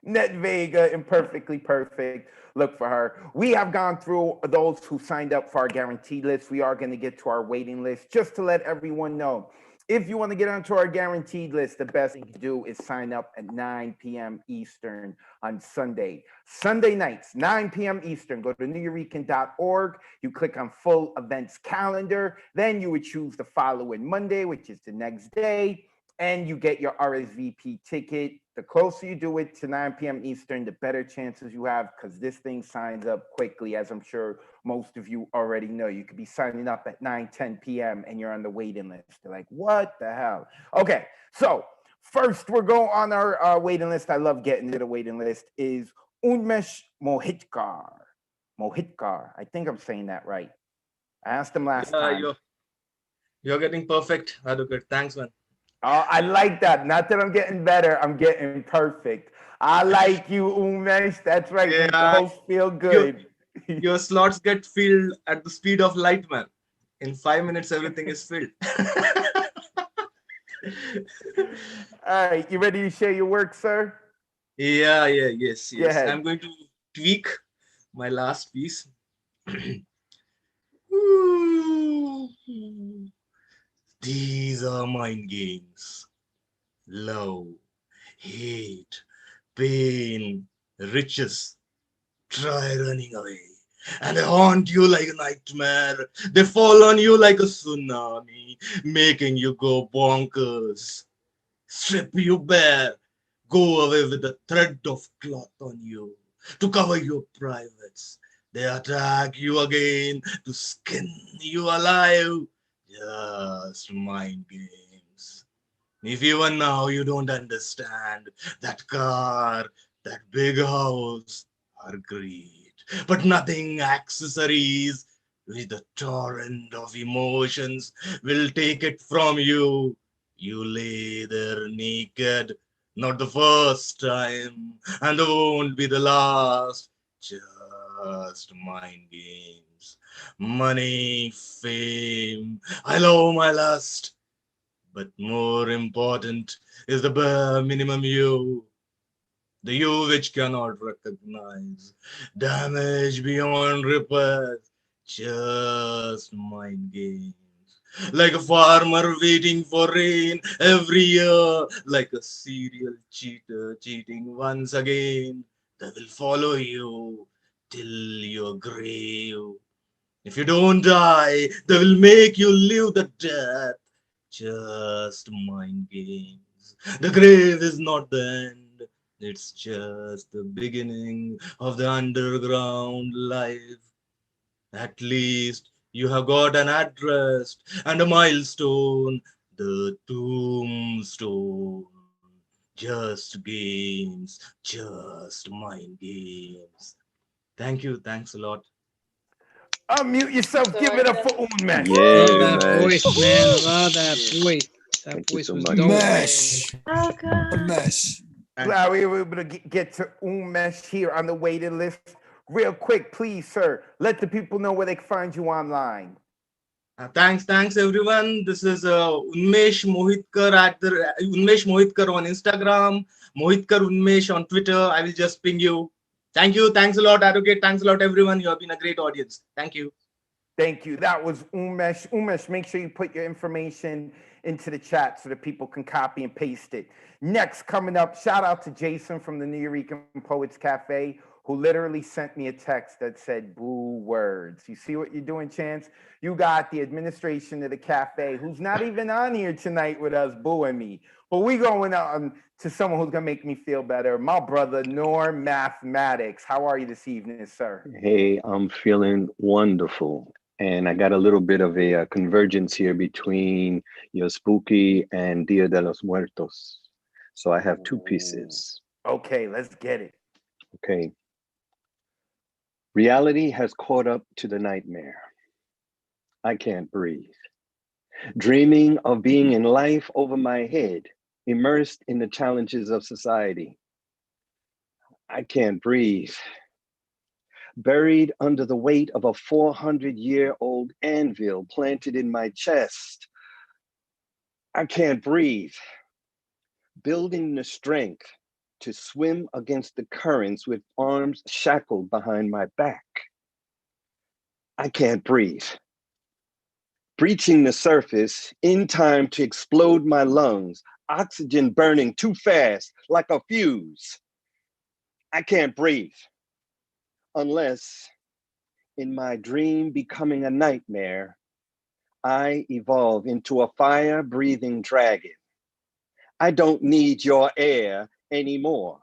Net Vega, Imperfectly Perfect. Look for her. We have gone through those who signed up for our guaranteed list. We are going to get to our waiting list. Just to let everyone know, if you want to get onto our guaranteed list, the best thing to do is sign up at 9 p.m. Eastern on Sunday. Sunday nights, 9 p.m. Eastern. Go to nuyorican.org. You click on full events calendar. Then you would choose the following Monday, which is the next day, and you get your RSVP ticket. The closer you do it to 9 p.m. Eastern, the better chances you have, because this thing signs up quickly, as I'm sure most of you already know. You could be signing up at 9, 10 p.m. and you're on the waiting list. They're like, what the hell? Okay, so first we're going on our waiting list. I love getting to the waiting list, is Unmesh Mohitkar. Mohitkar, I think I'm saying that right. I asked him last time. You're getting perfect. Advocate. Thanks, man. Oh, I like that. Not that I'm getting better, I'm getting perfect. I like you, Umesh. That's right. Make the host feel good. Your slots get filled at the speed of light, man. In 5 minutes, everything is filled. All right, you ready to share your work, sir? Yes. Go ahead. I'm going to tweak my last piece. These are mind games. Love, hate, pain, riches. Try running away, and they haunt you like a nightmare. They fall on you like a tsunami, making you go bonkers. Strip you bare, go away with a thread of cloth on you to cover your privates. They attack you again to skin you alive. Just mind games. If even now you don't understand, that car, that big house are greed, but nothing accessories with the torrent of emotions will take it from you. You lay there naked, not the first time, and won't be the last. Just mind games. Money, fame, I love my lust. But more important is the bare minimum you. The you which cannot recognize. Damage beyond repair. Just mind games. Like a farmer waiting for rain every year. Like a serial cheater cheating once again. They will follow you till your grave. If you don't die, they will make you live the death. Just mind games. The grave is not the end. It's just the beginning of the underground life. At least You have got an address and a milestone, the tombstone. Just games, just mind games. Thank you. Thanks a lot. Unmute yourself. Give it up for Unmesh. Love Yay, that Mesh. voice, man. Love that voice. That Thank you voice so was much. dope. Mesh. Oh God. Mesh. Glad we were able to get to Unmesh here on the waiting list. Real quick, please, sir. Let the people know where they can find you online. Thanks everyone. This is Unmesh Mohitkar at the Unmesh Mohitkar on Instagram, Mohitkar Unmesh on Twitter. I will just ping you. Thank you. Thanks a lot, Advocate. Thanks a lot, everyone. You have been a great audience. Thank you. Thank you. That was Unmesh. Unmesh, make sure you put your information into the chat so that people can copy and paste it. Next, coming up, shout out to Jason from the Nuyorican Poets Cafe, who literally sent me a text that said boo words. You see what you're doing, Chance? You got the administration of the cafe, who's not even on here tonight with us, booing me. But we going on to someone who's gonna make me feel better. My brother, Norm Mathematics. How are you this evening, sir? Hey, I'm feeling wonderful. And I got a little bit of a convergence here between your spooky and Dia de los Muertos. So I have two pieces. Okay, let's get it. Okay. Reality has caught up to the nightmare. I can't breathe. Dreaming of being in life over my head, immersed in the challenges of society. I can't breathe. Buried under the weight of a 400-year-old anvil planted in my chest. I can't breathe. Building the strength to swim against the currents with arms shackled behind my back. I can't breathe. Breaching the surface in time to explode my lungs, oxygen burning too fast like a fuse. I can't breathe. Unless, in my dream becoming a nightmare, I evolve into a fire-breathing dragon. I don't need your air anymore.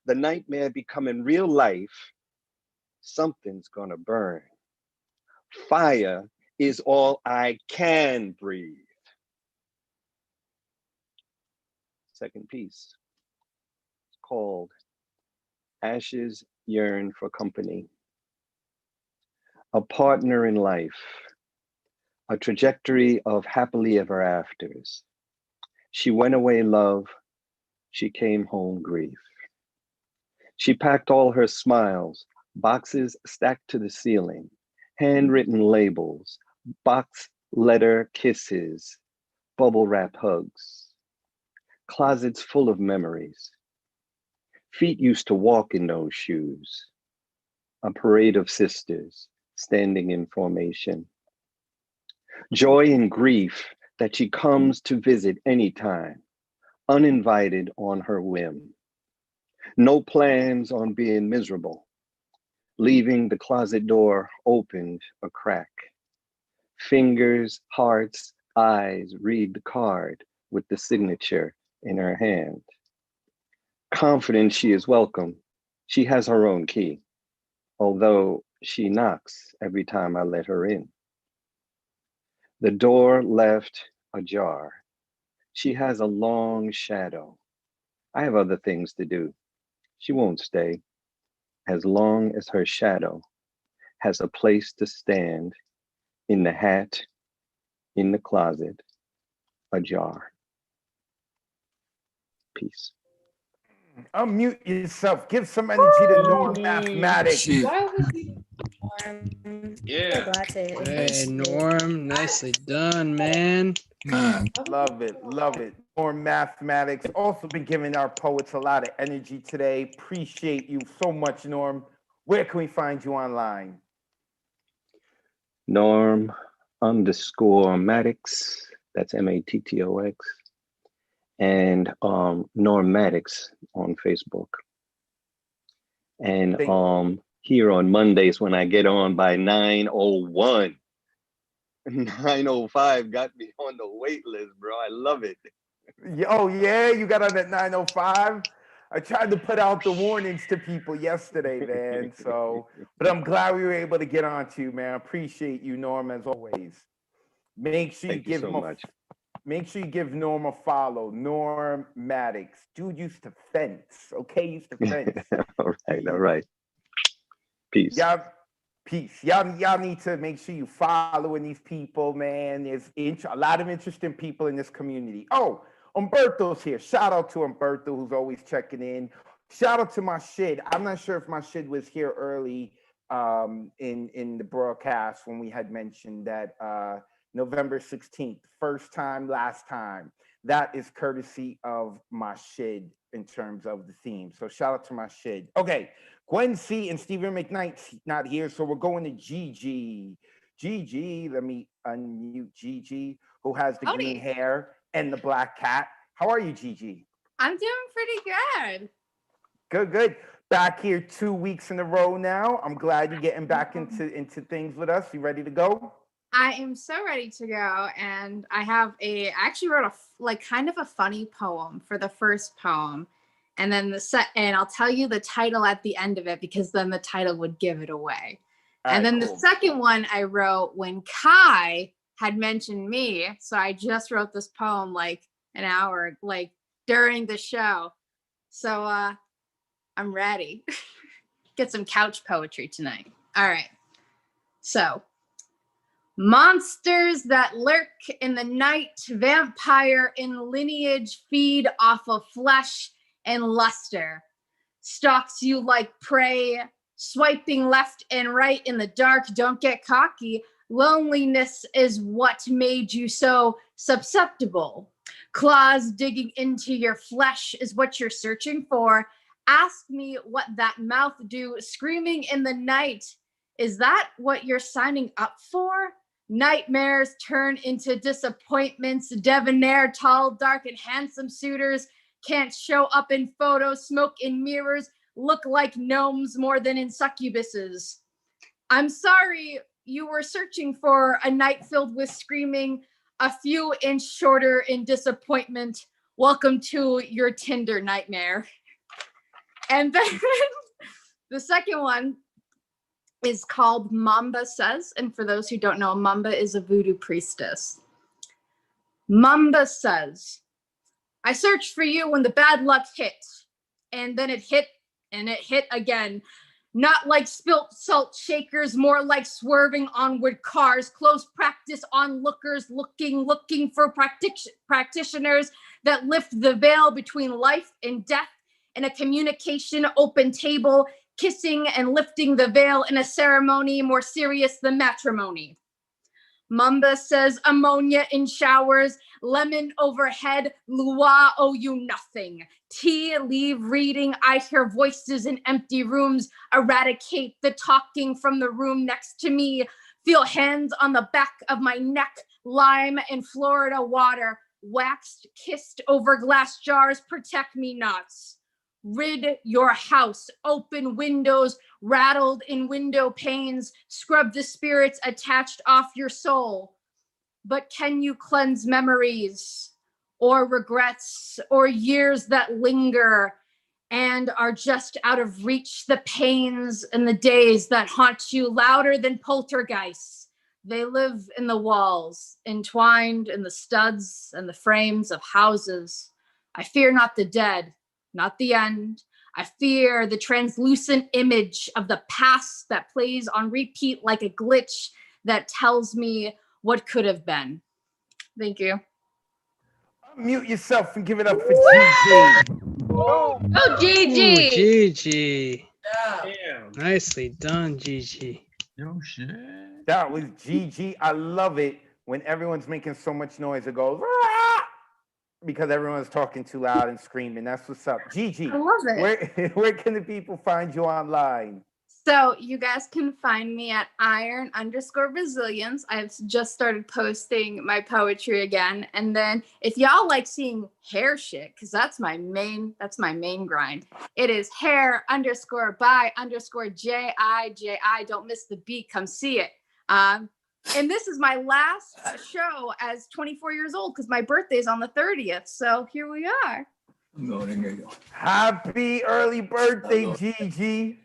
The nightmare becoming real life, something's gonna burn. Fire is all I can breathe. Second piece, it's called Ashes Yearn for Company. A partner in life, a trajectory of happily ever afters. She went away love, she came home grief. She packed all her smiles, boxes stacked to the ceiling, handwritten labels, box letter kisses, bubble wrap hugs, closets full of memories. Feet used to walk in those shoes. A parade of sisters standing in formation. Joy and grief that she comes to visit anytime, uninvited on her whim. No plans on being miserable, leaving the closet door opened a crack. Fingers, hearts, eyes read the card with the signature in her hand. Confident she is welcome, she has her own key, although she knocks every time I let her in. The door left ajar. She has a long shadow. I have other things to do. She won't stay as long as her shadow has a place to stand in the hat, in the closet, ajar. Peace. Unmute yourself. Give some energy to Norm Mathematics. Why was he? Yeah. Glad Hey, Norm, nicely done, man. Love it, love it. Norm Mathematics also been giving our poets a lot of energy today. Appreciate you so much, Norm. Where can we find you online? Norm _ Maddox. That's Mattox. And Norm Maddox on Facebook. And here on Mondays when I get on by 9:01. 9:05 got me on the wait list, bro. I love it. Oh yeah, you got on at 9:05. I tried to put out the warnings to people yesterday, man. So, but I'm glad we were able to get on to you, man. Appreciate you, Norm, as always. Make sure you Thank you give so him a much. make sure you give Norm a follow. Norm Maddox. Dude used to fence. Okay, used to fence. All right. Peace. Y'all, peace. Y'all need to make sure you following these people, man. There's a lot of interesting people in this community. Oh, Umberto's here. Shout out to Umberto, who's always checking in. Shout out to my shid. I'm not sure if my shid was here early in the broadcast when we had mentioned that November 16th, first time, last time. That is courtesy of my shid in terms of the theme. So shout out to my shid. Okay, Gwen C and Stephen McKnight's not here, so we're going to Gigi. Gigi, let me unmute Gigi, who has the green hair and the black cat. How are you, Gigi? I'm doing pretty good. Good, good. Back here 2 weeks in a row now. I'm glad you're getting back into things with us. You ready to go? I am so ready to go, and I actually wrote kind of a funny poem for the first poem, and then and I'll tell you the title at the end of it because then the title would give it away. And then the second one I wrote when Kai had mentioned me, so I just wrote this poem like an hour during the show. So I'm ready. Get some couch poetry tonight. All right. So, monsters that lurk in the night, vampire in lineage, feed off of flesh and luster. Stalks you like prey, swiping left and right in the dark. Don't get cocky. Loneliness is what made you so susceptible. Claws digging into your flesh is what you're searching for. Ask me what that mouth do, screaming in the night. Is that what you're signing up for? Nightmares turn into disappointments. Debonair, tall, dark, and handsome suitors can't show up in photos, smoke in mirrors, look like gnomes more than in succubuses. I'm sorry you were searching for a night filled with screaming, a few inch shorter in disappointment. Welcome to your Tinder nightmare. And then the second one is called Mamba Says. And for those who don't know, Mamba is a voodoo priestess. Mamba says, I searched for you when the bad luck hit. And then it hit and it hit again. Not like spilt salt shakers, more like swerving onward cars. Close practice onlookers looking for practitioners that lift the veil between life and death in a communication open table, kissing and lifting the veil in a ceremony more serious than matrimony. Mamba says ammonia in showers, lemon overhead, Lua owe you nothing. Tea leave reading, I hear voices in empty rooms, eradicate the talking from the room next to me, feel hands on the back of my neck, lime and Florida water, waxed, kissed over glass jars, protect me nots. Rid your house, open windows, rattled in window panes, scrub the spirits attached off your soul. But can you cleanse memories or regrets or years that linger and are just out of reach? The pains and the days that haunt you louder than poltergeists. They live in the walls, entwined in the studs and the frames of houses. I fear not the dead, not the end. I fear the translucent image of the past that plays on repeat like a glitch that tells me what could have been. Thank you. Mute yourself and give it up for Gigi. Oh, Gigi. Gigi. Damn. Nicely done, Gigi. No shit. That was Gigi. I love it when everyone's making so much noise. It goes, "Ah!" because everyone's talking too loud and screaming. That's what's up. Gigi, I love it. Where can the people find you online? So you guys can find me at iron_resilience. I've just started posting my poetry again. And then if y'all like seeing hair shit, because that's my main grind. It is hair_by_JIJI. Don't miss the beat. Come see it. And this is my last show as 24 years old because my birthday is on the 30th. So here we are. Happy early birthday, Gigi.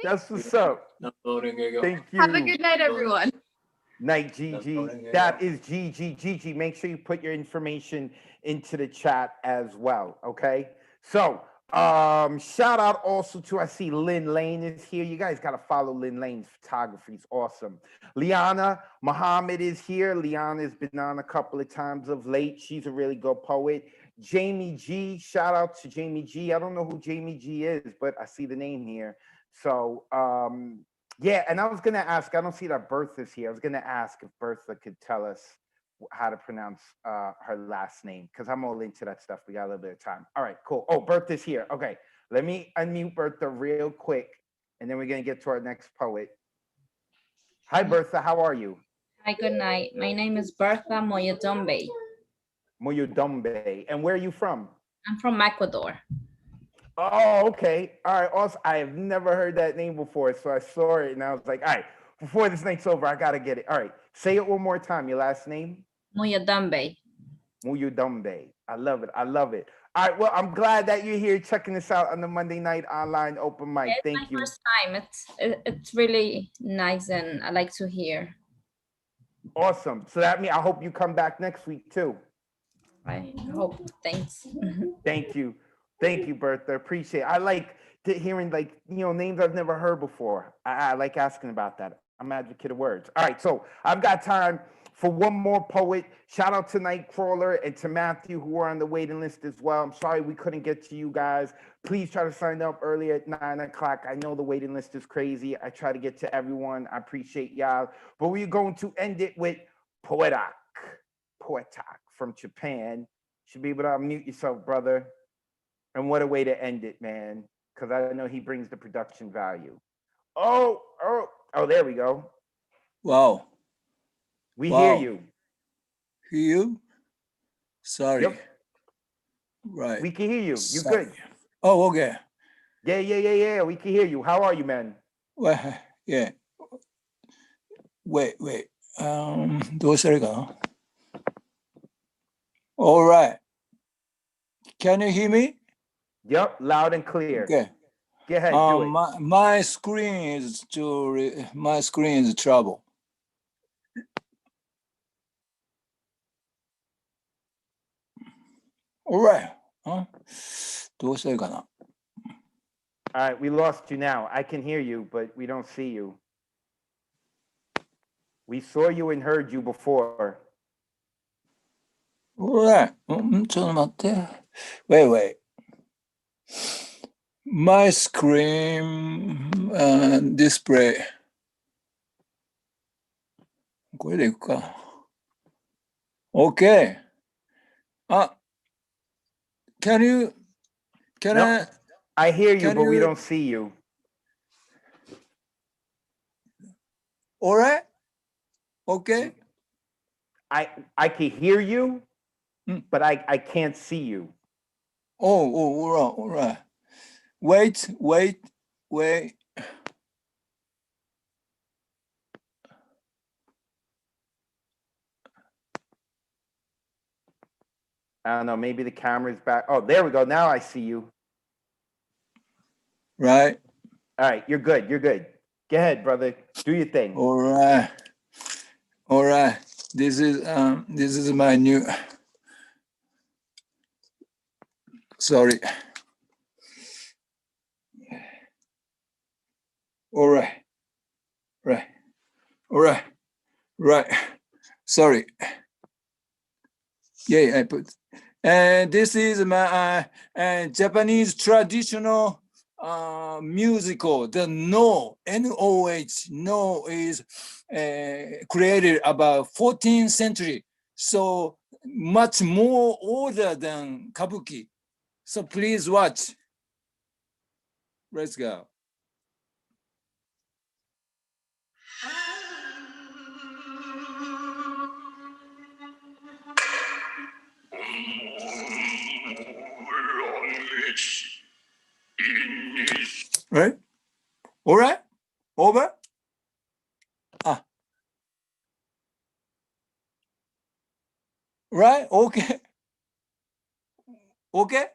That's what's up. Thank you. Have a good night, everyone. Night, Gigi. That is Gigi. Gigi, make sure you put your information into the chat as well. Okay. So, shout out also to, I see Lynn Lane is here. You guys got to follow Lynn Lane's photography. It's awesome. Liana Muhammad is here. Liana's been on a couple of times of late. She's a really good poet. Jamie G, shout out to Jamie G. I don't know who Jamie G is, but I see the name here. So, yeah, and I was gonna ask, I don't see that Bertha's here. I was gonna ask if Bertha could tell us how to pronounce her last name, because I'm all into that stuff. We got a little bit of time. All right, cool. Oh, Bertha's here. Okay, let me unmute Bertha real quick, and then we're gonna get to our next poet. Hi, Bertha, how are you? Hi, good night. My name is Bertha Moyodombe. Moyodombe. And where are you from? I'm from Ecuador. Oh, okay. All right. Also, I have never heard that name before, so I saw it and I was like, all right, before this night's over, I gotta get it. All right, say it one more time. Your last name? Moyodombe. Moyodombe. I love it. I love it. All right. Well, I'm glad that you're here checking this out on the Monday night online open mic. It's Thank my you. first time. It's really nice, and I like to hear. Awesome. So that means I hope you come back next week too. I hope. Thanks. Thank you. Thank you, Bertha. Appreciate it. I like hearing names I've never heard before. I like asking about that. I'm an advocate of words. All right, so I've got time for one more poet. Shout out to Nightcrawler and to Matthew, who are on the waiting list as well. I'm sorry we couldn't get to you guys. Please try to sign up early at 9 o'clock. I know the waiting list is crazy. I try to get to everyone. I appreciate y'all. But we're going to end it with Poetak. Poetak from Japan. Should be able to unmute yourself, brother. And what a way to end it, man. Because I know he brings the production value. Oh, there we go. Wow. We hear you. Hear you? Sorry. Yep. Right. We can hear you. You Sorry. good? Oh, okay. Yeah. We can hear you. How are you, man? Well, yeah. Wait. どうしたらいいかな? All right. Can you hear me? Yep, loud and clear. Okay. Go ahead, do it. My screen is trouble. All right. どうしたらいいかな? All right, we lost you now. I can hear you, but we don't see you. We saw you and heard you before. All right. ちょっと待って. Wait. My screen display. これでいくか. Okay. Can No, I hear you, can but we you- don't see you. All right. Okay. I can hear you, but I can't see you. Oh, all right. Wait. I don't know, maybe the camera's back. Oh, there we go. Now I see you. Right. All right, you're good. Go ahead, brother. Do your thing. All right. This is my new. Sorry. All right. Right. Sorry. Yeah, I put. And this is my Japanese traditional musical. The No, N-O-H, No is created about 14th century. So much more older than Kabuki. So please watch. Let's go. Right? All right? Over? Right? Okay. Okay?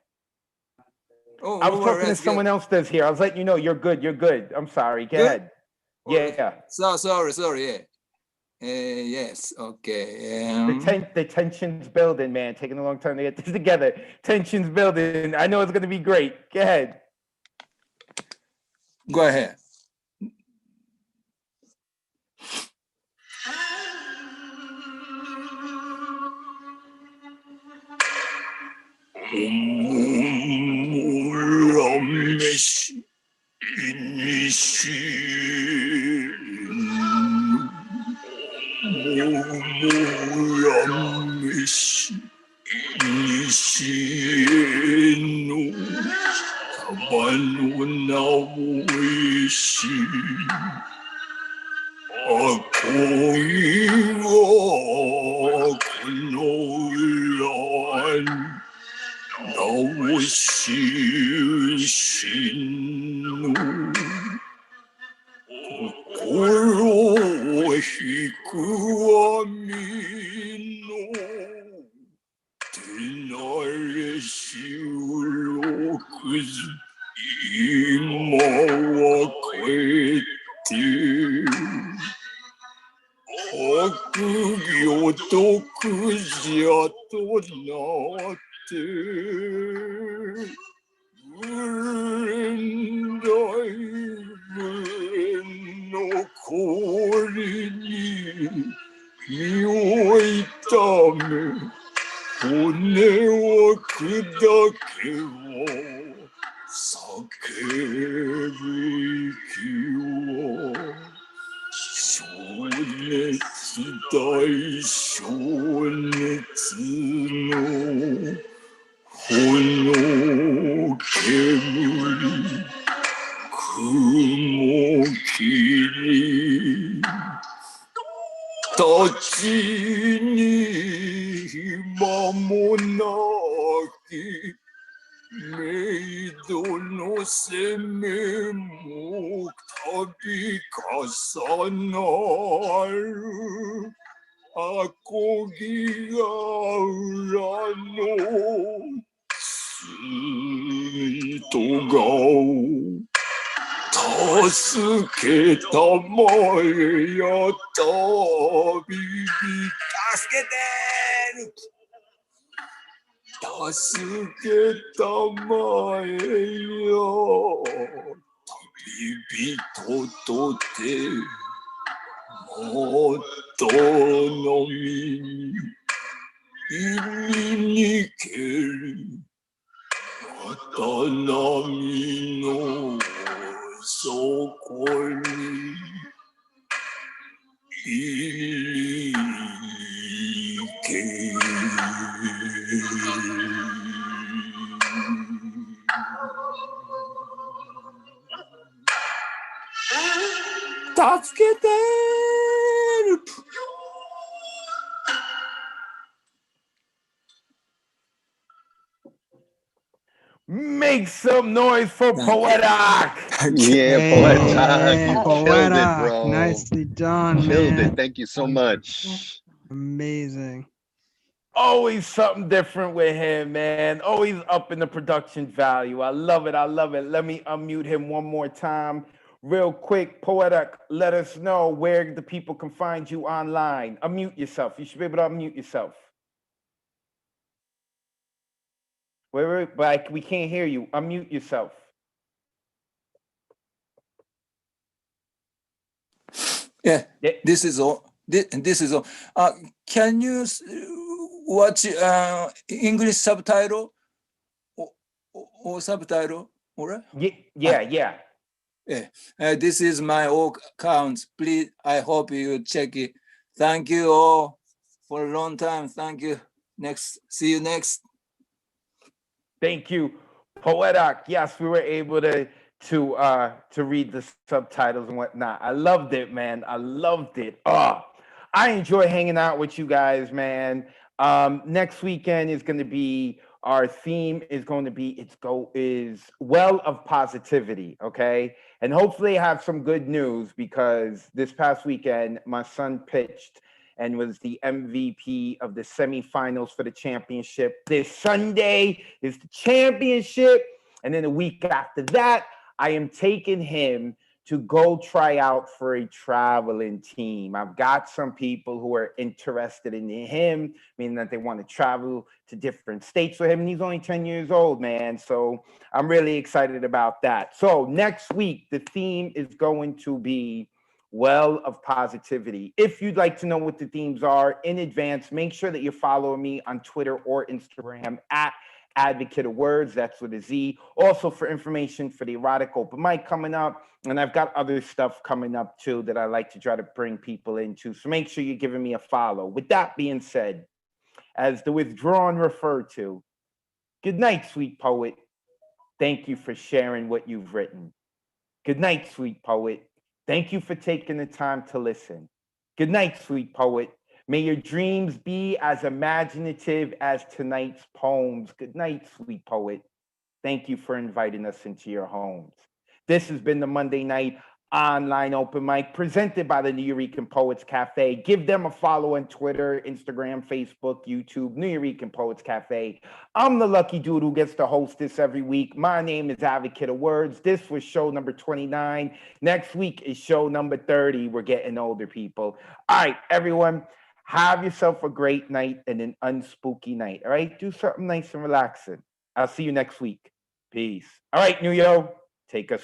Oh, I was well, talking to let's go. someone else that's here. I was letting you know you're good. You're good. I'm sorry. Go Good? ahead. Yeah. So sorry. Yeah. Yes. Okay. The tension's building, man. Taking a long time to get this together. Tension's building. I know it's gonna be great. Go ahead. Go ahead. Make some noise for Poetic. Yeah, Poetic, you killed it, Poetic. bro. Nicely done, Killed man. it. Thank you so much. Amazing. Always something different with him, man. Always up in the production value. I love it. I love it. Let me unmute him one more time. Real quick, Poetic, let us know where the people can find you online. Unmute yourself. You should be able to unmute yourself. Wait, but we can't hear you. Unmute yourself. Yeah. This is all. This is all. Can you watch English subtitle or subtitle? All right. Yeah. This is my old account. Please, I hope you check it. Thank you all for a long time. Thank you. See you next. Thank you, Poetic. Yes, we were able to read the subtitles and whatnot. I loved it, man. I loved it. I enjoy hanging out with you guys, man. Next weekend is going to be, our theme is going to be is Well of Positivity, okay? And hopefully have some good news, because this past weekend my son pitched and was the MVP of the semifinals for the championship. This Sunday is the championship, And then a week after that, I am taking him to go try out for a traveling team. I've got some people who are interested in him, meaning that they want to travel to different states with him. And he's only 10 years old, man. So I'm really excited about that. So next week, the theme is going to be Well of Positivity. If you'd like to know what the themes are in advance, make sure that you're following me on Twitter or Instagram at Advocate of Words, that's with a Z. Also for information for the erotic open mic coming up. And I've got other stuff coming up too that I like to try to bring people into. So make sure you're giving me a follow. With that being said, as the withdrawn referred to, good night, sweet poet. Thank you for sharing what you've written. Good night, sweet poet. Thank you for taking the time to listen. Good night, sweet poet. May your dreams be as imaginative as tonight's poems. Good night, sweet poet. Thank you for inviting us into your homes. This has been the Monday Night Online Open Mic presented by the Nuyorican Poets Cafe. Give them a follow on Twitter, Instagram, Facebook, YouTube, Nuyorican Poets Cafe. I'm the lucky dude who gets to host this every week. My name is Advocate of Words. This was show number 29. Next week is show number 30. We're getting older, people. All right, everyone. Have yourself a great night and an unspooky night. All right, do something nice and relaxing. I'll see you next week. Peace. All right, Nuyo, take us